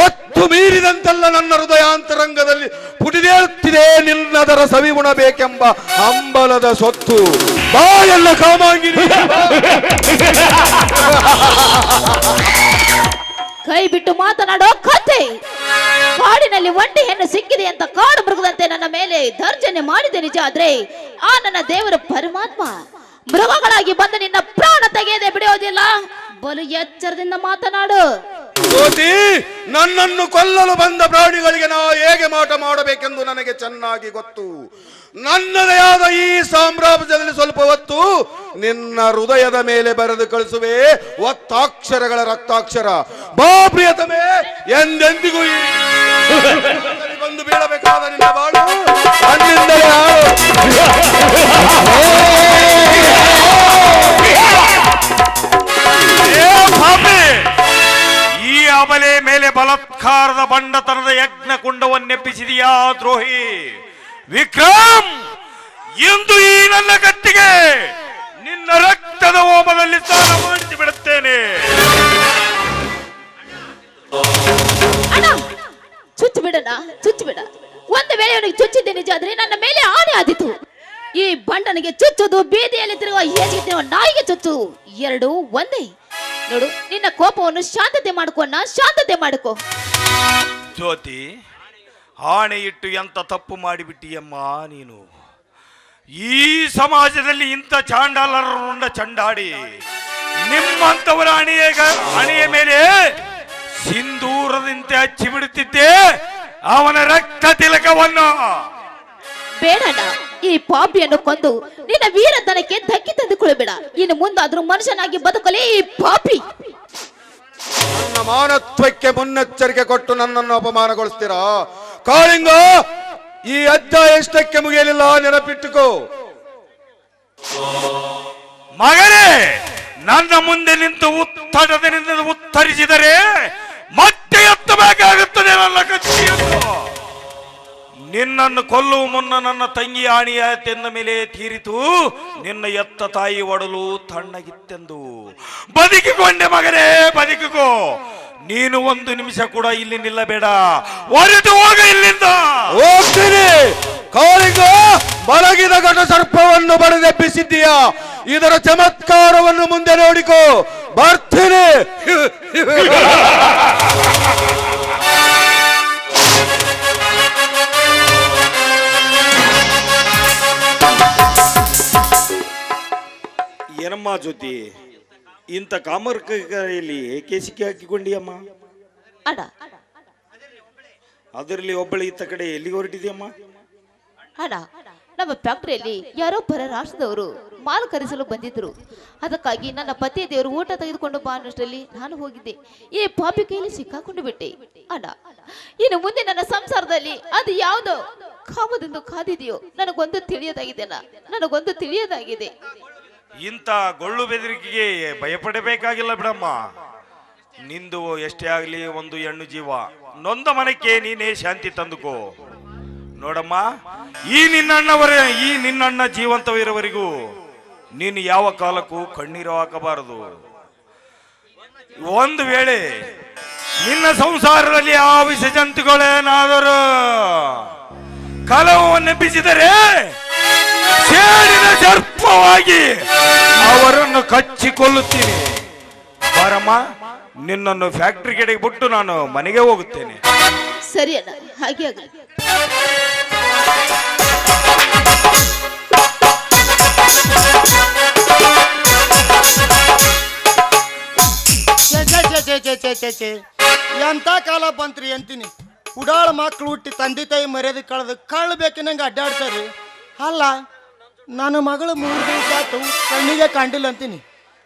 ಒತ್ತು ಮೀರಿದಂತೆಲ್ಲ ನನ್ನ ಹೃದಯಾಂತರಂಗದಲ್ಲಿ ಪುಟಿದೇಳುತ್ತಿದೆ ನಿನ್ನದರ ಸವಿ ಉಣಬೇಕೆಂಬ ಹಂಬಲದ ಸೊತ್ತು. ಬಾಯೆಲ್ಲ ಕಾಮಾಂಗಿರಿ. ಕೈ ಬಿಟ್ಟು ಮಾತನಾಡೋ ಕಥೆ. ಕಾಡಿನಲ್ಲಿ ಒಂಟಿ ಹೆಣ್ಣು ಸಿಕ್ಕಿದೆ ಅಂತ ಕಾಡು ಮೃಗದಂತೆ ನನ್ನ ಮೇಲೆ ದರ್ಜನೆ ಮಾಡಿದೆ ನಿಜ ಆದ್ರೆ ಆ ನನ್ನ ದೇವರ ಪರಮಾತ್ಮ ಮೃಗಗಳಾಗಿ ಬಂದು ನಿನ್ನ ಪ್ರಾಣ ತೆಗೆಯದೆ ಬಿಡೋದಿಲ್ಲ. ಬಲು ಎಚ್ಚರದಿಂದ ಮಾತನಾಡು. ಜ್ಯೋತಿ, ನನ್ನನ್ನು ಕೊಲ್ಲಲು ಬಂದ ಪ್ರಾಣಿಗಳಿಗೆ ನಾವು ಹೇಗೆ ಮಾಟ ಮಾಡಬೇಕೆಂದು ನನಗೆ ಚೆನ್ನಾಗಿ ಗೊತ್ತು. ನನ್ನದೇ ಆದ ಈ ಸಾಮ್ರಾಜ್ಯದಲ್ಲಿ ಸ್ವಲ್ಪ ಹೊತ್ತು ನಿನ್ನ ಹೃದಯದ ಮೇಲೆ ಬರೆದು ಕಳಿಸುವೆ ಒತ್ತಾಕ್ಷರಗಳ ರಕ್ತಾಕ್ಷರ. ಬಾ ಪ್ರಿಯತಮೆ, ಎಂದೆಂದಿಗೂ ಬಂದು ಬೀಳಬೇಕಾದ ನಿನ್ನ ಬಾಳು ಅಲ್ಲಿಂದಲೇ ಈ ಅಬಲೆ ಮೇಲೆ ಬಲಾತ್ಕಾರದ ಬಂಡತನದ ಯಜ್ಞ ಕುಂಡವನ್ನೆಬ್ಬಿಸಿದೆಯಾ ದ್ರೋಹಿ ವಿಕ್ರಮ್? ಇಂದು ಈ ನನ್ನ ಕತ್ತಿಗೆ ನಿನ್ನ ರಕ್ತದ ಹೋಮದಲ್ಲಿ ಸ್ನಾನ ಮಾಡಿಸಿ ಬಿಡುತ್ತೇನೆ. ಚುಚ್ಚು ಬಿಡಣ, ಚುಚ್ಚು ಬಿಡ. ಒಂದು ವೇಳೆ ಅವನಿಗೆ ಚುಚ್ಚಿದ್ದೆ ನಿಜ ಆದ್ರೆ ನನ್ನ ಮೇಲೆ ಆನೆ ಆದಿತು. ಈ ಬಂಡನಿಗೆ ಚುಚ್ಚುದು, ಬೀದಿಯಲ್ಲಿ ತಿರುಗುವ ಹೇಗೆ ತಿರುವ ನಾಯಿಗೆ ಚುಚ್ಚು, ಎರಡು ಒಂದೇ. ನೋಡು, ನಿನ್ನ ಕೋಪವನ್ನು ಶಾಂತತೆ ಮಾಡ್ಕೊನ್ನ, ಶಾಂತತೆ ಮಾಡ್ಕೋ. ಜ್ಯೋತಿ, ಆಣೆ ಇಟ್ಟು ಎಂತ ತಪ್ಪು ಮಾಡಿಬಿಟ್ಟಿಯಮ್ಮ ನೀನು. ಈ ಸಮಾಜದಲ್ಲಿ ಇಂಥ ಚಾಂಡಾಲರುಂಡ ಚಂಡಾಡಿ ನಿಮ್ಮಂತವರ ಹಣೆಯ ಮೇಲೆ ಸಿಂಧೂರದಂತೆ ಹಚ್ಚಿ ಬಿಡುತ್ತಿದ್ದೆ ಅವನ ರಕ್ತ ತಿಲಕವನ್ನು. ಬೇಡಣ್ಣ, ಈ ಪಾಪಿಯನ್ನು ಕೊಂದು ನಿನ್ನ ವೀರತನಕ್ಕೆ ಧಕ್ಕೆ ತಂದುಕೊಳ್ಳಬೇಡ. ಇನ್ನು ಮುಂದಾದ್ರೂ ಮನುಷ್ಯನಾಗಿ ಬದುಕಲೇ ಈ ಪಾಪಿ. ನನ್ನ ಮಾನತ್ವಕ್ಕೆ ಮುನ್ನೆಚ್ಚರಿಕೆ ಕೊಟ್ಟು ನನ್ನನ್ನು ಅಪಮಾನಗೊಳಿಸ್ತೀರಾ? ಕಾಳಿಂಗ, ಈ ಅಧ್ಯಾಯ ಎಷ್ಟಕ್ಕೆ ಮುಗಿಯಲಿಲ್ಲ, ನೆನಪಿಟ್ಟುಕೋ. ಮಗನೇ, ನನ್ನ ಮುಂದೆ ನಿಂತು ಉತ್ತಡದಿಂದ ಉತ್ತರಿಸಿದರೆ ಮತ್ತೆ ಎತ್ತಬೇಕಾಗುತ್ತದೆ ನನ್ನ ಕತ್ತಿಯನ್ನು. ನಿನ್ನನ್ನು ಕೊಲ್ಲುವ ಮುನ್ನ ನನ್ನ ತಂಗಿ ಆಣಿಯಾತೆಂದ ಮೇಲೆ ತೀರಿತು ನಿನ್ನ ಎತ್ತ ತಾಯಿ ಒಡಲು ತಣ್ಣಗಿತ್ತೆಂದು. ಬದುಕಿಕೊಂಡೆ ಮಗನೇ, ಬದುಕಿಕೋ. ನೀನು ಒಂದು ನಿಮಿಷ ಕೂಡ ಇಲ್ಲಿ ನಿಲ್ಲಬೇಡ, ಹೊರಟು ಹೋಗ ಇಲ್ಲಿಂದ. ಹೋಗ್ತೀನಿ. ಕಾಳಿಂಗ, ಮಲಗಿದ ಘಟ ಸರ್ಪವನ್ನು ಬಡಿದೆಬ್ಬಿಸಿದ್ದೀಯಾ? ಇದರ ಚಮತ್ಕಾರವನ್ನು ಮುಂದೆ ನೋಡಿಕೋ. ಬರ್ತೀನಿ. ಏನಮ್ಮ ಜ್ಯೋತಿ, ಇಂಥ ಕಾಮರ್ಕಲ್ಲಿ ಏಕೆ ಸಿಕ್ಕಿ ಹಾಕಿಕೊಂಡಿಯಮ್ಮ? ಅಡ ಅದರಲ್ಲಿ ಒಬ್ಬಳು ಇತ್ತ ಕಡೆ ಎಲ್ಲಿಗೆ ಹೊರಟಿದೆಯಮ್ಮ? ಅಡ ನಮ್ಮ ಫ್ಯಾಕ್ಟರಿಯಲ್ಲಿ ಯಾರೋ ಪರ ರಾಷ್ಟ್ರದವರು ಮಾಲ್ ಕರೆಸಲು ಬಂದಿದ್ರು. ಅದಕ್ಕಾಗಿ ನನ್ನ ಪತಿಯ ದೇವರು ಊಟ ತೆಗೆದುಕೊಂಡು ಬಾ ಅನ್ನಷ್ಟರಲ್ಲಿ ನಾನು ಹೋಗಿದ್ದೆ. ಈ ಪಾಪಿ ಕೈಯಲ್ಲಿ ಸಿಕ್ಕಾಕೊಂಡು ಬಿಟ್ಟೆ. ಅಡ ಇನ್ನು ಮುಂದೆ ನನ್ನ ಸಂಸಾರದಲ್ಲಿ ಅದು ಯಾವುದೋ ಕಾಮದಿಂದ ಕಾದಿದೆಯೋ ನನಗೊಂದು ತಿಳಿಯೋದಾಗಿದೆ, ನನಗೊಂದು ತಿಳಿಯೋದಾಗಿದೆ. ಇಂಥ ಗೊಳ್ಳು ಬೆದರಿಕೆಗೆ ಭಯಪಡಬೇಕಾಗಿಲ್ಲ ಬಿಡಮ್ಮ. ನಿಂದು ಎಷ್ಟೇ ಆಗಲಿ ಒಂದು ಹೆಣ್ಣು ಜೀವ. ನೊಂದ ಮನಕ್ಕೆ ನೀನೇ ಶಾಂತಿ ತಂದುಕೋ. ನೋಡಮ್ಮ, ಈ ನಿನ್ನಣ್ಣ ಜೀವಂತವಿರುವವರೆಗೂ ನೀನು ಯಾವ ಕಾಲಕ್ಕೂ ಕಣ್ಣೀರು ಹಾಕಬಾರದು. ಒಂದು ವೇಳೆ ನಿನ್ನ ಸಂಸಾರದಲ್ಲಿ ಆ ವಿಷ ಜಂತುಗಳೇನಾದರೂ ಕಲವನ್ನೆಬ್ಬಿಸಿದರೆ ಸೇರಿನ ಸರ್ಪವಾಗಿ ಅವರನ್ನು ಕಚ್ಚಿಕೊಳ್ಳುತ್ತೀನಿ. ಬಾರಮ್ಮ, ನಿನ್ನನ್ನು ಫ್ಯಾಕ್ಟರಿ ಕಡೆಗೆ ಬಿಟ್ಟು ನಾನು ಮನೆಗೆ ಹೋಗುತ್ತೇನೆ. ಸರಿ ಅಣ್ಣ, ಹಾಗೆ ಆಗಲಿ. ಎಂತ ಕಾಲ ಬಂತ್ರಿ ಅಂತೀನಿ. ಉಡಾಳ ಮಕ್ಕಳು ಹುಟ್ಟಿ ತಂದೆ ತಾಯಿ ಮರ್ಯಾದೆ ಕಳೆದು ಕಳ್ಳು ಬೇಕಿನಂಗೆ ಅಡ್ಡಾಡ್ತಾರೆ. ಅಲ್ಲ, ನನ್ನ ಮಗಳು 3 ದಿವಸ ಆಯ್ತು ಕಣ್ಣಿಗೆ ಕಂಡಿಲ್ಲ ಅಂತೀನಿ.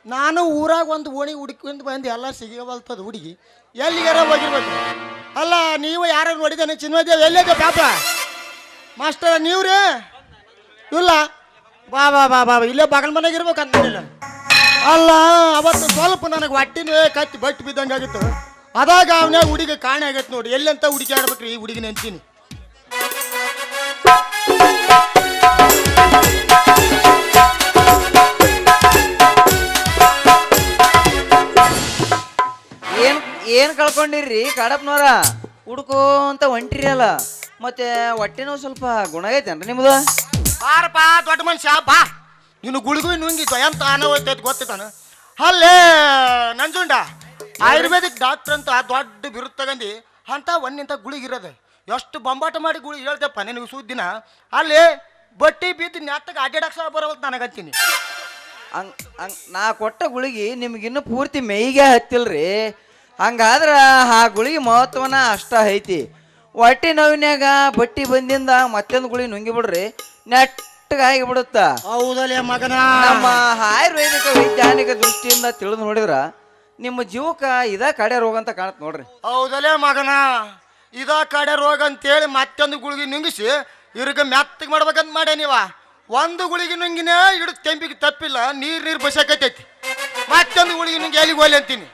ನಾನು ಊರಾಗ ಒಂದು ಓಣಿ ಹುಡುಕಿಂದು ಬಂದು ಎಲ್ಲ ಸಿಗವಲ್ತದ ಹುಡುಗಿ, ಎಲ್ಲಿಗಾರ ಹೋಗಿರ್ಬೇಕು. ಅಲ್ಲ, ನೀವು ಯಾರು ನೋಡಿದಾನೆ? ಚಿನ್ಮದೇವ್ ಎಲ್ಲಿದೆ ಪಾಪ? ಮಾಸ್ಟರ್ ನೀವ್ರಿ? ಇಲ್ಲ, ಬಾ ಬಾ ಬಾ ಬಾ ಇಲ್ಲೇ ಬಗಲ್ ಮನೆಗೆ ಇರ್ಬೇಕು ಅಂತಿಲ್ಲ. ಅಲ್ಲ, ಅವತ್ತು ಸ್ವಲ್ಪ ನನಗೆ ಹೊಟ್ಟಿನ ಕತ್ತಿ ಬಟ್ಟು ಬಿದ್ದಂಗೆ ಆಗಿತ್ತು. ಅದಾಗ ಅವನ್ಯಾಗ ಹುಡುಗಿ ಕಾಣೆ ಆಗೈತೆ ನೋಡಿ. ಎಲ್ಲಂತ ಹುಡುಗಿ ಆಡ್ಬೇಕ್ರಿ ಈ ಹುಡುಗಿನ ಅಂತೀನಿ. ಏನ್ ಕಳ್ಕೊಂಡಿರ್ರಿ ಕಾಡಪ್ಪನವ್ರ? ಹುಡುಕೋ ಅಂತ ಹೊಂಟಿರಿ ಅಲ್ಲ, ಮತ್ತೆ ಹೊಟ್ಟೆನೋ ಸ್ವಲ್ಪ ಗುಣ ಐತೇನ್ರಿ ನಿಮ್ದು? ಬಾರಪ್ಪ ದೊಡ್ಡ ಮನುಷ್ಯ ಬಾ. ನೀನು ಗುಳಿಗೂ ನುಂಗಿತ್ತು ಎಂತ ಅನವೈತೈತೆ ಗೊತ್ತಿತ್ತಾನ? ಅಲ್ಲೇ ನಂಜುಂಡ ಆಯುರ್ವೇದಿಕ್ ಡಾಕ್ಟರ್ ಅಂತ ದೊಡ್ಡ ಬಿರುದು ತಗಂದು ಅಂತ ಒಂದಿಂತ ಗುಳಿಗಿರೋದು. ಎಷ್ಟು ಬೊಂಬಾಟ ಮಾಡಿ ಗುಳಿ ಹೇಳ್ದಪ್ಪ ನಿನಗೆ ಸುದ್ದಿನ. ಅಲ್ಲಿ ಬಟ್ಟಿ ಬಿದ್ದು ನೆತ್ತಗೆ ಅಡ್ಡಾಡಕ್ ಸಹ ಬರೋವಲ್ತು ನನಗಂತೀನಿ. ನಾ ಕೊಟ್ಟ ಗುಳಿಗೆ ನಿಮ್ಗಿನ್ನೂ ಪೂರ್ತಿ ಮೈಗೆ ಹತ್ತಿಲ್ರಿ. ಹಂಗಾದ್ರ ಆ ಗುಳಿಗೆ ಮಹತ್ವನ ಅಷ್ಟ ಐತಿ. ಹೊಟ್ಟೆ ನೋವಿನ್ಯಾಗ ಬಟ್ಟಿ ಬಂದಿಂದ ಮತ್ತೊಂದು ಗುಳಿ ನುಂಗಿ ಬಿಡ್ರಿ, ನೆಟ್ಟಗಾಗಿ ಬಿಡುತ್ತ. ಹೌದಲ್ಲೇ ಮಗನ, ನಮ್ಮ ಆಯುರ್ವೇದಿಕ ವೈಜ್ಞಾನಿಕ ದೃಷ್ಟಿಯಿಂದ ತಿಳಿದು ನೋಡಿದ್ರ ನಿಮ್ಮ ಜೀವಕ್ಕ ಇದ ಕಡೆ ರೋಗ ಅಂತ ಕಾಣತ್ ನೋಡ್ರಿ. ಹೌದಲ್ಲೇ ಮಗನ, ಇದ ಕಡೆ ರೋಗ ಅಂತೇಳಿ ಮತ್ತೊಂದು ಗುಳಿಗೆ ನುಂಗಿಸಿ ಇವ್ರಿಗೆ ಮೆತ್ತಗೆ ಮಾಡ್ಬೇಕಂತ ಮಾಡೇ ನೀವ. ಒಂದು ಗುಳಿಗೆ ನುಂಗಿನೇ ಹಿಡಿದು ಕೆಂಪಿಗೆ ತಪ್ಪಿಲ್ಲ, ನೀರು ಬಸಾಕೈತೈತಿ. ಮತ್ತೊಂದು ಗುಳಿಗೆ ನುಂಗಿ ಎಲ್ಲಿಗೆ ಹೋಗ್ಲಿ ಅಂತೀನಿ.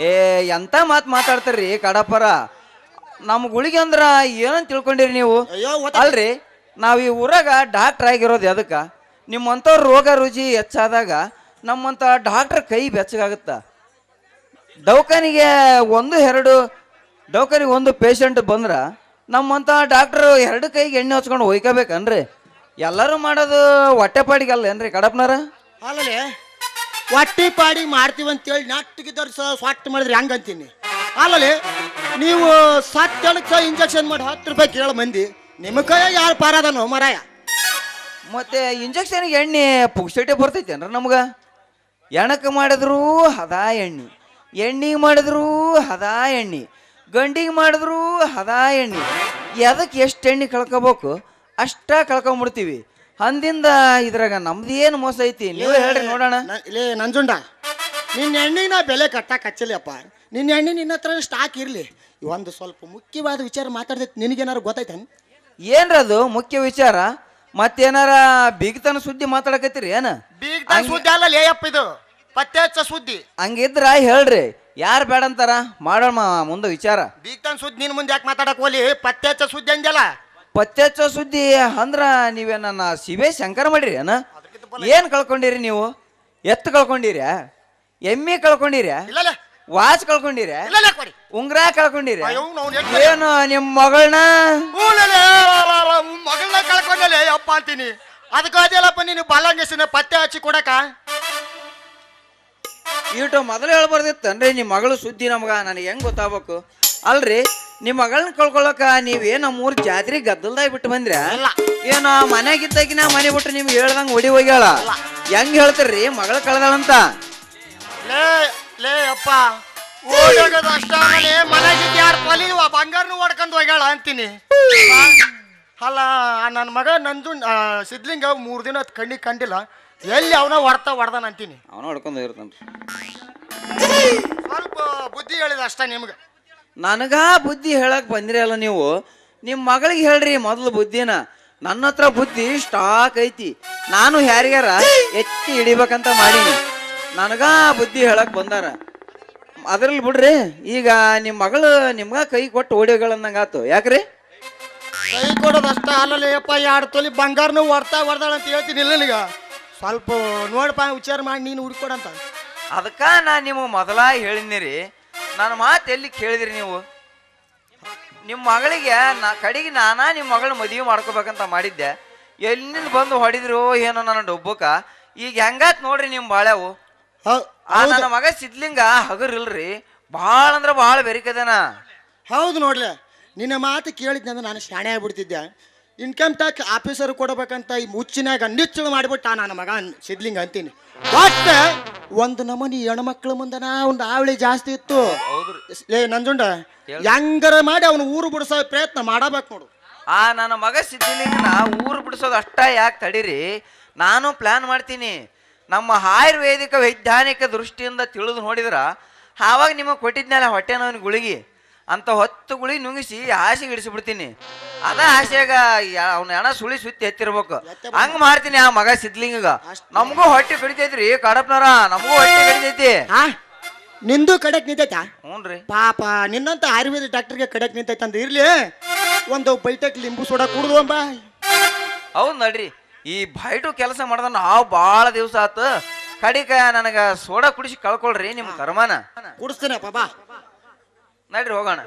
ಏ ಎಂತ ಮಾತು ಮಾತಾಡ್ತಾರ್ರಿ ಕಡಪರ ನಮ್ಮ ಗುಳಿಗೆ ಅಂದ್ರ ಏನಂತ ತಿಳ್ಕೊಂಡಿರಿ ನೀವು? ಅಲ್ರಿ ನಾವ್ ಈ ಊರಾಗ ಡಾಕ್ಟರ್ ಆಗಿರೋದು ಎದಕ್ಕ? ನಿಮ್ಮಂಥವ್ರ ರೋಗ ರುಚಿ ಹೆಚ್ಚಾದಾಗ ನಮ್ಮಂತ ಡಾಕ್ಟರ್ ಕೈ ಬೆಚ್ಚಗಾಗುತ್ತ. ದವಾಖಾನಿಗೆ ಒಂದು ಪೇಷಂಟ್ ಬಂದ್ರ ನಮ್ಮಂತ ಡಾಕ್ಟರ್ 2 ಕೈಗೆ ಎಣ್ಣೆ ಹಚ್ಕೊಂಡು ಒಯ್ಕೋಬೇಕನ್ರಿ? ಎಲ್ಲರೂ ಮಾಡೋದು ಹೊಟ್ಟೆಪಾಡಿಗಲ್ಲ ಏನ್ರಿ ಕಡಪ್ನಾರ? ಅಲ್ಲೇ ಹೊಟ್ಟಿ ಪಾಡಿ ಮಾಡ್ತೀವಿ ಅಂತೇಳಿ ನಾಟಿಗಿದ್ದವ್ರು ಸ್ವಾಟ್ ಮಾಡಿದ್ರಿ ಹಂಗಂತೀನಿ. ಅಲ್ಲಲ್ಲಿ ನೀವು 7 ಇಂಜೆಕ್ಷನ್ ಮಾಡಿ 10 ರೂಪಾಯಿ ಕೇಳ ಮಂದಿ ನಿಮ್ಮ ಕೈಯಾಗ ಯಾರು ಪಾರದನೋ ಮರಾಯ? ಮತ್ತೆ ಇಂಜೆಕ್ಷನ್ಗೆ ಎಣ್ಣೆ ಪುಕ್ಸಟೆ ಬರ್ತೈತೇನ್ರ ನಮ್ಗೆ? ಎಣಕ್ಕೆ ಮಾಡಿದ್ರು ಹದಾ ಎಣ್ಣಿಗೆ ಮಾಡಿದ್ರು ಹದಾ ಎಣ್ಣೆ, ಗಂಡಿಗೆ ಮಾಡಿದ್ರು ಹದಾ ಎಣ್ಣೆ. ಎದಕ್ಕೆ ಎಷ್ಟು ಎಣ್ಣೆ ಕಳ್ಕೋಬೇಕು ಅಷ್ಟ ಕಳ್ಕೊಂಬಿಡ್ತೀವಿ. ಅಂದಿಂದ ಇದ್ರಾಗ ನಮ್ದೇನು ಮೋಸ ಐತಿ ನೀವು ಹೇಳ್ರಿ ನೋಡೋಣ. ಇಲ್ಲೇ ನಂಜುಂಡ, ನಿನ್ನ ಎಣ್ಣಿಗೆ ನಾ ಬೆಲೆ ಕಟ್ಟಕ್ಕೆ ಹಚ್ಚಲಿಯಪ್ಪ. ನಿನ್ನ ಎಣ್ಣೆ ನಿನ್ನ ಹತ್ರ ಸ್ಟಾಕ್ ಇರಲಿ. ಒಂದು ಸ್ವಲ್ಪ ಮುಖ್ಯವಾದ ವಿಚಾರ ಮಾತಾಡ್ತೈತಿ, ನಿನಗೇನಾರು ಗೊತ್ತಾಯ್ತಾನ? ಏನ್ರದು ಮುಖ್ಯ ವಿಚಾರ? ಮತ್ತೇನಾರ ಬೀಗತನ ಸುದ್ದಿ ಮಾತಾಡಕತ್ತೀರಿ ಏನ? ಬೀಗತನ ಸುದ್ದಿ ಅಲ್ಲ ಲೇಯಪ್ಪ, ಇದು ಪತ್ತೆ ಹಚ್ಚ ಸುದ್ದಿ. ಹಂಗಿದ್ರ ಹೇಳ್ರಿ, ಯಾರು ಬೇಡ ಅಂತಾರ ಮಾಡೋಣ ಮುಂದೆ ವಿಚಾರ. ಬೀಗತನ ಸುದ್ದಿ ನಿನ್ ಮುಂದೆ ಯಾಕೆ ಮಾತಾಡಕ್ ಹೋಲಿ? ಪತ್ತೆ ಹಚ್ಚ ಸುದ್ದಿ ಅಂದ್ಯಲ್ಲ. ಪತ್ತೆ ಹಚ್ಚೋ ಸುದ್ದಿ ಅಂದ್ರ ನೀವೇ ನನ್ನ ಶಿವೇ ಶಂಕರ ಮಾಡಿರಿ ಏನ? ಏನ್ ಕಳ್ಕೊಂಡಿರಿ ನೀವು? ಎತ್ತು ಕಳ್ಕೊಂಡಿರ? ಎಮ್ಮಿ ಕಳ್ಕೊಂಡಿರ? ವಾಚ್ ಕಳ್ಕೊಂಡಿರ? ಉಂಗ್ರ ಕಳ್ಕೊಂಡಿರ? ಏನು ನಿಮ್ಮ ಮಗಳನ್ನ ಕಳ್ಕೊಂಡಲೆ ಅಪ್ಪ ಅಂತೀನಿ. ಅದಕ್ಕೆ ಅದೇಲಪ್ಪ ನೀನು ಬಾಲಂಗೇಶನ ಪತ್ತೆ ಹಚ್ಚಿ ಕೊಡಕ. ಇಟ್ಟು ಮೊದಲು ಹೇಳ್ಬಾರ್ದಿತ್ತನ್ರಿ ನಿಮ್ಮ ಮಗಳು ಸುದ್ದಿ ನಮ್ಗ. ನನಗೆ ಹೆಂಗ್ ಗೊತ್ತಾಗ್ಬೇಕು? ಅಲ್ರಿ ನಿಮ್ಮ ಮಗಳನ್ನ ಕಳ್ಕೊಳಕ ನೀವೇನ 3 ಜಾತ್ರೆ ಗದ್ದಲ್ದಾಗ ಬಿಟ್ಟು ಬಂದ್ರ? ಏನೋ ಮನೆಗಿದ್ದಾಗಿನ ಮನೆ ಬಿಟ್ಟು ನಿಮ್ಗೆ ಹೇಳ್ದಂಗ ಹೊಡಿ ಹೋಗ್ಯಾಳ. ಹೆಂಗ್ ಹೇಳ್ತಾರ್ರಿ ಮಗಳು ಕಳ್ದಾಳಂತ? ಲೇ ಅಪ್ಪ, ಓಡೋಗೋದು ಅಷ್ಟೇ, ಮನೆಗಿದ್ದ ಯಾರು ಕಲಿಯುವ ಬಂಗಾರನು ಹೊಡ್ಕೊಂಡು ಹೋಗ್ಯಾಳ ಅಂತೀನಿ. ಅಲ್ಲ ನನ್ನ ಮಗ ನಂದು ಸಿದ್ಲಿಂಗ 3 ದಿನ ಕಣ್ಣಿಗೆ ಕಂಡಿಲ್ಲ, ಎಲ್ಲಿ ಅವನ ಹೊಡ್ದಾನ ಅಂತೀನಿ. ಅವನ ಹೊಡ್ಕೊಂಡು ಹೋಗಿರ್ತಾನ್ರಿ. ಸ್ವಲ್ಪ ಬುದ್ಧಿ ಹೇಳಿದ ಅಷ್ಟ ನಿಮ್ಗೆ. ನನಗ ಬುದ್ಧಿ ಹೇಳಕ್ ಬಂದ್ರಿ ಅಲ್ಲ ನೀವು? ನಿಮ್ಮ ಮಗಳಿಗೆ ಹೇಳ್ರಿ ಮೊದಲು ಬುದ್ಧಿನ. ನನ್ನ ಹತ್ರ ಬುದ್ಧಿ ಸ್ಟಾಕ್ ಐತಿ. ನಾನು ಯಾರಿಗಾರ ಎತ್ತಿ ಹಿಡಿಬೇಕಂತ ಮಾಡೀನಿ. ನನಗ ಬುದ್ಧಿ ಹೇಳಕ್ ಬಂದಾರ. ಅದ್ರಲ್ಲಿ ಬಿಡ್ರಿ, ಈಗ ನಿಮ್ಮ ಮಗಳು ನಿಮ್ಗ ಕೈ ಕೊಟ್ಟು ಓಡಿಯೋಗಳಂದಂಗಾತು. ಯಾಕ್ರಿ? ಕೈ ಕೊಡೋದಷ್ಟ ಅಲ್ಲಲ್ಲಪ್ಪ, 2 ತೊಲಿ ಬಂಗಾರನು ಹೊಡ್ದಾಳ ಅಂತ ಹೇಳ್ತೀನಿ. ಇಲ್ಲ ನಿನಗ ಸ್ವಲ್ಪ ನೋಡಪ್ಪ, ವಿಚಾರ ಮಾಡಿ ನೀನು ಹುಡ್ಕೊಡಂತ. ಅದಕ್ಕ ನಾನು ನಿಮಗೆ ಮೊದಲ ಹೇಳಿನಿರಿ. ನನ್ನ ಮಾತು ಎಲ್ಲಿ ಕೇಳಿದ್ರಿ ನೀವು? ನಿಮ್ಮ ಮಗಳಿಗೆ ಕಡೆಗೆ ನಿಮ್ಮ ಮಗಳ ಮದುವೆ ಮಾಡ್ಕೋಬೇಕಂತ ಮಾಡಿದ್ದೆ. ಎಲ್ಲಿಂದ ಬಂದು ಹೊಡಿದ್ರು ಏನೋ ನನ್ನ ಡೊಬ್ಬಕ. ಈಗ ಹೆಂಗಾತ್ ನೋಡ್ರಿ ನಿಮ್ಮ ಬಾಳ್ಯಾವು. ನನ್ನ ಮಗ ಸಿದ್ಲಿಂಗ ಹಗರಿಲ್ರಿ, ಭಾಳ ಅಂದ್ರೆ ಭಾಳ ಬೆರಿಕದೇನ. ಹೌದು ನೋಡ್ಲಿ, ನಿನ್ನ ಮಾತು ಕೇಳಿದ್ನಂದ್ರೆ ನಾನು ಶಾಣೆ ಆಗ್ಬಿಡ್ತಿದ್ದೆ. ಇನ್ಕಮ್ ಟ್ಯಾಕ್ಸ್ ಆಫೀಸರ್ ಕೊಡಬೇಕಂತ ಈ ಮುಚ್ಚಿನಾಗ ನಿಚ್ಚಳು ಮಾಡಿಬಿಟ್ಟ ನನ್ನ ಮಗ ಸಿದ್ಲಿಂಗ ಅಂತೀನಿ. ಬಟ್ ಒಂದು ನಮೂನಿ ಹೆಣ್ಮಕ್ಳ ಮುಂದನ ಒಂದು ಆವಳಿ ಜಾಸ್ತಿ ಇತ್ತು. ಲೇ ನಂಜುಂಡ, ಹೆಂಗಾರ ಮಾಡಿ ಅವನು ಊರು ಬಿಡಿಸೋ ಪ್ರಯತ್ನ ಮಾಡಬೇಕು ನೋಡು. ನನ್ನ ಮಗ ಸಿದ್ಲಿಂಗನ ಊರು ಬಿಡಿಸೋದು ಅಷ್ಟ ಯಾಕೆ ತಡೀರಿ, ನಾನು ಪ್ಲಾನ್ ಮಾಡ್ತೀನಿ. ನಮ್ಮ ಆಯುರ್ವೇದಿಕ ವೈಜ್ಞಾನಿಕ ದೃಷ್ಟಿಯಿಂದ ತಿಳಿದು ನೋಡಿದ್ರ ಆವಾಗ ನಿಮಗೆ ಕೊಟ್ಟಿದ್ನಲ್ಲ ಹೊಟ್ಟೆ ನೋವಿನ ಗುಳಿಗೆ, ಅಂತ 10 ಗುಳಿಗೆ ನುಂಗಿಸಿ ಆಸೆಗೆ ಇಡಿಸ್ಬಿಡ್ತೀನಿ. ಅದ ಆಸೆಗ ಅವ್ನ ಹೆಣ ಸುಳಿ ಸುತ್ತಿ ಎತ್ತಿರ್ಬೇಕು. ಹಂಗ್ ಮಾಡ್ತೀನಿ ಆ ಮಗ ಸಿದ್ಲಿಂಗ. ನಮಗೂ ಹೊಟ್ಟೆ ಕಡಿತೈತ್ರಿ ಕಡಪ್ನಾರ, ನಮಗೂ ಹೊಟ್ಟೆ ಕಡಿತೈತಿ. ನಿಂದು ಕಡೆಕ್ ನಿಂತೈತಾ? ಹ್ಞೂನ್ರಿ. ಪಾಪ ನಿನ್ನಂತ ಆಯುರ್ವೇದ ಡಾಕ್ಟರ್ಗೆ ಕಡೆಕ್ ನಿಂತೈತೆ ಅಂತ ಇರ್ಲಿ, ಒಂದು ಬೈಟಕ್ ಲಿಂಬು ಸೋಡಾ ಕುಡ್ದು ಅಂಬ. ಹೌದು ನಡ್ರಿ, ಈ ಬೈಟು ಕೆಲಸ ಮಾಡ್ದ ನಾವು ಭಾಳ ದಿವಸ ಆತು. ಕಡಿಕ ನನಗ ಸೋಡಾ ಕುಡಿಸಿ ಕಳ್ಕೊಳ್ರಿ ನಿಮ್ಮ ಕರ್ಮನ. ಕುಡಿಸ್ತೇನೆ ಪಾಪ. ನಡ್ರಿ ಹೋಗೋಣ.